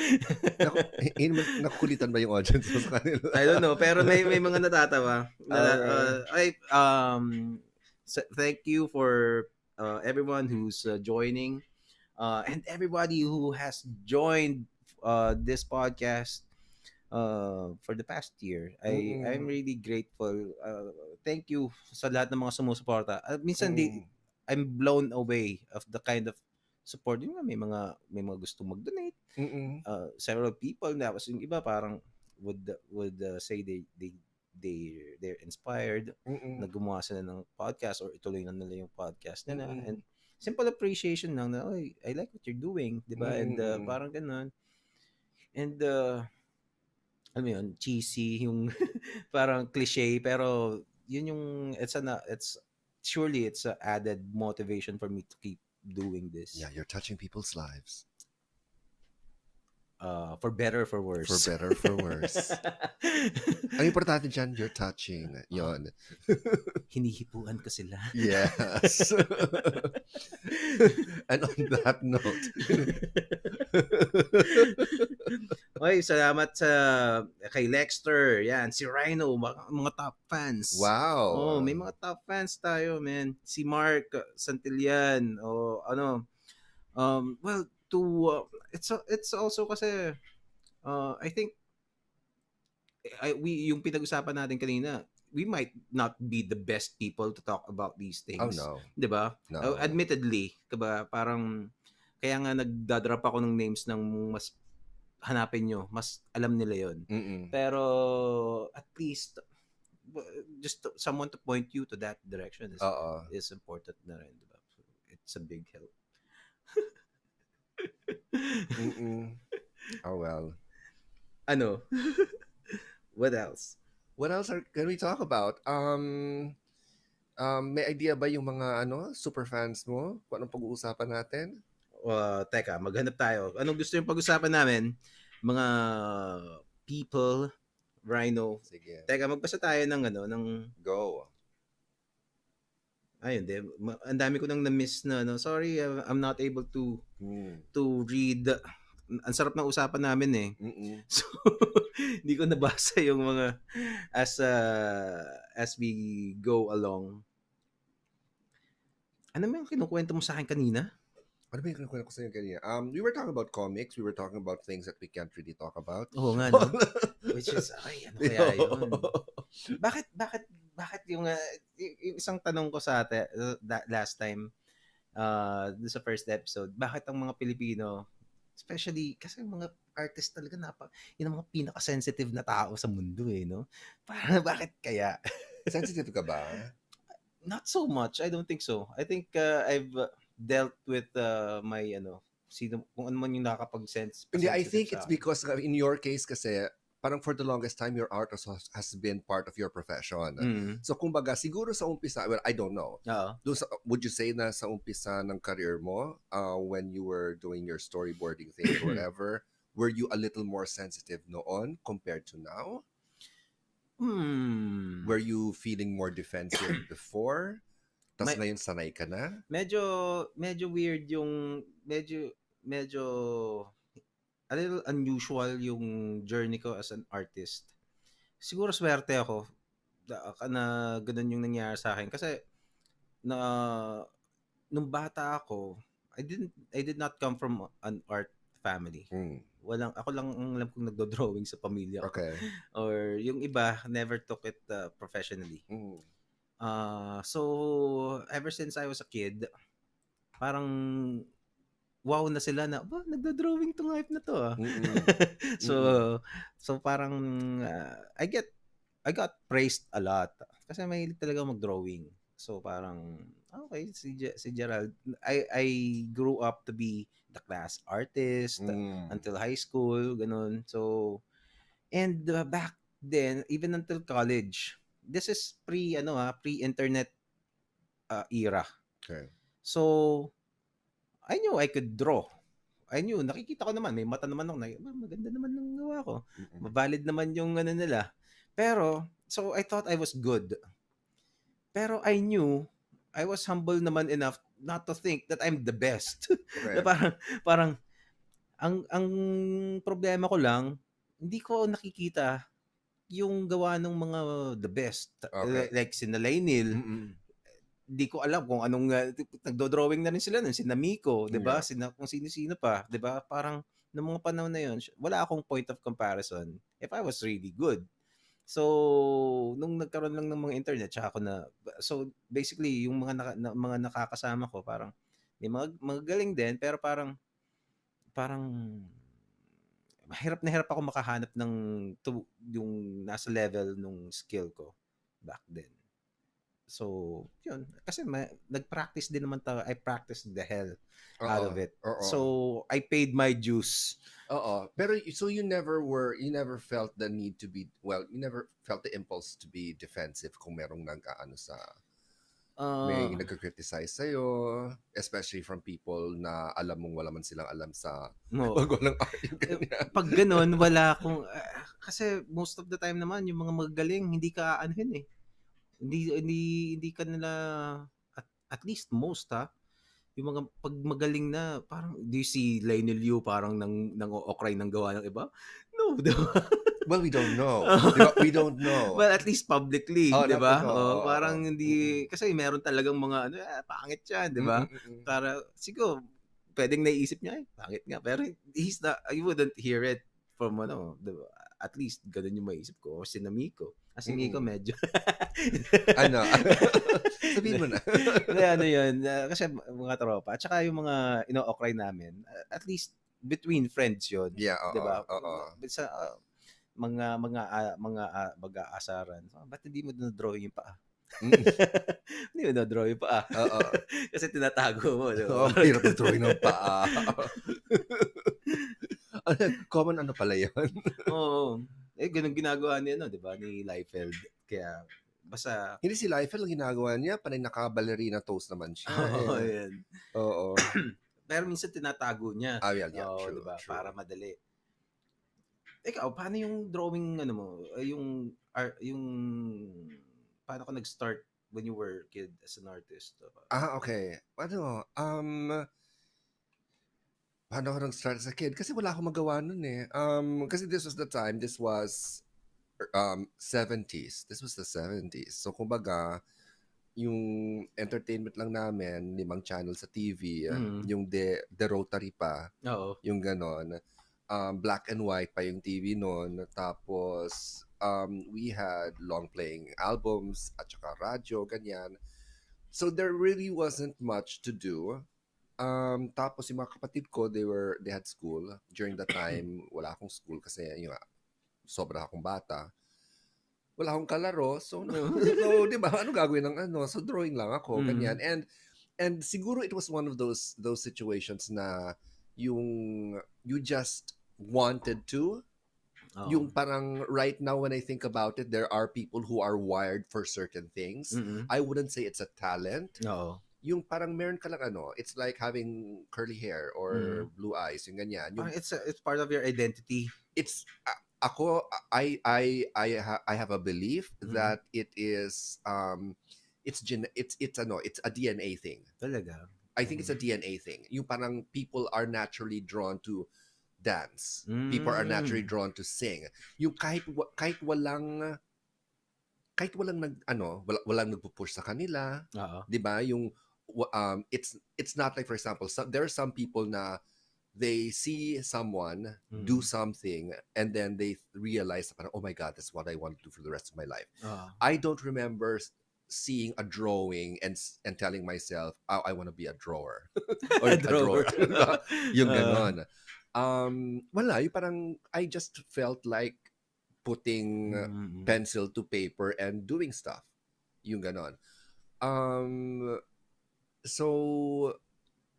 Nakukulitan ba yung audience sa kanila? I don't know, pero may mga natatawa. Thank you for everyone who's joining and everybody who has joined this podcast for the past year. I'm really grateful. Thank you sa lahat ng mga sumusuporta. Minsan I'm blown away of the kind of support. May mga gustong mag-donate. Several people na yung iba parang would say they're inspired na gumawa sila ng podcast or ituloy na nila yung podcast nila. And simple appreciation lang na, I like what you're doing, di ba? And parang ganun. And alam mo yun, cheesy, yung parang cliche, pero yun yung, surely it's a added motivation for me to keep doing this. Yeah, you're touching people's lives. For better, for For worse. better, for worse. Ang importante dyan, you're touching. Oh, Yon. hinihipuan ko sila. Yes. And on that note, Oy, salamat sa kay Lexter. Yan, si Rhino, mga top fans. Oh, wow. may mga top fans tayo, man. Si Mark Santillan, o ano. Well, to it's also kasi I think we yung pinag-usapan natin kanina, we might not be the best people to talk about these Oh, things, no. 'di ba? No. Admittedly, 'di ba? Parang kaya nga nagda-drop ako ng names ng mas hanapin nyo, mas alam nila 'yon. Mm-mm. Pero at least just someone to point you to that direction Oo. is important na rin, 'di ba? So, it's a big help. Mm-mm. Oh, well. Ano? What else? What else can we talk about? May idea ba yung mga super fans mo? Kung anong pag-uusapan natin? Teka, maghanap tayo. Anong gusto yung pag-usapan namin? Mga people, Rhino. Sige. Teka, magbasa tayo ng Go. ayun, ang dami ko nang na-miss na Sorry, I'm not able to read. Ang sarap ng usapan namin eh. Mm-mm. So, hindi ko nabasa yung mga as we go along. Ano mo yung kinukwento mo sa akin kanina? Ano ba yung kinukwento ko sa inyo kanina? We were talking about comics. We were talking about things that we can't really talk about. Oo nga, no? Which is, ano kaya yun? Bakit yung isang tanong ko sa ate last time, sa first episode, bakit ang mga Pilipino, especially, kasi mga artist talaga yun ang mga pinaka-sensitive na tao sa mundo eh, no? Parang bakit kaya? Sensitive ka ba? Not so much. I don't think so. I think I've dealt with my kung ano man yung nakakapag-sense. Hindi, I think it's because in your case kasi parang for the longest time your art has been part of your profession. So kumbaga siguro sa umpisa, well, I don't know. Would you say na sa umpisa ng career mo, when you were doing your storyboarding thing or whatever, were you a little more sensitive noon compared to now? Were you feeling more defensive before? Tapos ngayon sanay ka na? Medyo weird yung medyo a little unusual yung journey ko as an artist. Siguro swerte ako na ganun yung nangyari sa akin kasi nung bata ako, I did not come from an art family. Ako lang ang alam kong nagdo-drawing sa pamilya ko. Okay. Or yung iba never took it professionally. So ever since I was a kid, parang wow na sila na nagdo-drawing tong hype na to ah. So parang I got praised a lot kasi mahilig talaga mag-drawing. So parang okay, si Jerald, I grew up to be the class artist until high school, ganun. So and back then, even until college, this is pre-internet era. Okay. So I knew I could draw. I knew, nakikita ko naman, may mata naman ako, maganda naman ng gawa ko. Valid naman yung nila. Pero, so I thought I was good. Pero I knew, I was humble naman enough not to think that I'm the best. Okay. parang, ang problema ko lang, hindi ko nakikita yung gawa ng mga the best. Okay. Like si Nalainil, di ko alam kung anong nagdo-drawing na rin sila nun, si Namiko, 'di ba? Kung sino-sino pa, 'di ba? Parang noong mga panahon na 'yon, wala akong point of comparison if I was really good. So, nung nagkaroon lang ng mga internet, tsaka ako so basically yung mga nakakasama ko, parang may mga galing din, pero parang hirap na hirap ako makahanap ng yung nasa level nung skill ko back then. So, yun. Kasi nag-practice din naman tayo. I practiced the hell out of it. So, I paid my dues. Pero so you never felt the need to be, you never felt the impulse to be defensive kung merong nag-aano sa May Ah, nagka-criticize sa'yo, especially from people na alam mong wala man silang alam sa oo. pagwawalang art, yung Eh, ganyan. pag gano'n wala akong kasi most of the time naman yung mga magagaling hindi ka aanuhin, eh. Hindi hindi hindi ka nila at least most, yung mga 'pag magaling na parang do you see Lionel Yu parang nang-o-okray ng gawa ng iba? No, 'di ba? Well, we don't know. Di ba? We don't know. Well, at least publicly, Oh, 'di not, ba? oo, Oh, oo, oo. parang hindi kasi meron talagang mga ano, pangit 'yan, 'di Mm, ba? mm, mm. Para siguro puwedeng naiisip niya, pangit nga, pero he's not you wouldn't hear it from ano, 'di ba? At least gano'n yung maiisip ko or si Miko. Si Miko Mm. medyo Ano? Sabihin mo na. Hindi, ano yun, kasi mga tropa at saka yung mga ino-okray namin, at least between friends yun, Yeah, 'di oo, ba? oo. Sa mag-aasaran, ba't hindi mo dino-drawing yung paa? Mm, Hindi mo dino-draw yung paa. oo. Kasi tinatago mo, 'di ba? Oo, Parang mahirap mag-drawing ng paa. Common ano pala yun? oo. Gano'n ginagawa ni ano, 'di ba, ni Liefeld. Kaya basta Hindi, si Liefeld ang ginagawa niya, panay naka-ballerina toes naman siya oo, eh. yan. Oo. Pero minsan tinatago niya. Ah, well, yeah, Oo, 'di true, ba? true. Para madali. Ikaw, paano yung drawing ano mo, yung yung paano ka nag-start when you were a kid as an artist? Ah, okay. Ano, paano ako nag-start as a kid? Kasi wala akong magawa nun eh. Kasi this was 70s. This was the 70s. So, kumbaga, yung entertainment lang namin, 5 channel sa TV, Mm. yung the Rotary pa, Oo. yung ganon. Black and white pa yung TV noon. Tapos, we had long playing albums at saka radyo, ganyan. So, there really wasn't much to do. Tapos yung mga kapatid ko, they had school. During that time, wala akong school kasi yung sobra akong bata. Wala akong kalaro. So, so 'di ba? Ano gagawin ng ano? So, drawing lang ako, ganyan. Mm. And siguro it was one of those situations na yung you just wanted to. Oo. Yung parang right now when I think about it, there are people who are wired for certain things. Mm. I wouldn't say it's a talent. Oo. Yung parang meron ka lang ano, it's like having curly hair or Mm. blue eyes, yung ganyan. Yung Parang it's part of your identity. it's ako I have a belief Mm. that it is it's ano, it's a DNA thing. Talaga. I think it's a DNA thing. Yung parang people are naturally drawn to dance. People are naturally Mm. drawn to sing. Yung kahit walang walang nagpo-push sa kanila, Oo. 'di ba? Yung it's not like, for example, there are some people na they see someone do Mm. something and then they realize, parang, oh my God, that's what I want to do for the rest of my life. Oo. I don't remember seeing a drawing and telling myself, oh, I want to be a drawer or a Drawer. drawer. Yung Oo. ganon. Wala, yung parang I just felt like putting Mm. pencil to paper and doing stuff. Yung ganon. So,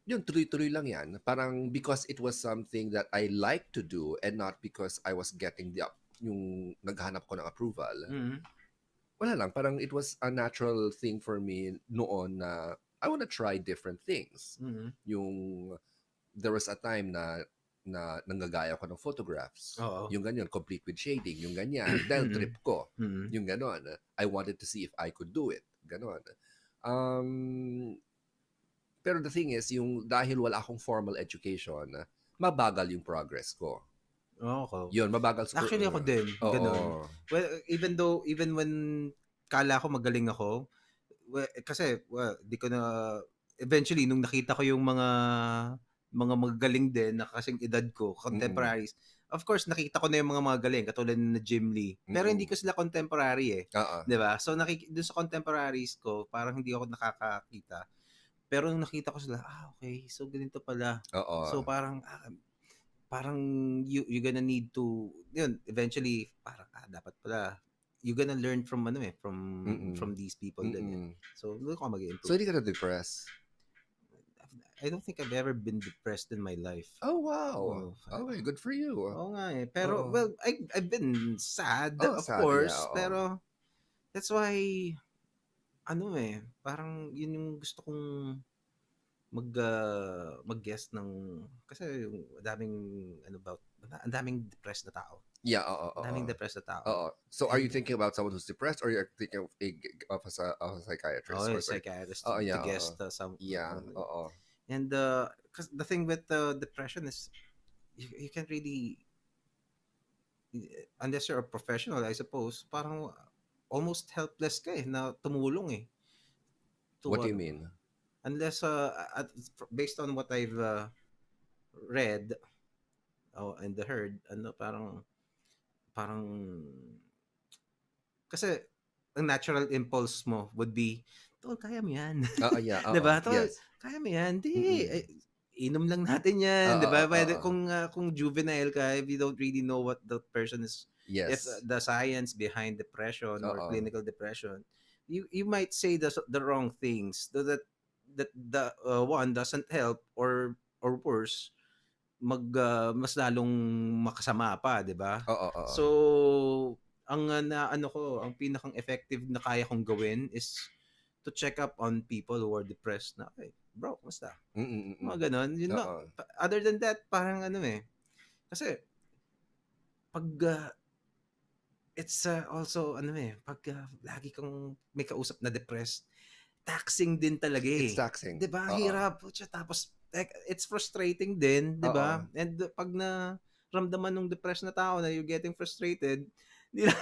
yun, tuloy-tuloy lang yan. Parang because it was something that I like to do and not because I was getting yung naghanap ko ng approval. Mm. Wala lang, parang it was a natural thing for me noon na I want to try different things. Mm. Yung there was a time na nanggagaya ko ng photographs. Oo. Yung ganyan, complete with shading, yung ganyan. Dahil trip ko. Mm. Yung ganon. I wanted to see if I could do it. Ganon. Pero the thing is, yung dahil wala akong formal education, mabagal yung progress ko. Okay. Yun, mabagal. Actually ako din, ganun. Oo. Well, even when kala ko magaling ako, kasi di ko na eventually nung nakita ko yung mga magagaling din na kasing edad ko, contemporaries. Of course, nakita ko na yung mga magaling katulad na Jim Lee. Pero hindi ko sila contemporary eh. Oo. 'Di ba? So doon sa contemporaries ko, parang hindi ako nakakakita. Pero nung nakita ko sila, okay. So ganito pala. Oo. So parang you're gonna need to yun eventually parang dapat pala you're gonna learn from from these people din. So doon ko So, mag-improve. hindi ka na-depress? I don't think I've ever been depressed in my life. Oh, wow. Okay, good for you. Oo nga eh. Pero, Oo. well, I've been sad, Oh, of sad, course. yeah, oo. Pero, that's why, ano parang yun yung gusto kong mag-guess ng kasi yung daming ano about ang daming depressed na tao. Yeah, oo, Ang oo. daming depressed na tao. Oo. So are you And thinking about someone who's depressed, or you're thinking of a psychiatrist? oh, Or psychiatrist oh to yeah, guess some yeah, oo. and cause the thing with depression is you can't really unless you're a professional, I suppose, parang almost helpless ka na tumulong to What do you mean? unless based on what I've read and heard parang kasi ang natural impulse mo would be, tol, kaya mo yan. Oo, yeah, 'Di oo. ba? Tol, Yes. kaya mo yan. Di, Mm. inom lang natin yan. 'Di Oo, ba? oo, Pwede, oo. kung juvenile ka, if you don't really know what the person is, if Yes. the science behind depression or Oo. clinical depression, you might say the wrong things that the one doesn't help or worse mas lalong makasama pa, 'di ba? Oo, oo. So, ang na ano ko, ang pinakang effective na kaya kong gawin is to check up on people who are depressed na, "Hey, bro, kumusta?" Mm, mm. Mga gano'n. Yun lang. Oo. Other than that, parang kasi pag it's also pag lagi kang may kausap na depressed, taxing din talaga It's taxing. 'Di ba? Ang Oo. hirap. Putya, tapos like, it's frustrating din, 'di Oo. ba? And pag na ramdaman ng depressed na tao na you're getting frustrated, 'di ba?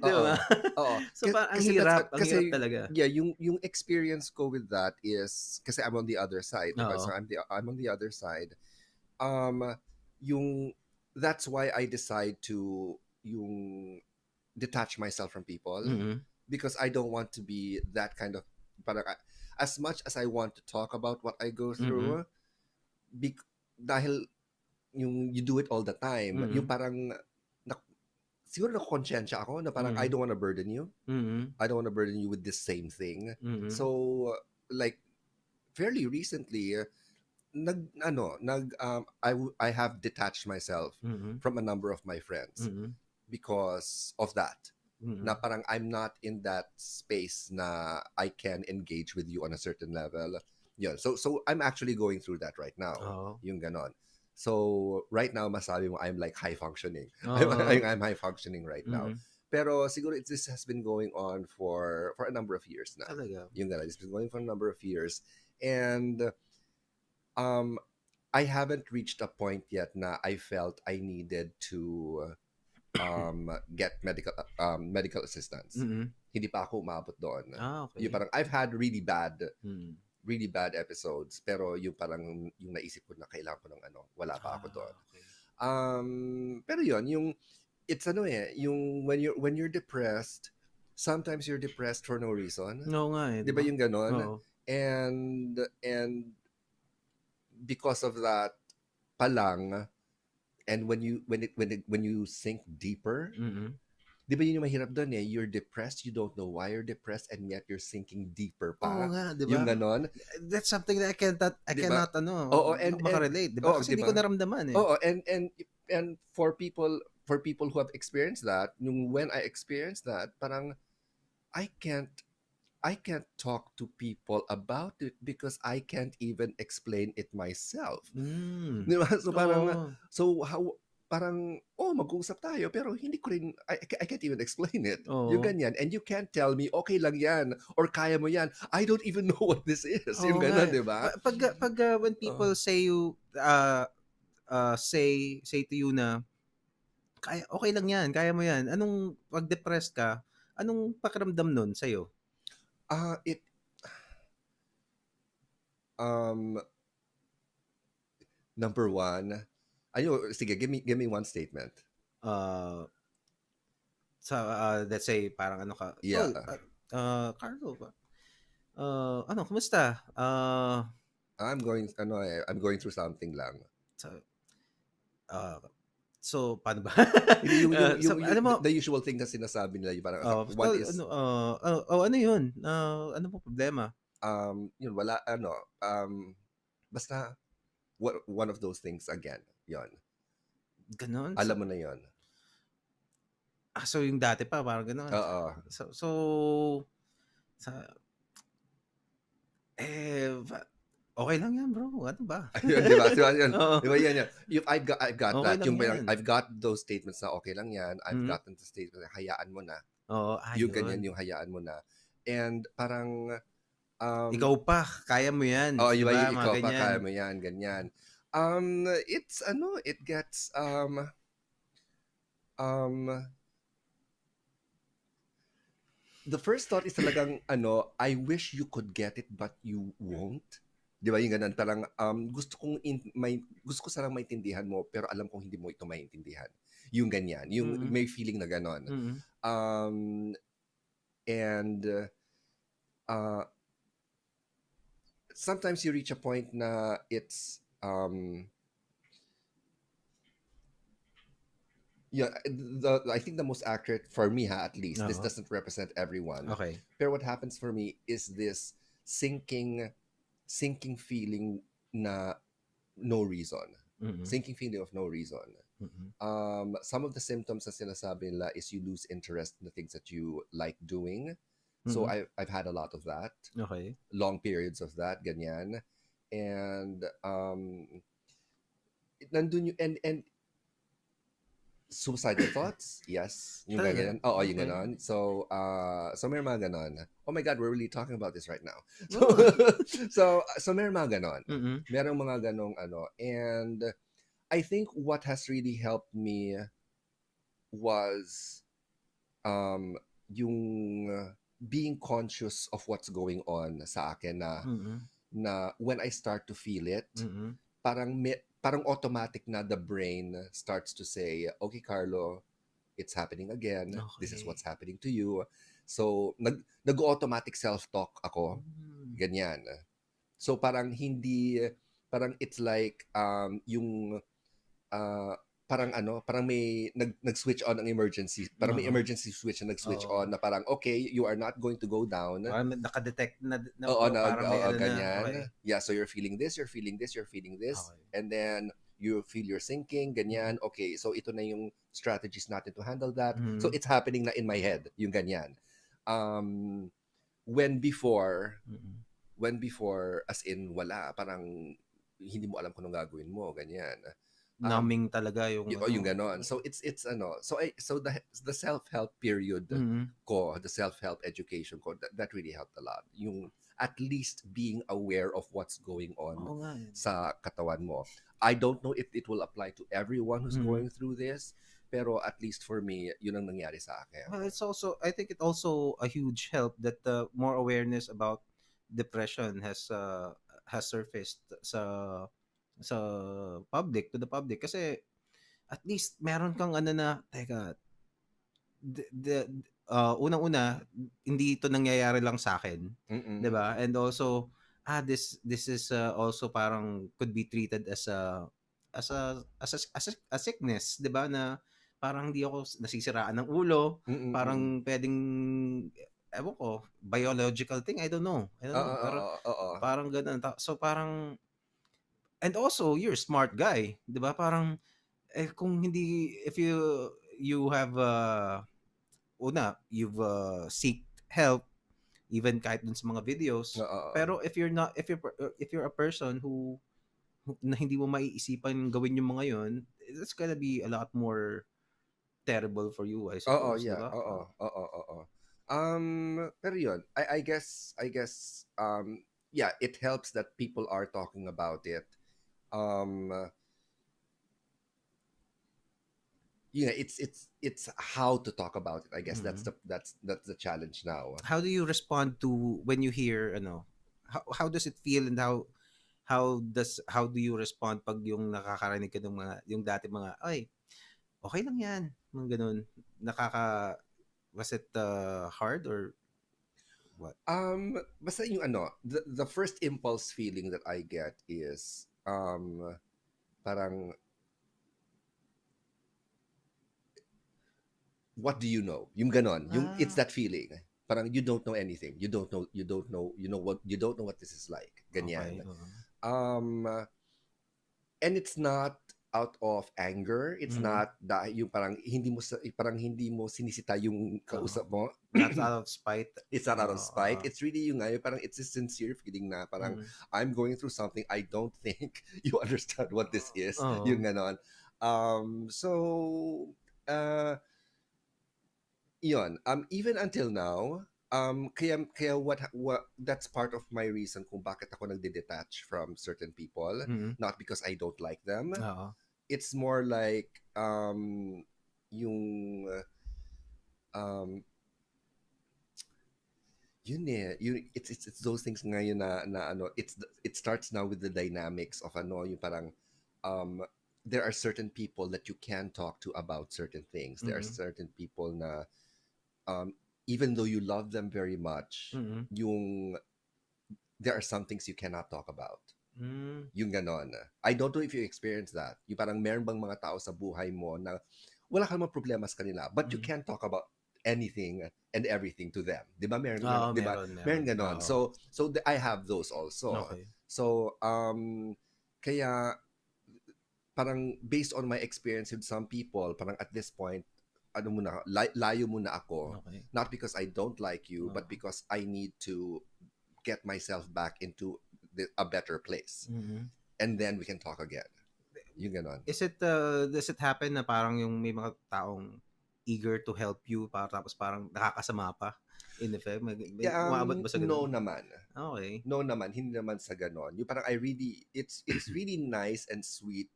'Di Oo. ba? Oo. So parang Kasi that's ang hirap kasi talaga. yeah, yung experience ko with that is kasi I'm on the other side, diba? So Oo. I'm on the other side. Um yung that's why I decide to yung detach myself from people, Mhm. because I don't want to be that kind of, parang as much as I want to talk about what I go Mhm. through, dahil yung you do it all the time, yung Mhm. parang siguro nakokonsensya ako na parang I Mhm. don't want to burden you. Mhm. I don't want to burden you with the same thing. Mhm. So like fairly recently, I have detached myself Mhm. from a number of my friends Mhm. because of that. Na Mhm. parang I'm not in that space na I can engage with you on a certain level. Yun. So I'm actually going through that right now. Oo. Yung ganon. So right now masabi mo I'm like high functioning. Oo. I'm high functioning right now. Mhm. Pero siguro this has been going on for a number of years na. Talaga. Yung ganon. It's been going for a number of years. And um I haven't reached a point yet na I felt I needed to get medical assistance. Mhm. Hindi pa ako umabot doon. Yung Okay. parang I've had Mhm. really bad episodes, pero yung parang yung naisip ko na kailangan ko ng wala pa ako doon. Okay. Pero yung it's yung when you're depressed, sometimes you're depressed for no reason. Oo nga 'Di 'di ba ba? yung ganon? Oo. And because of that palang, and when you sink deeper, Mhm. di ba yun yung mahirap doon eh? You're depressed, you don't know why you're depressed, and yet you're sinking deeper Oo pa. nga, 'di Yung ba? ganon, That's something that I di ba? cannot Oo, hindi ako maka-relate, 'di ba? oo, Kasi di hindi ko ba? naramdaman Oo, and for people who have experienced that, yung when I experienced that, parang I can't I can't talk to people about it because I can't even explain it myself. Hmm. Di ba? So parang, Oo. so how, parang, oh, mag-uusap tayo, pero hindi ko rin, I can't even explain it. Yung Oo. ganyan. And you can't tell me, okay lang yan, or kaya mo yan. I don't even know what this is. Yung Oo nga ganon, eh. di ba? Pag when Oh. people say say to you na kaya okay lang 'yan, kaya mo 'yan. Anong 'pag depressed ka, anong pakiramdam nun sa'yo? It, um, number one, sige, give me one statement. Uh, sa let's say parang ano ka, Yeah. "Tol, Carlo, ano kumusta?" I'm going through something lang. Sa ah, so paano ba? Hindi, So alam mo, the usual thing na sinasabi nila, yung parang, one "Tol, is, ano 'yun? Ano po problema?" yun, wala, basta, one of those things again, yon. Gano'n? Alam mo na yon. So yung dati pa parang gano'n. Oo. So sa Okay lang yan bro. Ano ba? Ayun, 'di ba? Di ba yun? Oo. Di ba yan yan? Yung I've got Okay that. lang Yung yan. I've got those statements na okay lang yan. I've Mhm. gotten the statement na hayaan mo na. Oo, Yung ganyan, ayun. yung hayaan mo na. And parang, um, Ikaw pa, kaya mo yan. oh, 'Di yung ba, ba? yung Mga ikaw pa, ganyan. kaya mo yan, ganyan. It's, it gets, um, the first thought is talagang, I wish you could get it, but you won't. Di ba yung ganun? Parang, gusto ko sarang maintindihan mo, pero alam kong hindi mo ito maintindihan. Yung ganyan. Yung Mm. may feeling na ganon. Mm. Um, and, uh, sometimes you reach a point na it's, yeah, I think the most accurate for me, at least, this Oo. doesn't represent everyone. Okay. Pero what happens for me is this sinking feeling na no reason. Mm. Sinking feeling of no reason. Mm. Some of the symptoms na sinasabi nila is you lose interest in the things that you like doing. So Mm. I've had a lot of that. Okay. Long periods of that, ganyan. And nandun yung, and suicidal thoughts? Yes. Yung Talaga? ganyan. Oo, yung Okay. ganon. So may mga ganon. Oh my God, we're really talking about this right now. So, Oo. so may mga ganon. Mm. Merong mga ganong and I think what has really helped me was um, yung being conscious of what's going on sa akin Mm. na when I start to feel it, Mm. parang automatic na the brain starts to say, okay, Carlo, it's happening again. This is Okay. what's happening to you. So, nag-automatic self-talk ako. Hmm. Ganyan. So, parang it's like, yung, uh, parang may nag-switch on ang emergency. Parang may Oo. emergency switch na nag-switch Oo. on na parang, okay, you are not going to go down. Parang nakadetect na Oo, parang may oo, ano na. Okay. ganyan. Yeah, so you're feeling this, you're feeling this, you're feeling this. Okay. And then, you feel you're sinking, ganyan. Okay, so ito na yung strategies natin to handle that. So Mm. it's happening na in my head, yung ganyan. Um, when before, Mm. as in wala, parang hindi mo alam kung anong gagawin mo, ganyan. Numbing talaga yung Yung ano. ganon. So it's so the self-help period Mm. ko, the self-help education ko, that really helped a lot. Yung at least being aware of what's going on Oo nga. sa katawan mo. I don't know if it will apply to everyone who's Mm. going through this, pero at least for me, yun ang nangyari sa akin. Well, I think it also a huge help that more awareness about depression has surfaced sa public, to the public, kasi at least meron kang ano na, teka, unang-una, hindi ito nangyayari lang sa akin, 'di Mm-mm. ba? And also, this is also parang could be treated as a sickness, 'di ba? Na parang hindi ako nasisiraan ng ulo, Mm-mm. Mm-mm. parang pwedeng, ewan ko, biological thing, I don't know. Oo, Pero oo, oo. parang ganun. So parang, and also you're a smart guy, 'di ba? Parang kung hindi, if you have you've seek help, even kahit dun sa mga videos. Oo, oo. Pero if you're a person na hindi mo maiisipan gawin yung mga yun, it's gonna be a lot more terrible for you, I Oo, suppose, di yeah. ba? Oo, oo, oo. Pero yun, I guess, yeah, it helps that people are talking about it. Yeah, it's how to talk about it. I guess Mhm. that's the challenge now. How do you respond to when you hear, how does it feel, and how do you respond pag yung nakakarinig ka ng mga, yung dati mga, ay, okay lang yan, mga ganun, was it hard or what? Basta yung the first impulse feeling that I get is parang, what do you know? Yung ganon. It's Ah, that feeling. Parang you don't know anything. You don't know what this is like. okay. Ganyan. Oo. Um and it's not out of anger. It's Mhm. not yung parang hindi mo sinisita yung Oo. kausap mo. Not out of spite. It's not out of spite. Oo. It's really yung ngayon, parang it's a sincere feeling na parang Mm. I'm going through something. I don't think you understand what this is. Oo. Yung ganon. So, uh, yun. Even until now, kaya what that's part of my reason kung bakit ako nagde-detach from certain people. Mhm. Not because I don't like them. Oo. It's more like yung um yun it's those things ngayon na ano it starts now with the dynamics of ano yung parang um there are certain people that you can talk to about certain things. There are Mhm. certain people na even though you love them very much, Mhm. yung there are some things you cannot talk about. Hmm. Yung ganon. I don't know if you experience that. Yung parang meron bang mga tao sa buhay mo na wala ka namang problema sa kanila, but you Mhm. can't talk about anything and everything to them. Di ba? Oo, Di ba? meron, Meron meron. ganon. Oo. So I have those also. Okay. So, kaya parang based on my experience with some people, parang at this point, ano muna, layo muna ako. Okay. Not because I don't like you, Oo. but because I need to get myself back into a better place. Mhm. And then we can talk again. Yung ganon. Does it happen na parang yung may mga taong eager to help you tapos parang nakakasama pa in effect? May Yeah, umabot ba sa no ganun? naman. Okay. No naman, hindi naman sa ganon. Yung parang it's really nice and sweet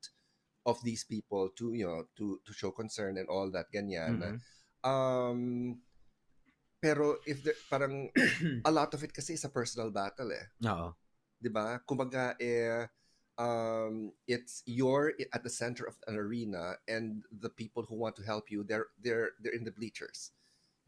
of these people to, to show concern and all that, ganyan. Mhm. Um, pero parang, a lot of it kasi is a personal battle eh. Oo. 'Di ba? Kumbaga it's you're at the center of an arena and the people who want to help you they're in the bleachers.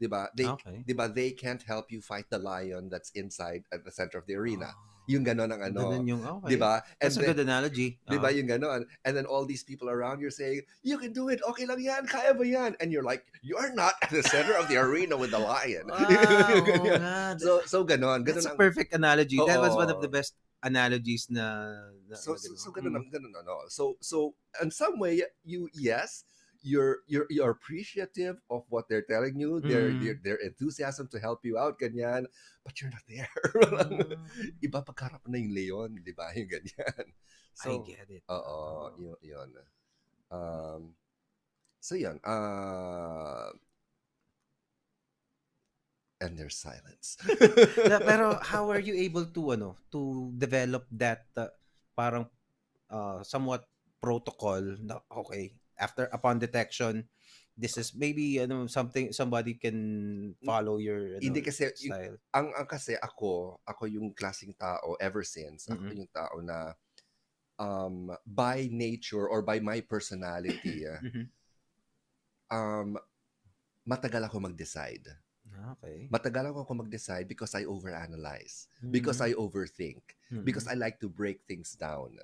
'Di ba? Okay. 'Di ba they can't help you fight the lion that's inside at the center of the arena. Oh. Yung ganon ang ano, Ganun yung 'di okay. ba? That's And a then good analogy. 'di ba Oo. yung ganon? And then all these people around you saying, "You can do it. Okay lang yan. Kaya ba yan?" And you're like, "You're not at the center of the arena with the lion." Wow, Yung oo ganyan. nga. So ganon, That's ganon a ang perfect analogy. That was one of the oo. best analogies na So gano'n. ganun ganun ano. So in some way yes, you're appreciative of what they're telling you, Mm. their enthusiasm to help you out ganyan, but you're not there. Mm. Iba pagkarap na yung leon, 'di ba? Yung ganyan. I So get it. oo, yun. Um so yun, and there's silence. Pero how are you able to to develop that parang somewhat protocol na okay, after upon detection, this is maybe something somebody can follow your Hindi kasi style. ang kasi ako yung klaseng tao ever since ako Mm. yung tao na by nature or by my personality Mhm. um matagal ako mag-decide. Okay. Matagal ako mag-decide because I overanalyze, because Mm. I overthink, because Mm. I like to break things down.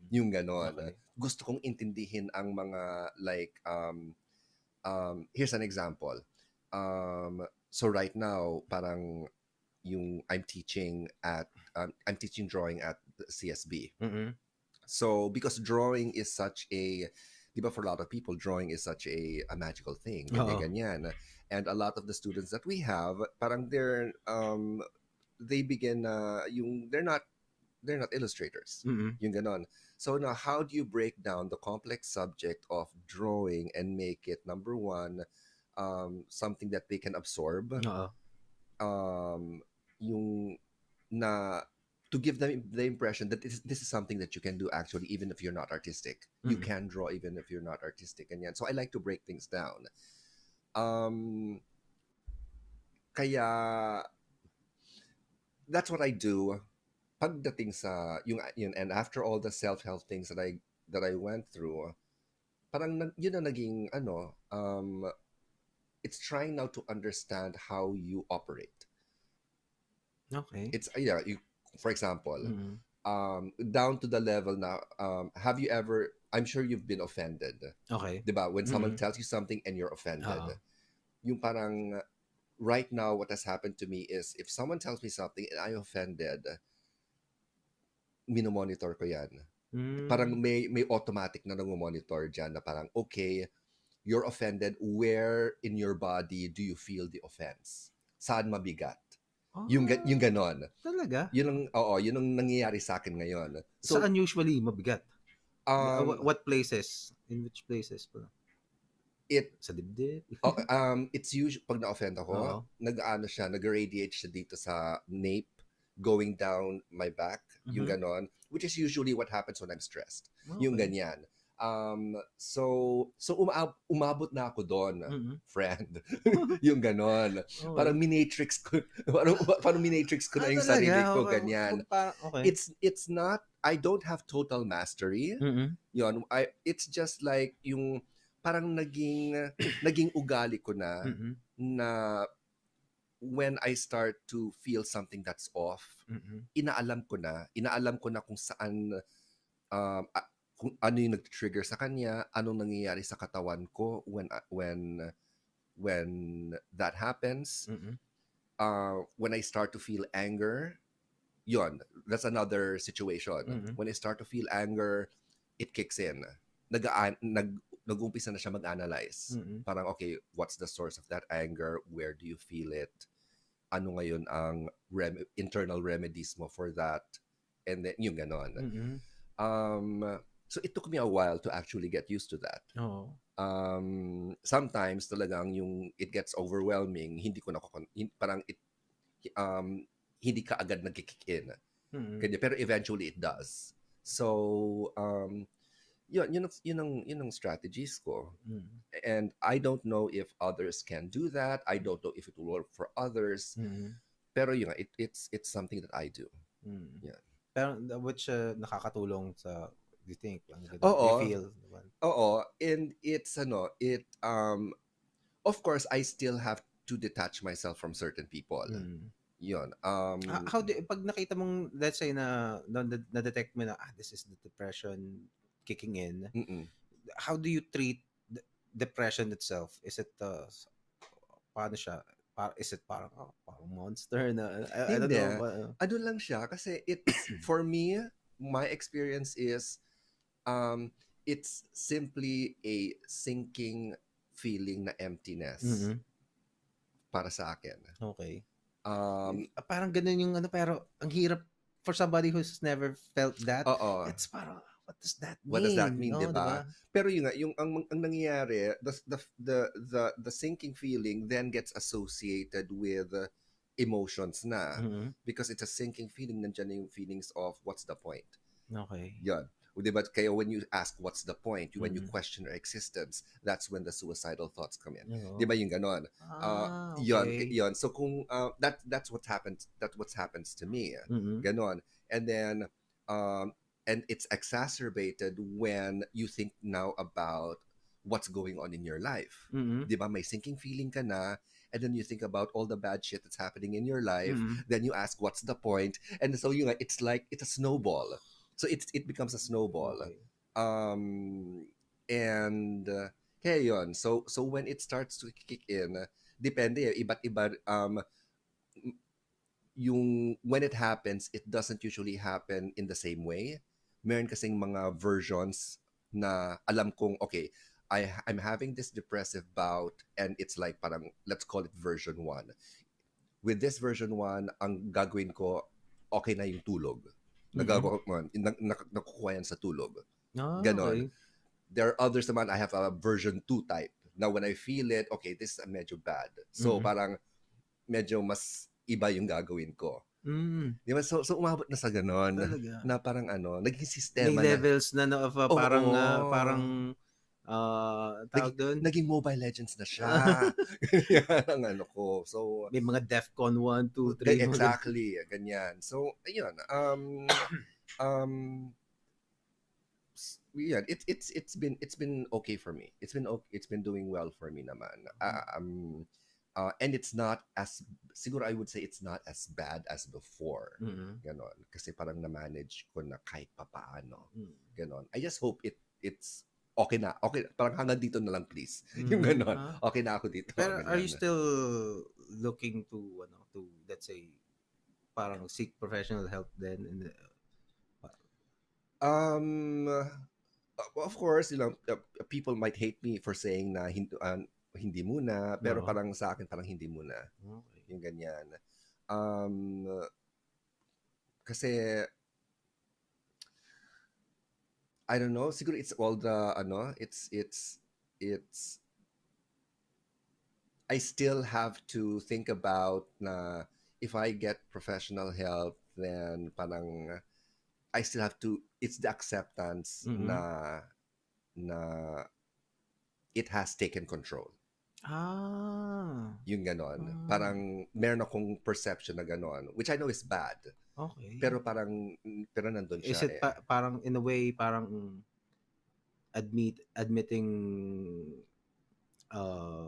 Yung ganon. Okay. Gusto kong intindihin ang mga like here's an example. So right now parang yung I'm teaching drawing at the CSB. Mm. So because drawing is such a, di ba, for a lot of people drawing is such a magical thing, ganyan Oo. ganyan. And a lot of the students that we have parang they begin yung they're not illustrators. Mm. Yung ganon. So now how do you break down the complex subject of drawing and make it number one something that they can absorb, Oo. yung na to give them the impression that this is something that you can do actually even if you're not artistic. You Mm. can draw even if you're not artistic. And yan. So I like to break things down. Kaya that's what I do pagdating sa yung and after all the self-help things that I went through, parang yun na naging it's trying now to understand how you operate. Okay. It's for example, Mm. down to the level now, have you ever, I'm sure you've been offended, Okay. diba? When someone Mm. tells you something and you're offended, Oo. yung parang right now what has happened to me is if someone tells me something and I'm offended, minomonitor ko yan. Parang Mm. may automatic na nang-monitor diyan na parang, okay, you're offended. Where in your body do you feel the offense? Saan mabigat? Yung Ah, ganon. talaga? Yun ang nangyayari sa akin ngayon. So, Saan usually mabigat? um, What places? In which places pa? it, Sa dibdib? it's usually, pag na-offend ako, Oo. nag-radiate siya dito sa nape, going down my back, yung Mhm. ganon, which is usually what happens when I'm stressed. Yung Okay. ganyan. So umabot na ako doon, Mhm. friend. Yung ganon. Parang Okay. minatrix ko, parang minatrix ko na yung Talaga? sarili ko, Okay. ganyan. Okay. It's not, I don't have total mastery. Mhm. Yun, it's just like yung parang naging ugali ko na Mhm. na when I start to feel something that's off, Mhm. inaalam ko na kung saan, kung ano yung nag-trigger sa kanya, anong nangyayari sa katawan ko when that happens. Mhm. When I start to feel anger, yon, that's another situation. Mhm. When I start to feel anger, it kicks in. Nag-umpisa na siya mag-analyze. Mhm. Parang, okay, what's the source of that anger? Where do you feel it? Ano ngayon ang internal remedies mo for that? And then, yung ganon. Mhm. Um, so it took me a while to actually get used to that. Oo. Sometimes talagang yung it gets overwhelming, hindi ko na parang um, hindi ka agad nag-kick in. Mhm. Ganyan. Pero eventually it does. So, yun ang strategies ko. Mhm. And I don't know if others can do that. I don't know if it will work for others. Mhm. Pero yun, it's something that I do. Mhm. Yeah. Pero which nakakatulong sa, do you think? Ano ganun? Do you Oo, feel naman? oo. And of course, I still have to detach myself from certain people. Mhm. Yun. How do, pag nakita mong, let's say na-detect mo na, this is the depression kicking in, Mm-mm. how do you treat depression itself? Is it paano siya? Is it parang parang monster na I don't Hindi. know. Ano lang siya kasi it's for me, my experience is um it's simply a sinking feeling na emptiness Mhm. para sa akin. Okay. Um Parang ganun yung pero ang hirap for somebody who's never felt that. oo. It's parang, what does that What does that mean? mean, 'di No, 'di ba? ba? Pero yun nga, yung ang nangyayari, the sinking feeling then gets associated with emotions na, Mhm. because it's a sinking feeling, nandiyan na yung feelings of what's the point. Okay. Yan. O, di ba? Kaya when you ask what's the point, when you Mhm. question your existence, that's when the suicidal thoughts come in. Di Oo. ba yung ganon? Okay. Yon. So kung that's what happens. That's what happens to me. Mhm. Ganon. And then and it's exacerbated when you think now about what's going on in your life. Mhm. Di ba? May sinking feeling ka na, and then you think about all the bad shit that's happening in your life. Mhm. Then you ask, what's the point? And so it's like it's a snowball. So it becomes a snowball. Okay. Um, and kaya yun. So when it starts to kick in, depende, iba't iba, yung when it happens, it doesn't usually happen in the same way. Meron kasing mga versions na alam kong, okay, I'm having this depressive bout, and it's like parang, let's call it version 1. With this version 1, ang gagawin ko, okay na yung tulog. Mhm. Nakukuha yan sa tulog. Ganon. Okay. There are others naman, I have a version 2 type. Now, when I feel it, okay, this is medyo bad. So, Mhm. parang medyo mas iba yung gagawin ko. Mm. Di ba? So umabot na sa ganon, Talaga. na parang naging May sistema na. levels na of parang Oo. tawag doon. Naging Mobile Legends na siya. Yan ang ko. So, May mga DEFCON 1, 2, 3 mga ganun. exactly, ganyan. So, ayun. Um, yeah, it's been okay for me. It's been okay, it's been doing well for me naman. And it's not as, siguro I would say it's not as bad as before. Mhm. Ganon. Kasi parang na-manage ko na kahit papaano. Mm. Ganon. I just hope it's okay na. Okay, parang hanggang dito na lang please. Yung Mhm. ganon. Okay na ako dito. Pero are you Ganyan. still looking to let's say parang seek professional help then in the, Um, of course, people might hate me for saying na hindi muna, pero Oo. parang sa akin parang hindi muna. Okay. Yung ganyan. Um, kasi I don't know, siguro it's all the it's I still have to think about na if I get professional help, then parang I still have to, it's the acceptance Mm. na it has taken control. Ah. Yung ganon. Ah. Parang meron akong perception na ganon, which I know is bad. Okay. Pero parang, pero nandun Is siya it eh. parang in a way parang admitting uh,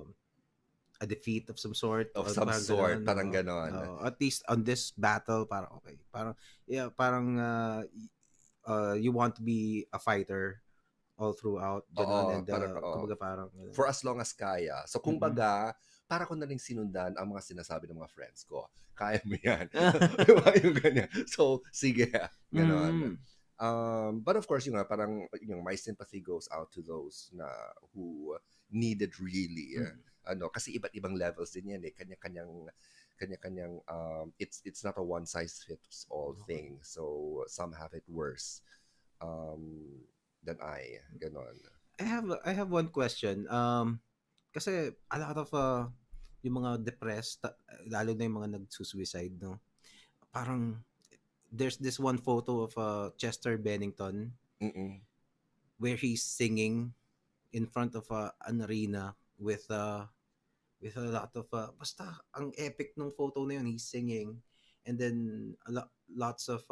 a defeat of some sort Of o some parang sort, gano'n, parang oo. ganon. At least on this battle parang okay. Parang yeah, parang you want to be a fighter all throughout gano'n Oo, and parang, kumbaga parang for as long as kaya. So, mm. kumbaga, para ko na rin sinundan ang mga sinasabi ng mga friends ko. Kaya mo yan. Diba? Yung ganyan. So, sige. Ganon. Mm. But of course, parang, my sympathy goes out to those na who needed really. Mm. Kasi iba't ibang levels din yan eh. Kanya-kanyang, it's not a one size fits all Okay. thing. So, some have it worse than I. Ganon. I have one question. Kasi a lot of yung mga depressed, lalo na yung mga nagsusuicide, no? Parang there's this one photo of Chester Bennington Mm-mm. where he's singing in front of an arena with a lot of basta ang epic nung photo na yun, he's singing and then lots of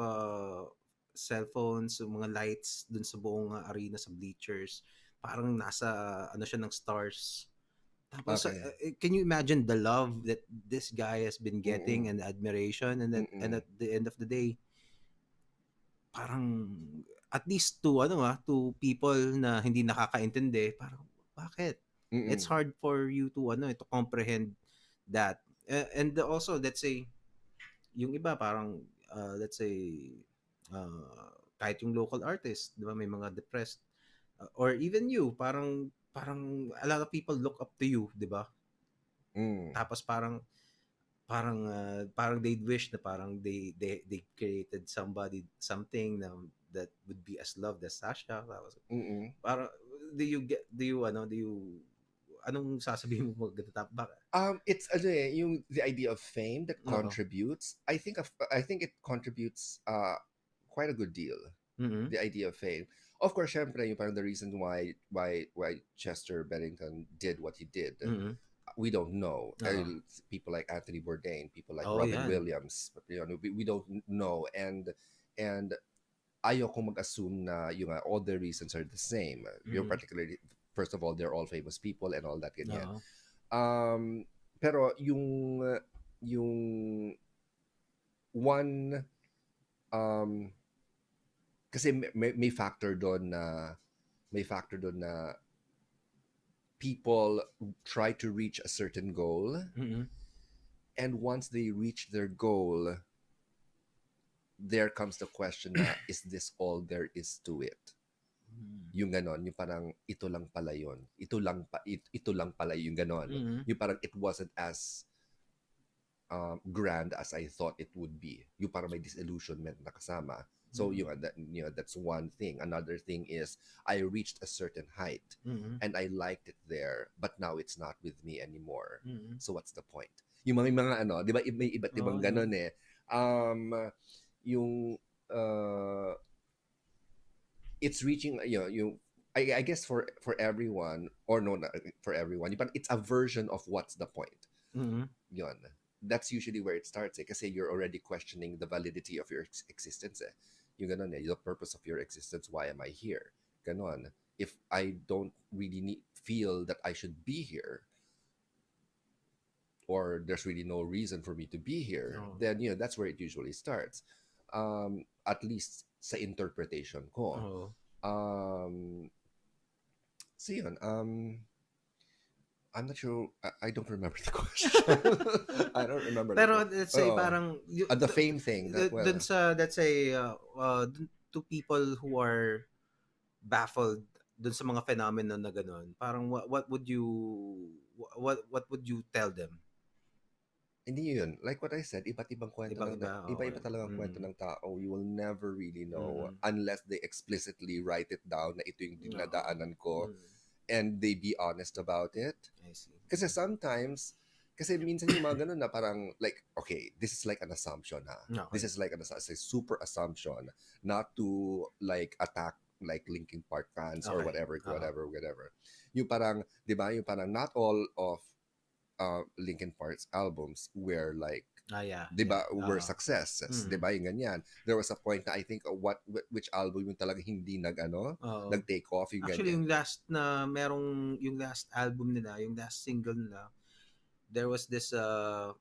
cell phones, mga lights dun sa buong arena sa bleachers. Parang nasa ano siya ng stars. Tapos Okay. can you imagine the love that this guy has been getting Mm-mm. and admiration and Mm-mm. at the end of the day parang at least to people na hindi nakakaintindi, parang bakit? It's Mm-mm. hard for you to comprehend that. And also let's say yung iba parang let's say kahit yung local artist, 'di ba may mga depressed or even you parang a lot of people look up to you, 'di ba? Mm. Tapos parang they'd wish na parang they created something na that would be as loved as Sasha. Tapos Mm-mm. parang do you anong sasabihin mo ganito baka It's yung the idea of fame that oo. contributes. I think it contributes quite a good deal. Mm. The idea of fame. Of course, syempre, yung parang the reason why Chester Bennington did what he did, Mm. we don't know. Oo. People like Anthony Bourdain, people like Oh, Robin yan. Williams, we don't know, and ayoko mag-assume na yung all the reasons are the same. Yung Mm. particularly, first of all, they're all famous people and all that ganyan. Oo. Pero yung one kasi may factor doon na people try to reach a certain goal, Mm. and once they reach their goal, there comes the question na, is this all there is to it? Yung ganon, yung parang ito lang pala yun. Ito lang pala yung ganon. Mm. Yung parang it wasn't as grand as I thought it would be. Yung parang may disillusionment na kasama. So that's one thing. Another thing is I reached a certain height Mm. and I liked it there, but now it's not with me anymore. Mm. So what's the point? Yung mga ano, 'di ba may iba't ibang Oo, ganon eh. Yung it's reaching yung I guess for everyone, or no, not for everyone, but it's a version of what's the point. Mm. Yun. That's usually where it starts eh, kasi you're already questioning the validity of your existence eh. Yung ganon eh, the purpose of your existence, why am I here? Ganon. If I don't really feel that I should be here, or there's really no reason for me to be here, Oo. then that's where it usually starts. At least sa interpretation ko. Oo. So yun, I'm not sure. I don't remember the question. I don't remember. Pero let's say Oo. parang The fame thing. That, well, dun sa let's say to people who are baffled dun sa mga phenomenon na ganun, parang what would you what would you tell them? Hindi yun. Like what I said, iba't ibang kwento lang. Iba-iba, Iba-iba okay. talagang kwento ng tao. You will never really know Mm. unless they explicitly write it down na ito yung Oo. dinadaanan ko Mm. and they be honest about it. I see. Kasi sometimes, kasi minsan yung mga ganun na parang like, okay, this is like an assumption ha. Okay. This is like a super assumption not to like attack like Linkin Park fans or Okay. whatever. Oo. Yung parang, di ba, yung parang not all of Linkin Park's albums were like, Yeah. di ba, Yeah. were successes, di ba, yung ganyan. There was a point na I think which album yung talaga hindi Oo. nag-take off yung Actually, ganyan. yung last album nila, yung last single nila, there was this a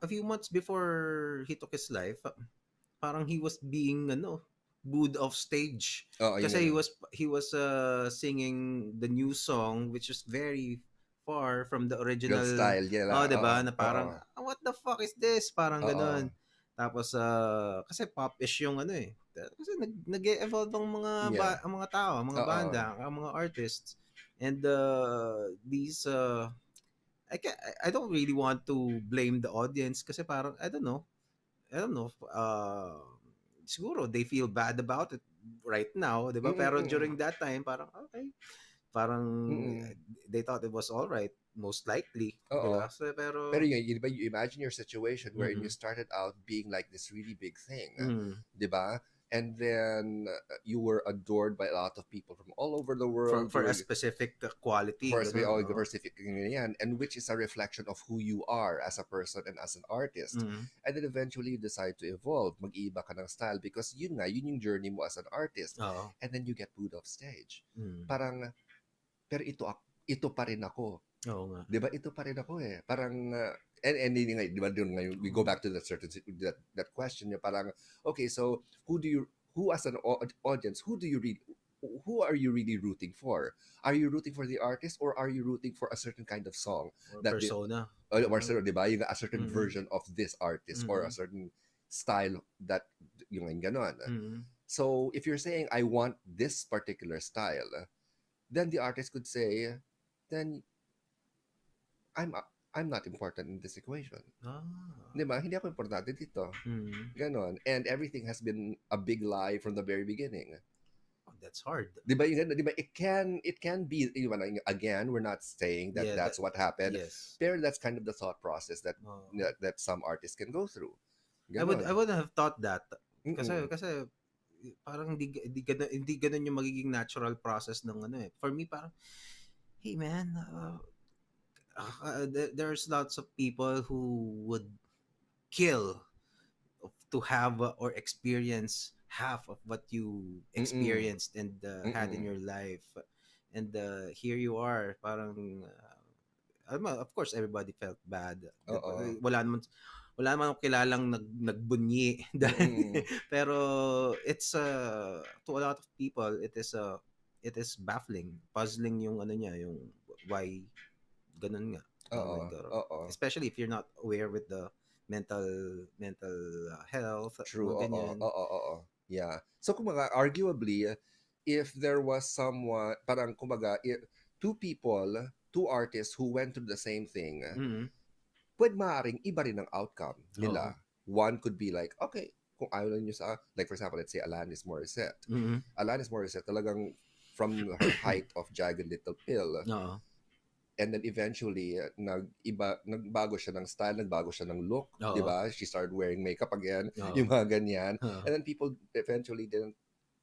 few months before he took his life, parang he was being booed off stage Oo, yung kasi ganun. he was singing the new song which is very far from the Girl original. style, yeah. Oh, 'di Oo, ba? Na parang oo. what the fuck is this? Parang Oo. ganun. Tapos kasi pop-ish yung kasi nag-evolve ang Yeah. ang mga tao, ang mga Oo. banda, ang mga artists. And these I don't really want to blame the audience kasi parang I don't know siguro they feel bad about it right now, 'di ba? Pero Mm-mm. during that time parang okay, parang Mm-mm. they thought it was all right most likely, 'di Oo. ba? So, pero Pero yun, diba, you imagine your situation wherein you mm, started out being like this really big thing, mm, di ba? And then you were adored by a lot of people from all over the world. for a specific quality, First, we ganun, all oo. diversific yan, and which is a reflection of who you are as a person and as an artist. Mm, And then eventually you decide to evolve, mag-iiba ka ng style because yun yung journey mo as an artist. oo. And then you get booed off stage. Mm, Parang, pero ito pa rin ako. oo nga. 'Di ba? Ito pa rin ako eh. Parang and hindi nga, 'di ba, doon ngayon we go back to that certain that question niya, parang okay, so who as an audience, who are you really rooting for? Are you rooting for the artist or are you rooting for a certain kind of song Or that the persona. or certain, 'di ba, yung a certain Mm, version of this artist or a mm, certain style that yung ganon. mm. So if you're saying I want this particular style, then the artist could say, then I'm I'm not important in this equation. Ah. 'Di ba? Hindi ako importante dito. Mm. Ganon. And everything has been a big lie from the very beginning. Oh, that's hard. 'Di ba? Yung, 'di ba? It can be, again, we're not saying that Yeah, that's what happened. yes. Pero that's kind of the thought process that Oh. that some artists can go through. I Ganon. would have thought that Mm-mm. kasi parang hindi ganun yung magiging natural process ng For me parang hey man, there's lots of people who would kill to have or experience half of what you Mm-mm. experienced and had in Mm-mm. your life. And here you are, parang of course everybody felt bad. Oo. Wala naman akong kilalang nagbunyi Mm-mm. pero it's to a lot of people it is baffling, puzzling yung niya, yung why ganun nga. Oo. Nagkaroon. Oo. Especially if you're not aware with the mental health, True. mga Oo. ganyan. Oo. Oo. Yeah. So kumaga, arguably, if there was someone, parang kumaga, two artists who went through the same thing, Mm. pwede maaaring iba rin ang outcome Oo. nila. One could be like, okay, kung ayaw nyo sa, like for example, let's say Alanis Morissette. Mm. Alanis Morissette talagang from her height of Jagged Little Pill, Oo. and then eventually nagbago siya ng style, nagbago siya ng look, Oo. 'di ba? She started wearing makeup again, Oo. yung mga ganyan. Oo. And then people eventually didn't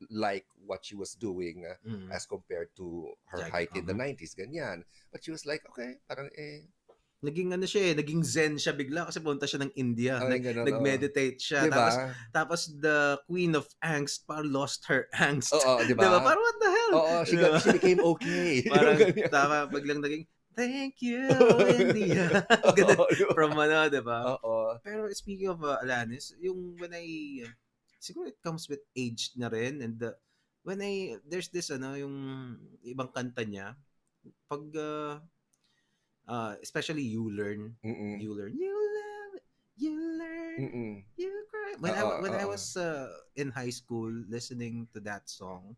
like what she was doing Mm. as compared to her height in the 90s, ganyan. But she was like, okay, parang Naging naging zen siya bigla kasi punta siya ng India. yung ganun, Nag-meditate siya. 'di ba? Tapos the queen of angst lost her angst. Oo, 'di 'Di ba? ba? Parang what the hell? Oo, she became okay. Yung Parang ganyan. biglang naging thank you India. Ganun, Oo, 'di ba? from 'di ba? Oo. Pero speaking of Alanis, yung when siguro it comes with age na rin, and when there's this yung ibang kanta niya pag especially Mm-mm. you learn, you learn, Mm-mm. you cry When I Oo. was in high school listening to that song,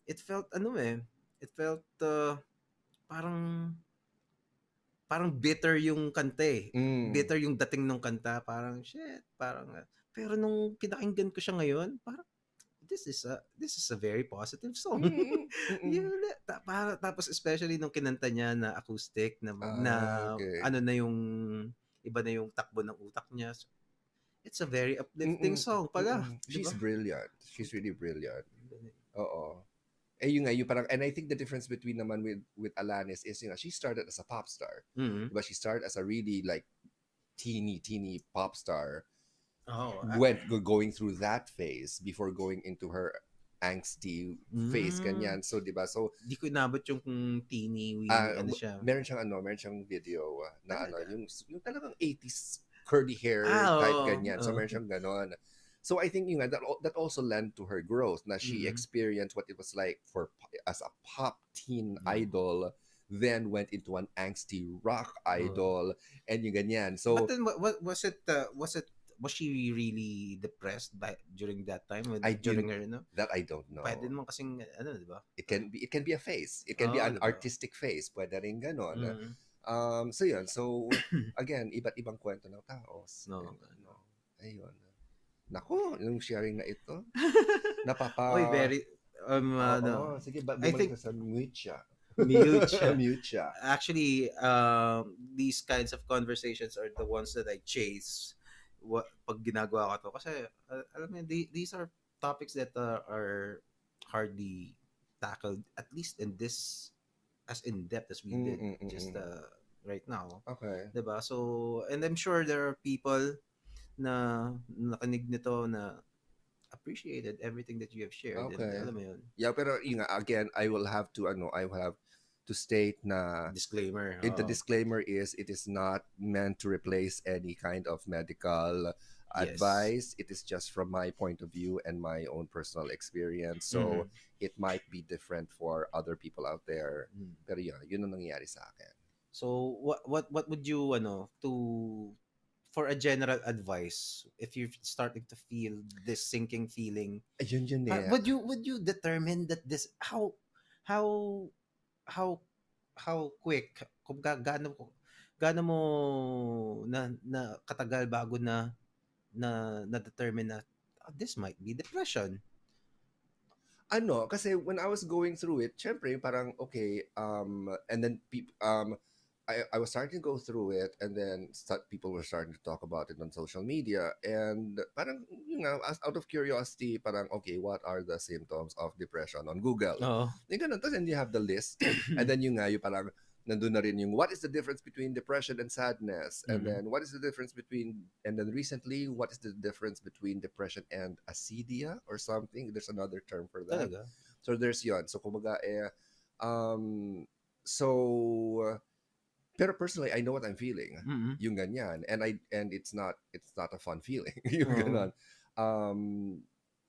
it felt it felt parang parang bitter yung kanta eh. Mm. Bitter yung dating ng kanta, parang shit, parang pero nung pinakinggan ko siya ngayon, parang this is a very positive song. Mm. Mm. Yun, tapos especially nung kinanta niya na acoustic na Okay. ano na yung iba na yung takbo ng utak niya. So, it's a very uplifting Mm. song pala, Mm. 'di She's ba? brilliant. She's really brilliant. Oo. Eh yun nga, yung parang, and I think the difference between naman with Alanis is, she started as a pop star. Mhm. But she started as a really like teeny pop star, Oh, going through that phase before going into her angsty phase, mm, ganyan. So, di ba? So, di ko inabot yung teeny weeny ano siya. meron siyang video na Talaga. yung talagang 80s curly hair type Oo, ganyan. So, oo. meron siyang ganon. So, I think that also led to her growth na she Mhm. experienced what it was like as a pop teen Mm. idol, then went into an angsty rock Oo. idol, and yung ganyan. But So, then was she really depressed during that time I during didn't her no? that I don't Pwede know. naman kasing ano, 'di ba? It can be a phase. It can be Oo, an 'di ba? artistic phase. Pwede rin ganon. Mm. So yun. So again, iba't ibang kwento ng tao. No. No. Ayun. Naku, yung sharing na ito, Oy, napapa... very ano, Oo, sige, I bumalik think ka sa mute siya. mute siya. Mute siya. Actually, these kinds of conversations are the ones that I chase pag ginagawa ko to. Kasi, alam mo, these are topics that are hardly tackled, at least in this, as in-depth as we did just Mm. right now. Okay. Diba? So, and I'm sure there are people na nakinig nito na appreciated everything that you have shared. And Okay. alam mo yun, Yeah, pero yun nga, again, I will have to state na disclaimer. the disclaimer is it is not meant to replace any kind of medical Yes. advice. It is just from my point of view and my own personal experience. Mhm. So it might be different for other people out there. Mm. Pero yeah, yun ang nangyari sa akin. So what would you to for a general advice if you're starting to feel this sinking feeling, Ayun yun eh. would you determine that this how how how quick kung gaano mo na katagal bago na determine na this might be depression. Ano, kasi when I was going through it, syempre parang okay, and then I was starting to go through it, and then people were starting to talk about it on social media, and parang out of curiosity, parang okay, what are the symptoms of depression on Google? Oo. Yung ganun, tapos then you have the list, and then yung parang nandun na rin yung what is the difference between depression and sadness, and then what is the difference between, and then recently, what is the difference between depression and acedia or something? There's another term for that. Talaga? So there's yon. So kumbaga so pero personally, I know what I'm feeling. Mm-mm. Yung ganyan. And it's not a fun feeling. Yung Oo. ganon.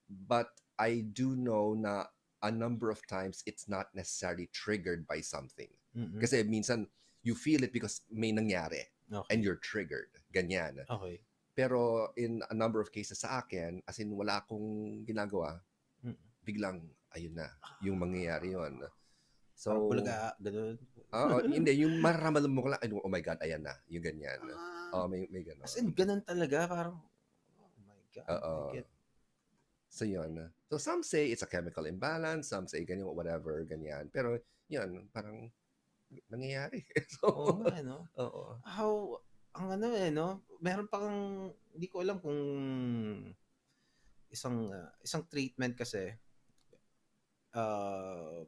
But I do know na a number of times it's not necessarily triggered by something. Mm-mm. Kasi minsan you feel it because may nangyari Okay. and you're triggered. Ganyan. Okay. Pero in a number of cases sa akin, as in wala akong ginagawa, biglang ayun na, yung mangyayari yon. So, parang bulaga, ganun. hindi, yung mararamdaman mo lang, oh my God, ayan na, yung ganyan. May ganun. As in, ganun talaga, parang, oh my God, I get. So, yun. So, some say it's a chemical imbalance, some say ganyan, whatever, ganyan. Pero, yun, parang nangyayari. So, Oo nga, no? oo. Ang no? Meron pa kang, hindi ko alam kung isang treatment kasi,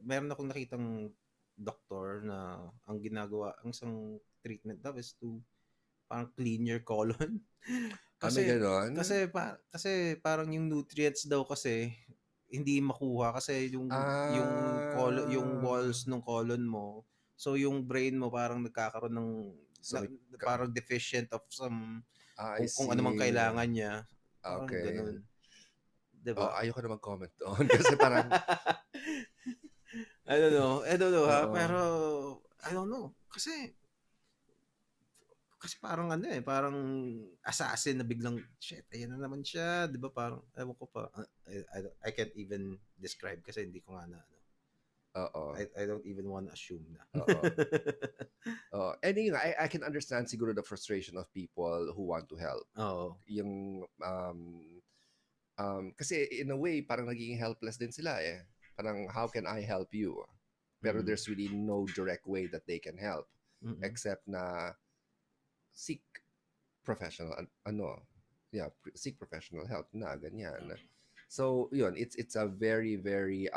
meron akong nakitang doktor na ang ginagawa, ang isang treatment daw is to parang clean your colon. May ganon? Kasi parang yung nutrients daw kasi hindi makuha kasi yung walls ng colon mo. So yung brain mo parang nagkakaroon ng parang deficient of some kung ano mang kailangan niya. Parang ganun. Diba? Ayoko na mag-comment doon kasi parang I don't know ha, pero I don't know kasi kasi parang ano parang assassin na biglang, shit, ayan na naman siya, di ba? Parang, ewan ko pa, I can't even describe kasi hindi ko nga na, ano, Oo. I don't even want to assume na. Oo. And yun, I can understand siguro the frustration of people who want to help. Oo. Yung, kasi in a way, parang naging helpless din sila eh. Parang, how can I help you? Pero there's really no direct way that they can help. Except na seek professional, seek professional help na, ganyan. So, yun, it's a very, very,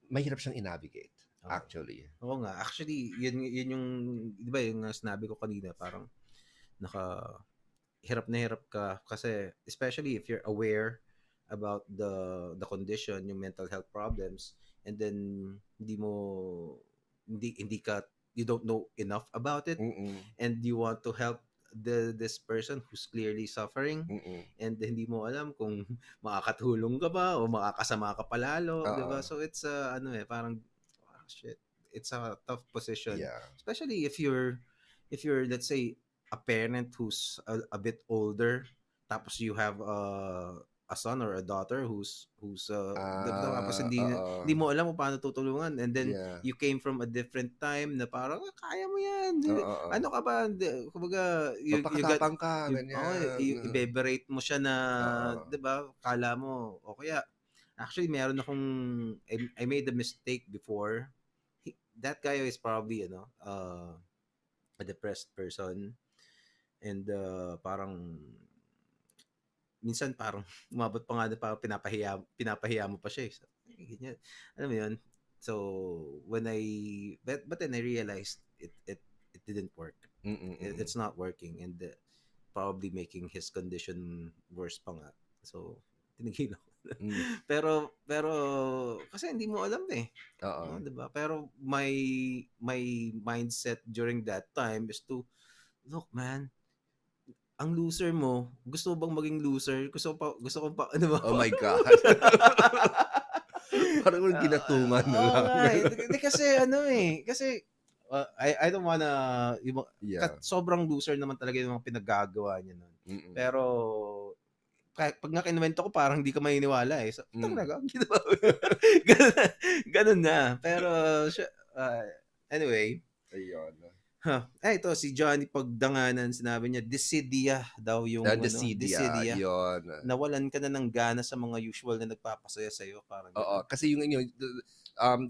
mahirap siyang i-navigate, actually. Oo nga. Actually, yun yung, di ba yung sinabi ko kanina, parang hirap na hirap ka kasi especially if you're aware about the condition, yung mental health problems, and then hindi ka, you don't know enough about it, and you want to help this person who's clearly suffering, and hindi mo alam kung makakatulong ka ba o makakasama ka palalo, di ba? So it's parang shit, it's a tough position, especially if you're let's say a parent who's a bit older, tapos you have a son or a daughter who's tapos hindi mo alam kung paano tutulungan, and then you came from a different time na parang kaya mo yan, ano ka ba, kumbaga magpakatapang ka, ganyan. i-beberate mo siya na, di ba, kala mo, o kaya actually meron akong I made a mistake before. That guy is probably a depressed person, and parang minsan parang umabot pa nga na parang pinapahiya mo pa siya ganyan. Alam mo yun? So when but then I realized it didn't work. It's not working, and probably making his condition worse pa nga. So tinigil ako. pero kasi hindi mo alam diba? Pero my mindset during that time is to look, man, ang loser mo, gusto mo bang maging loser? Gusto ko pa ano ba? Oh my God. Parang ginatungan na lang. Hindi kasi kasi I don't wanna sobrang loser naman talaga yung mga pinaggagawa niya nun. Pero pag nga kinuwento ko, parang hindi ka maniniwala So, talaga, ginawa ko. Ganun na. Pero, anyway. Ayun. Ito, si Johnny Pagdanganan, sinabi niya, Desidia daw yung Desidia. Yun. Nawalan ka na ng gana sa mga usual na nagpapasaya sa'yo. Oo, kasi yung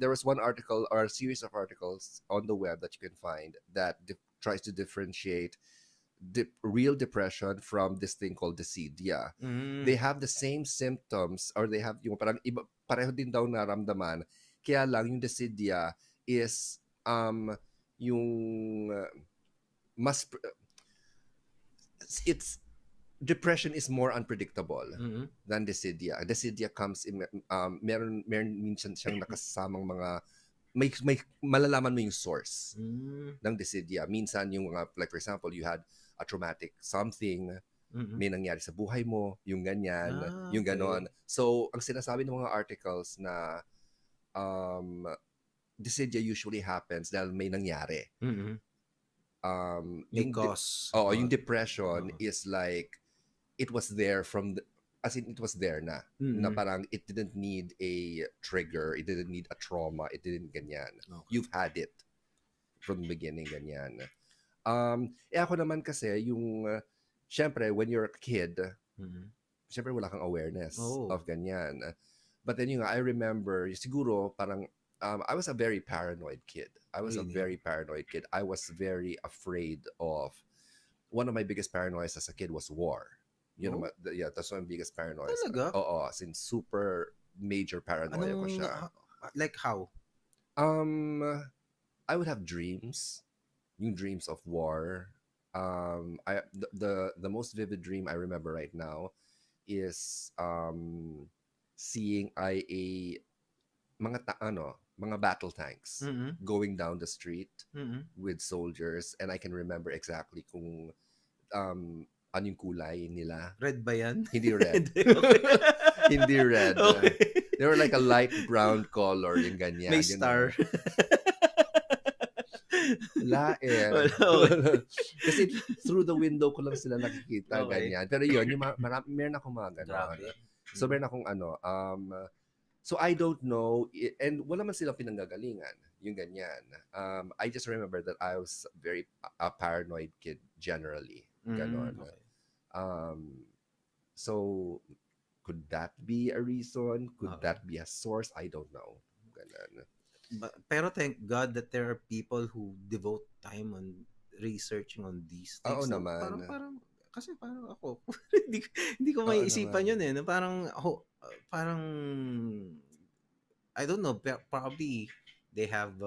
there was one article or a series of articles on the web that you can find that tries to differentiate real depression from this thing called desidia. They have the same symptoms, or they have yung parang iba, pareho din daw naramdaman. Kaya lang yung desidia is yung mas it's depression is more unpredictable than desidia. Desidia comes in meron minsan siyang nakasamang mga may malalaman mo yung source ng desidia. Minsan yung like for example, you had a traumatic something, may nangyari sa buhay mo, yung ganyan, yung ganon. So, ang sinasabi ng mga articles na desidia usually happens dahil may nangyari. Yung depression is like it was there as in it was there na parang it didn't need a trigger, it didn't need a trauma, it didn't ganyan. You've had it from the beginning, ganyan. Ako naman kasi yung syempre when you're a kid, syempre wala kang awareness of ganyan. But then I remember siguro parang I was a very paranoid kid. I was very afraid of, one of my biggest paranoias as a kid was war. That's my biggest paranoia. Talaga? Oo, since super major paranoia ko siya. Like how? I would have dreams. Yung dreams of war. The most vivid dream I remember right now is seeing mga battle tanks going down the street with soldiers, and I can remember exactly kung ano yung kulay nila. Red ba yan? Hindi red. Hindi red. Okay. They were like a light brown color, yung ganyan. May star. Lain. Wala, okay. Kasi through the window ko lang sila nakikita, Okay. ganyan. Pero yun, yung meron akong mga ganon. Grabe. So, meron akong so I don't know, and wala man silang pinanggagalingan, yung ganyan. I just remember that I was very a paranoid kid generally, ganon. Okay. Um, so, could that be a reason? Could Okay. that be a source? I don't know. Ganon. Pero thank God that there are people who devote time on researching on these Oo things. No? naman. Parang kasi parang ako hindi ko Oo maiisipan naman. yun eh. No? Parang I don't know, probably they have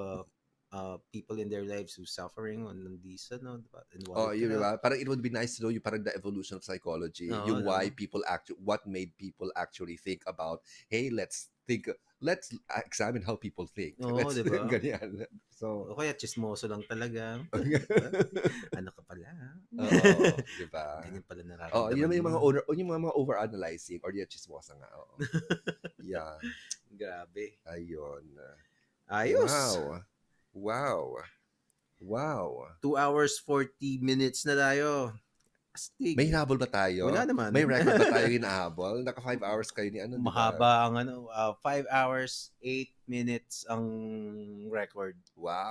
people in their lives who suffering on these diba? And Oh, wanted to yun, help. diba? Parang it would be nice to know yung parang the evolution of psychology, No, yung why no. people actually, what made people actually think about, hey, let's examine how people think. Oo, Let's, diba? ganyan. So, O kaya chismoso lang talaga. Ano ka pala? oo, diba? Ganyan pala Oh, yun nararamdaman naman yung mo. mga over-analyzing or yung chismosa nga. Oo. Yeah. Grabe. Ayun. Ayos. Wow. 2 hours 40 minutes na tayo. Astig. May hinabol ba tayo? Wala naman. May record ba tayo hinahabol? Naka 5 hours kayo ni ano, di ba? Mahaba ang 5 hours 8 minutes ang record.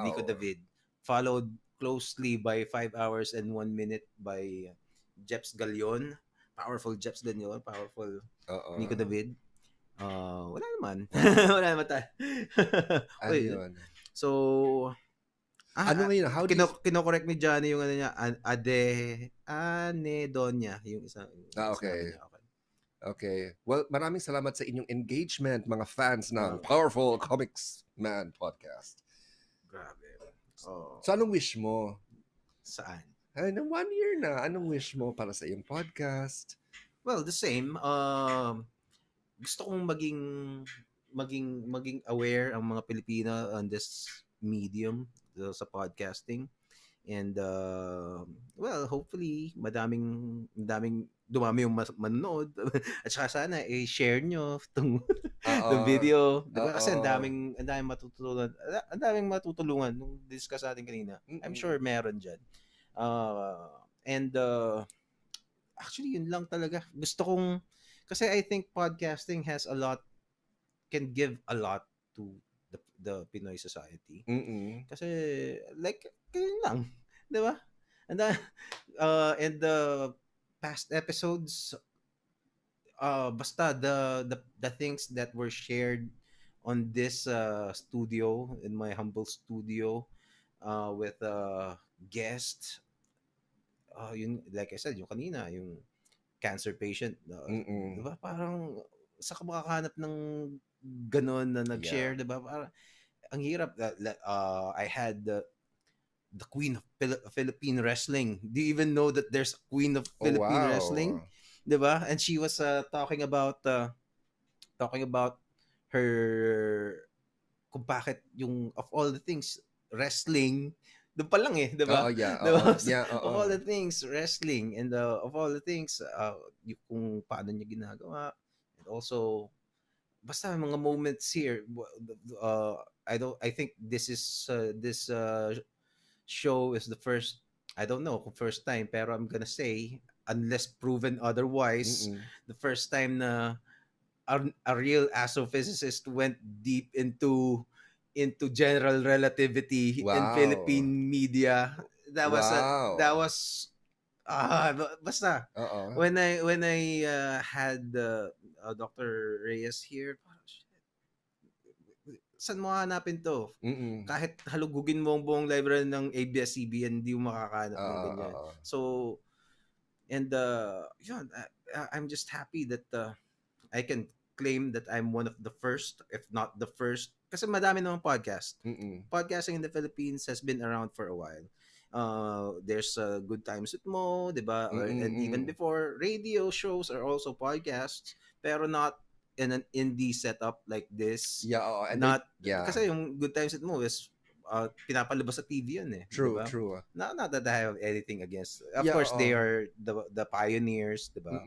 Nico Wow. David. Followed closely by 5 hours and 1 minute by Jeps Galion. Powerful Jeps Galion. Powerful Oo. Nico David. Wala naman. Wala naman tayo. Ayun. So, Ano ngayon? How do you... kino-correct ni Johnny yung ano niya, anedonia, yung isang okay. niya. Okay. Well, maraming salamat sa inyong engagement, mga fans ng Wow. Powerful Komiksman Podcast. Grabe. So, anong wish mo? Saan? Ay, 1 year na. Anong wish mo para sa iyong podcast? Well, the same. Gusto kong maging aware ang mga Pilipino on this medium sa podcasting. And well, hopefully madaming dumami yung manonood. At saka sana i-share nyo tong video, 'di ba? Kasi ang daming matutulungan. Ang daming matutulungan nung discuss natin kanina. I'm sure meron diyan. And actually yun lang talaga. Gusto kong kasi I think podcasting has a lot, can give a lot to the Pinoy society. Kasi like kayo lang, 'di ba? And the past episodes, basta the things that were shared on this studio, in my humble studio, with guests, yun, like I said, yung kanina, yung cancer patient, di ba? Parang sa ka makakahanap ng ganon na nag-share, di ba? Parang ang hirap. I had the queen of Philippine wrestling. Do you even know that there's a queen of Philippine wrestling? Di ba? And she was talking about her, kung bakit yung of all the things wrestling, doon pa lang di ba? Of all the things wrestling, and of all the things kung paano niya ginagawa, and also basta mga moments here. I think this show is the first, I don't know kung first time, pero I'm gonna say, unless proven otherwise, the first time na a real astrophysicist went deep into general relativity in Philippine media. That was basta when I had Dr. Reyes here, saan mo hanapin to? Kahit halugugin mo ang buong library ng ABS-CBN, hindi mo makakahanap ng ganyan. So, and yun, I'm just happy that I can claim that I'm one of the first, if not the first, kasi madami namang podcast. Podcasting in the Philippines has been around for a while. There's Good Times with Mo, diba? And even before, radio shows are also podcasts, pero not in an indie setup like this. Kasi yung Good Times with Mo is pinapalabas sa TV yun True, diba? true. Not that I have anything against. Of course, they are the pioneers, diba?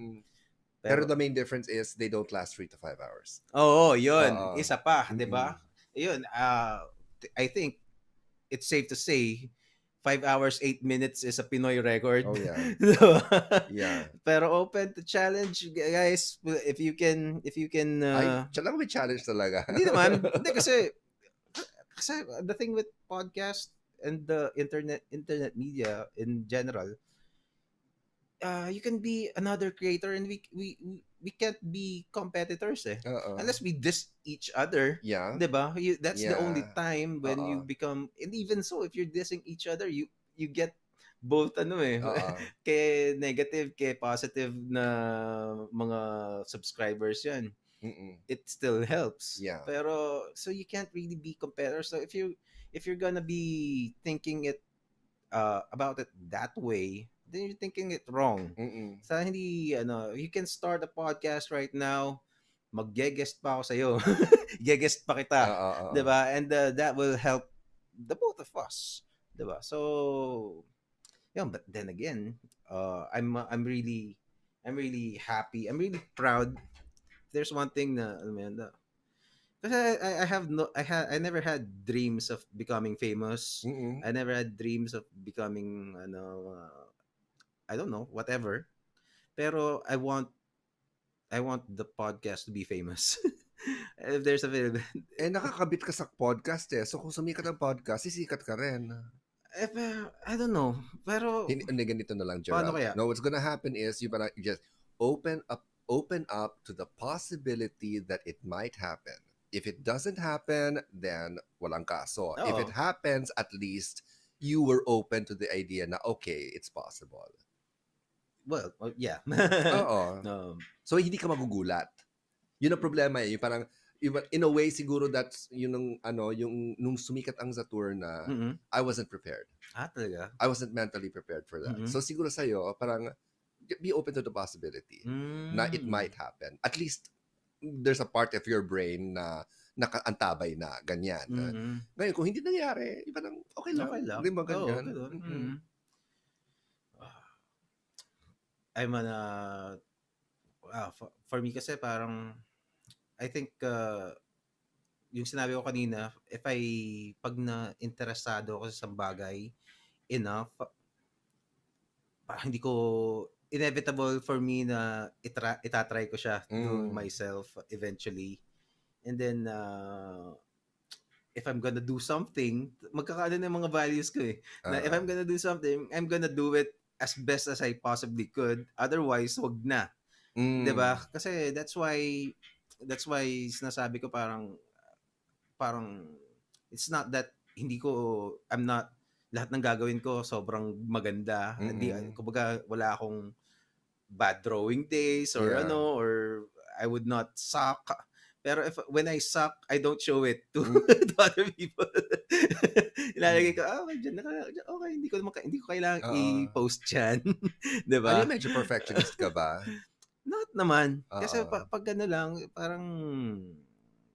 Pero the main difference is they don't last 3 to 5 hours. Oo, yun. Isa pa, di ba? Yun, I think it's safe to say 5 hours, 8 minutes is a Pinoy record. Oh, yeah. Diba? Yeah. Pero open to challenge, guys. If you can, Ay, lang may challenge talaga. hindi naman, hindi kasi the thing with podcast and the internet media in general, you can be another creator and we can't be competitors eh. Oo. Unless we diss each other, Yeah. 'di ba? That's the only Yeah. time when you Oo. become, and even so if you're dissing each other, you get both ano eh, Oo. kay negative, kay positive na mga subscribers 'yan. Mm-mm. It still helps. Yeah. Pero so you can't really be competitors. So if you're gonna be thinking it about it that way, then you're thinking it wrong. Mm-mm. Sa hindi, you can start a podcast right now, mag-guest pa ako sa'yo. Gegest pa kita. Oo. Oo. 'Di ba? And that will help the both of us. 'Di ba? So, yeah, but then again, I'm really happy. I'm really proud. There's one thing na, alam mo yun, kasi I never had dreams of becoming famous. Mm-mm. I never had dreams of becoming I don't know, whatever. Pero I want the podcast to be famous. If there's a Nakakabit ka sa podcast eh. So kung sumikat ang podcast, sisikat ka rin. I don't know. Pero Hindi, ganito na lang, paano Gerald. kaya? No, what's gonna happen is you just open up to the possibility that it might happen. If it doesn't happen, then walang kaso. If it Oo. happens, at least you were open to the idea na okay, it's possible. Well, yeah. Oo. No. So hindi ka magugulat. Yun ang problema eh. Yung parang in a way siguro that's yung nung sumikat ang Zaturnnah, Mm-mm. I wasn't prepared. Talaga? I wasn't mentally prepared for that. Mm-mm. So siguro sa'yo, parang be open to the possibility na it might happen. At least there's a part of your brain na nakaantabay na ganyan. Mm-mm. Ngayon, kung hindi nangyari, parang okay lang. Okay lang. Hindi mo ganyan. Oo, ganun. Mm-mm. Mm-mm. I'm for me kasi parang I think yung sinabi ko kanina, pag na interesado ako sa isang bagay enough, hindi ko inevitable for me na itatry ko siya to myself eventually. And then if I'm gonna do something, magkakaano na yung mga values ko eh. Na if I'm gonna do something, I'm gonna do it as best as I possibly could. Otherwise, wag na. 'Di ba? Kasi that's why sinasabi ko parang it's not that I'm not lahat ng gagawin ko sobrang maganda. Hindi, kumbaga wala akong bad drawing days or Yeah. or I would not suck. Pero when I suck, I don't show it to other people. Ilalagay ko, okay, dyan, okay, hindi ko kailangang i-post dyan. Diba? Ano, medyo perfectionist ka ba? Not naman. Kasi pag ano lang, parang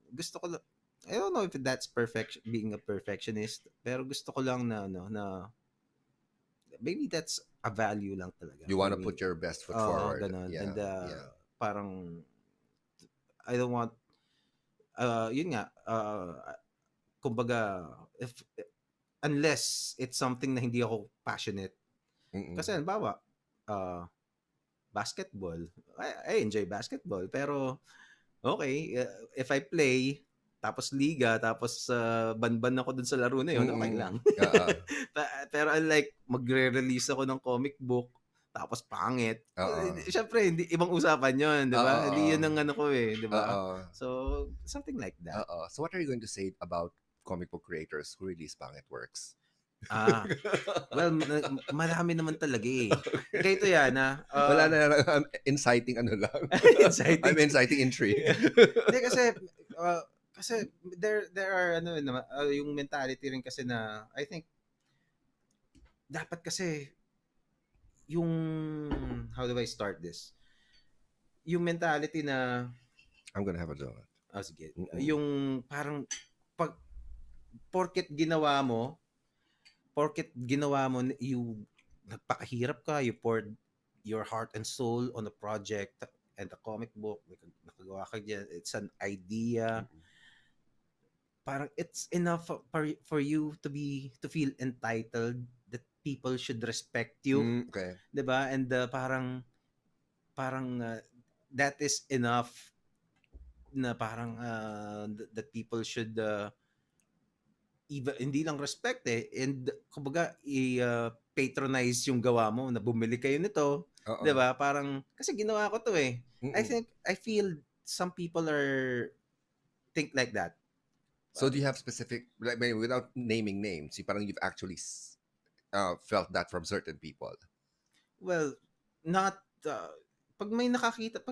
gusto ko lang, I don't know if that's being a perfectionist, pero gusto ko lang na maybe that's a value lang talaga. You want to put your best foot forward. Ganun. Yeah. And parang I don't want yun nga, kumbaga, unless it's something na hindi ako passionate. Kasi halimbawa, basketball. I enjoy basketball. Pero, okay, if I play, tapos liga, tapos banban ako dun sa laro na yun, okay lang. Pero unlike, magre-release ako ng comic book, tapos pangit. Siyempre, ibang usapan yun, di ba? Hindi yun ang ano ko eh, di ba? So, something like that. So, what are you going to say about comic book creators who release pangit works? Well, marami naman talaga eh. Ganito yan, wala na, I'm inciting ano lang. I'm inciting intrigue. Hindi, kasi there are yung mentality rin kasi na I think dapat kasi yung how do I start this? Yung mentality na I'm gonna have a donut. Sige. Yung parang porket ginawa mo, nagpakahirap ka, you poured your heart and soul on a project and a comic book, nakagawa ka dyan, it's an idea. Parang it's enough for you to feel entitled that people should respect you, Okay. 'di ba? And parang that is enough na parang that people should even hindi lang respect and kumbaga patronize yung gawa mo na bumili kayo nito, 'di Oo. ba? Parang kasi ginawa ko 'to eh. Mm-mm. I feel some people are think like that. So do you have specific, like, maybe without naming names, parang you've actually felt that from certain people? Well, not pag may nakakita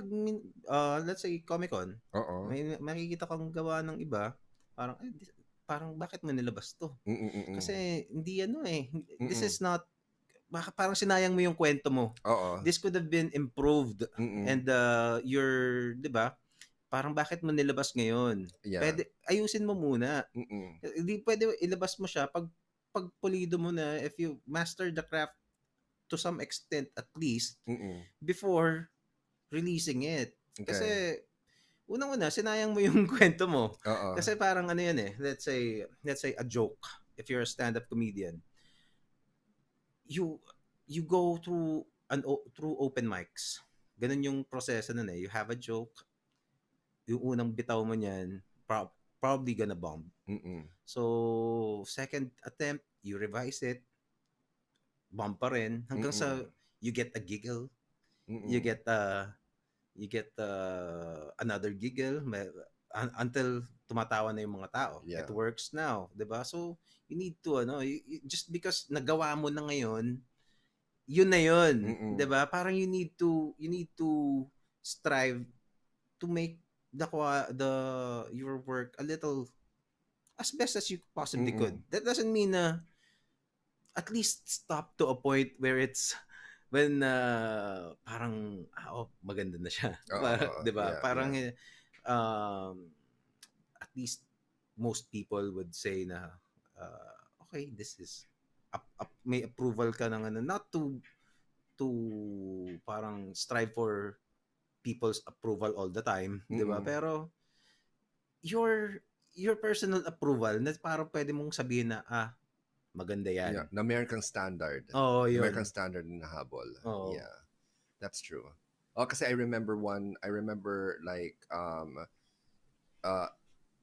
let's say Comic-Con, Oo. may makikita kang gawa ng iba, parang parang bakit mo nilabas 'to? Mm-mm. Kasi hindi ano eh, this Mm-mm. is not baka parang sinayang mo yung kwento mo. Oo. This could have been improved Mm-mm. and your 'di ba? Parang bakit mo nilabas ngayon? Yeah. Pwede ayusin mo muna. Mm-mm. Hindi pwede ilabas mo siya pag pulido mo na if you master the craft to some extent at least Mm-mm. before releasing it. Okay. Kasi unang-una sinayang mo yung kwento mo. Oo. Kasi parang ano yan eh, let's say a joke. If you're a stand-up comedian, you you go through through open mics. Ganun yung proseso nun eh. You have a joke, yung unang bitaw mo niyan, probably gonna bomb. Mm-mm. So, second attempt, you revise it, bomb pa rin hanggang sa Mm-mm. you get a giggle, you Mm-mm. get another giggle until tumatawa na yung mga tao. It Yeah. works now, 'di ba? So, you need to just because nagawa mo na ngayon, yun na yun, 'di Mm-mm. ba? Parang you need to strive to make the your work a little as best as you possibly could. Mm-mm. That doesn't mean na at least stop to a point where it's when parang maganda na siya. Oo. 'Di ba? Yeah. Parang Yeah. um at least most people would say na okay, this is may approval ka ng ano, not to parang strive for people's approval all the time, 'di ba? Mm-mm. Pero your personal approval na parang pwede mong sabihin na maganda Yeah. 'yan. The American standard. Oo, American 'yun. standard na habol. Oo. Yeah. That's true. Oh, kasi I remember like uh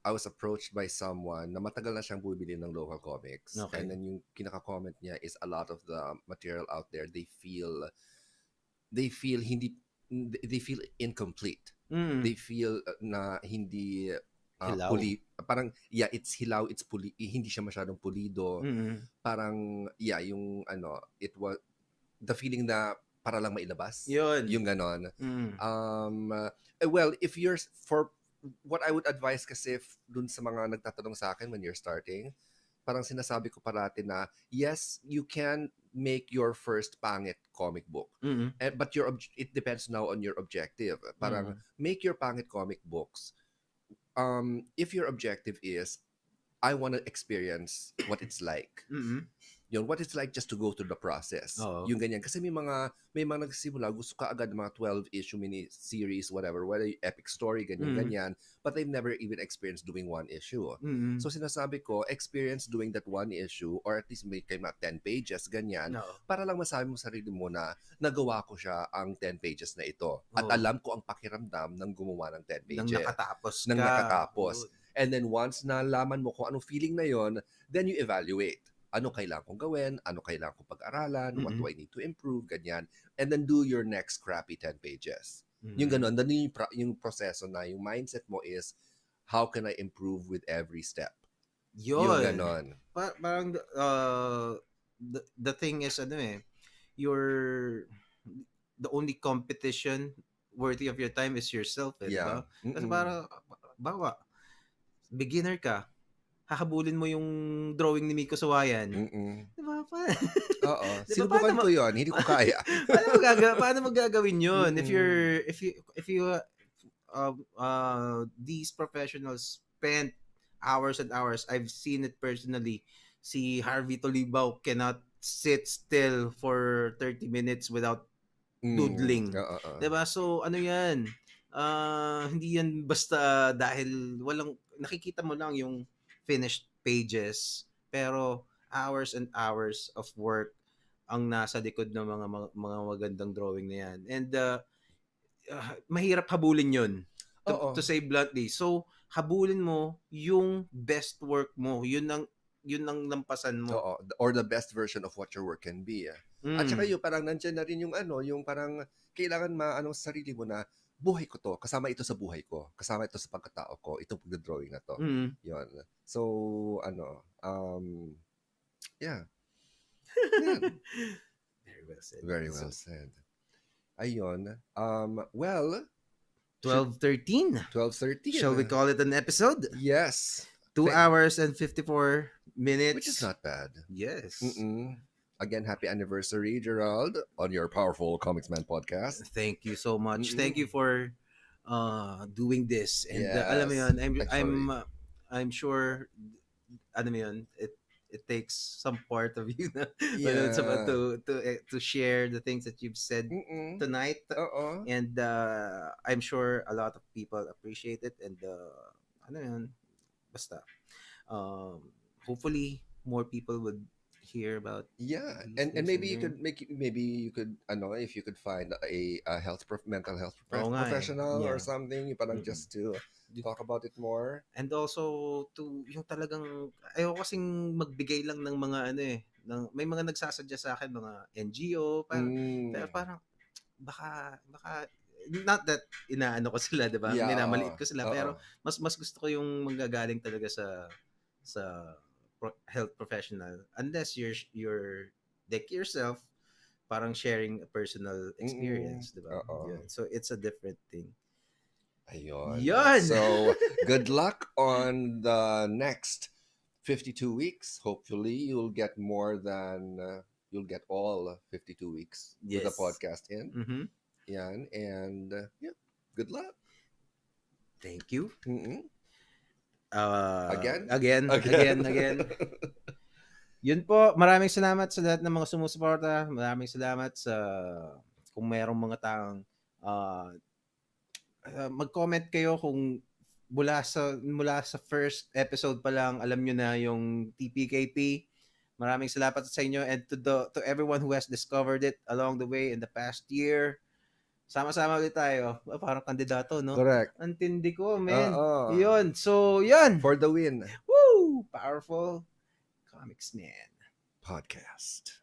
I was approached by someone na matagal na siyang bumibili ng local comics, and Okay. then yung kinaka-comment niya is a lot of the material out there, they feel hindi they feel incomplete. Mm. They feel na hindi Hilaw. parang yeah, it's hilaw, it's hindi siya masyadong pulido. Mm. Parang yeah, yung it was the feeling na para lang mailabas, 'Yun. yung ganon. Mm. Well, if you're for what I would advise kasi dun sa mga nagtatanong sa akin when you're starting, parang sinasabi ko parati na yes, you can make your first pangit comic book. Mm. But it depends now on your objective. Parang Mm. make your pangit comic books. If your objective is I want to experience what it's like. Mm. Yun, what it's like just to go through the process. Oo. Yung ganyan. Kasi may mga nagsisimula, gusto ka agad mga 12-issue mini-series, whatever epic story, ganyan. But they've never even experienced doing one issue. Mm. So sinasabi ko, experience doing that one issue, or at least make kayo mga 10 pages, ganyan, Oo. para lang masabi mo sa sarili mo na nagawa ko siya ang 10 pages na ito. At Oo. alam ko ang pakiramdam ng gumawa ng 10 Nang pages. nakatapos ka. Nang nakatapos. Good. And then once nalaman mo kung anong feeling na yon, then you evaluate. Ano kailangan kong gawin? Ano kailangan kong pag-aralan? What do I need to improve? Ganyan. And then do your next crappy 10 pages. Yung ganun. Then yung proseso na, yung mindset mo is, how can I improve with every step? Yung Yun. ganon. Parang the thing is you're the only competition worthy of your time is yourself, Yeah. diba? Kasi parang bawa beginner ka, hahabulin mo yung drawing ni Miko Sawayan. Diba? Oo. Diba, Sinubukan ko yon, hindi ko kaya. paano mo gagawin yun? If you these professionals spent hours and hours. I've seen it personally. Si Harvey Tolibao cannot sit still for 30 minutes without doodling. Diba? So, ano yan? Hindi yan basta dahil nakikita mo lang yung finished pages, pero hours and hours of work ang nasa likod ng mga magandang drawing na yan. And mahirap habulin yun, Oo. to say bluntly. So, habulin mo yung best work mo. Yun ang lampasan mo. Oo, or the best version of what your work can be. At saka yung parang nandiyan na rin yung yung parang kailangan maano sa sarili mo na buhay ko to, kasama ito sa buhay ko, kasama ito sa pagkatao ko, itong pagdodrawing na to. Yun. So, yeah. Very well said. Very well said. Ayun. Well, 12:13. 12:13. Shall we call it an episode? Yes. 2 hours and 54 minutes. Which is not bad. Yes. Again, happy anniversary, Jerald, on your Powerful Komiksman Podcast. Thank you so much. Thank you for doing this. And Yes. alam mo yun, I'm sure, alam mo yun, it takes some part of you na, to share the things that you've said tonight. And I'm sure a lot of people appreciate it. And ano yun, basta. Hopefully, more people would hear about. Yeah, and maybe you could if you could find a mental health professional or something, parang just to talk about it more. And also to yung talagang ayoko kasing magbigay lang ng mga may mga nagsasadya sa akin mga NGO pero parang baka not that inaano ko sila, 'di ba? Minamaliit ko sila pero mas gusto ko yung manggagaling talaga sa health professional, unless you're like yourself parang sharing a personal experience, diba? So it's a different thing. Ayun. So good luck on the next 52 weeks. Hopefully you'll get more than you'll get all 52 weeks with the podcast in. Yan, and good luck. Thank you. Again. Yun po, maraming salamat sa lahat ng mga sumusuporta. Maraming salamat sa kung mayroong mga taong mag-comment kayo kung mula sa first episode pa lang alam nyo na yung TPKP. Maraming salamat sa inyo, and to everyone who has discovered it along the way in the past year. Sama-sama ulit tayo. Parang kandidato, no? Correct. Antindi ko, man. Yun. So, yun. For the win. Woo! Powerful Komiksman Podcast.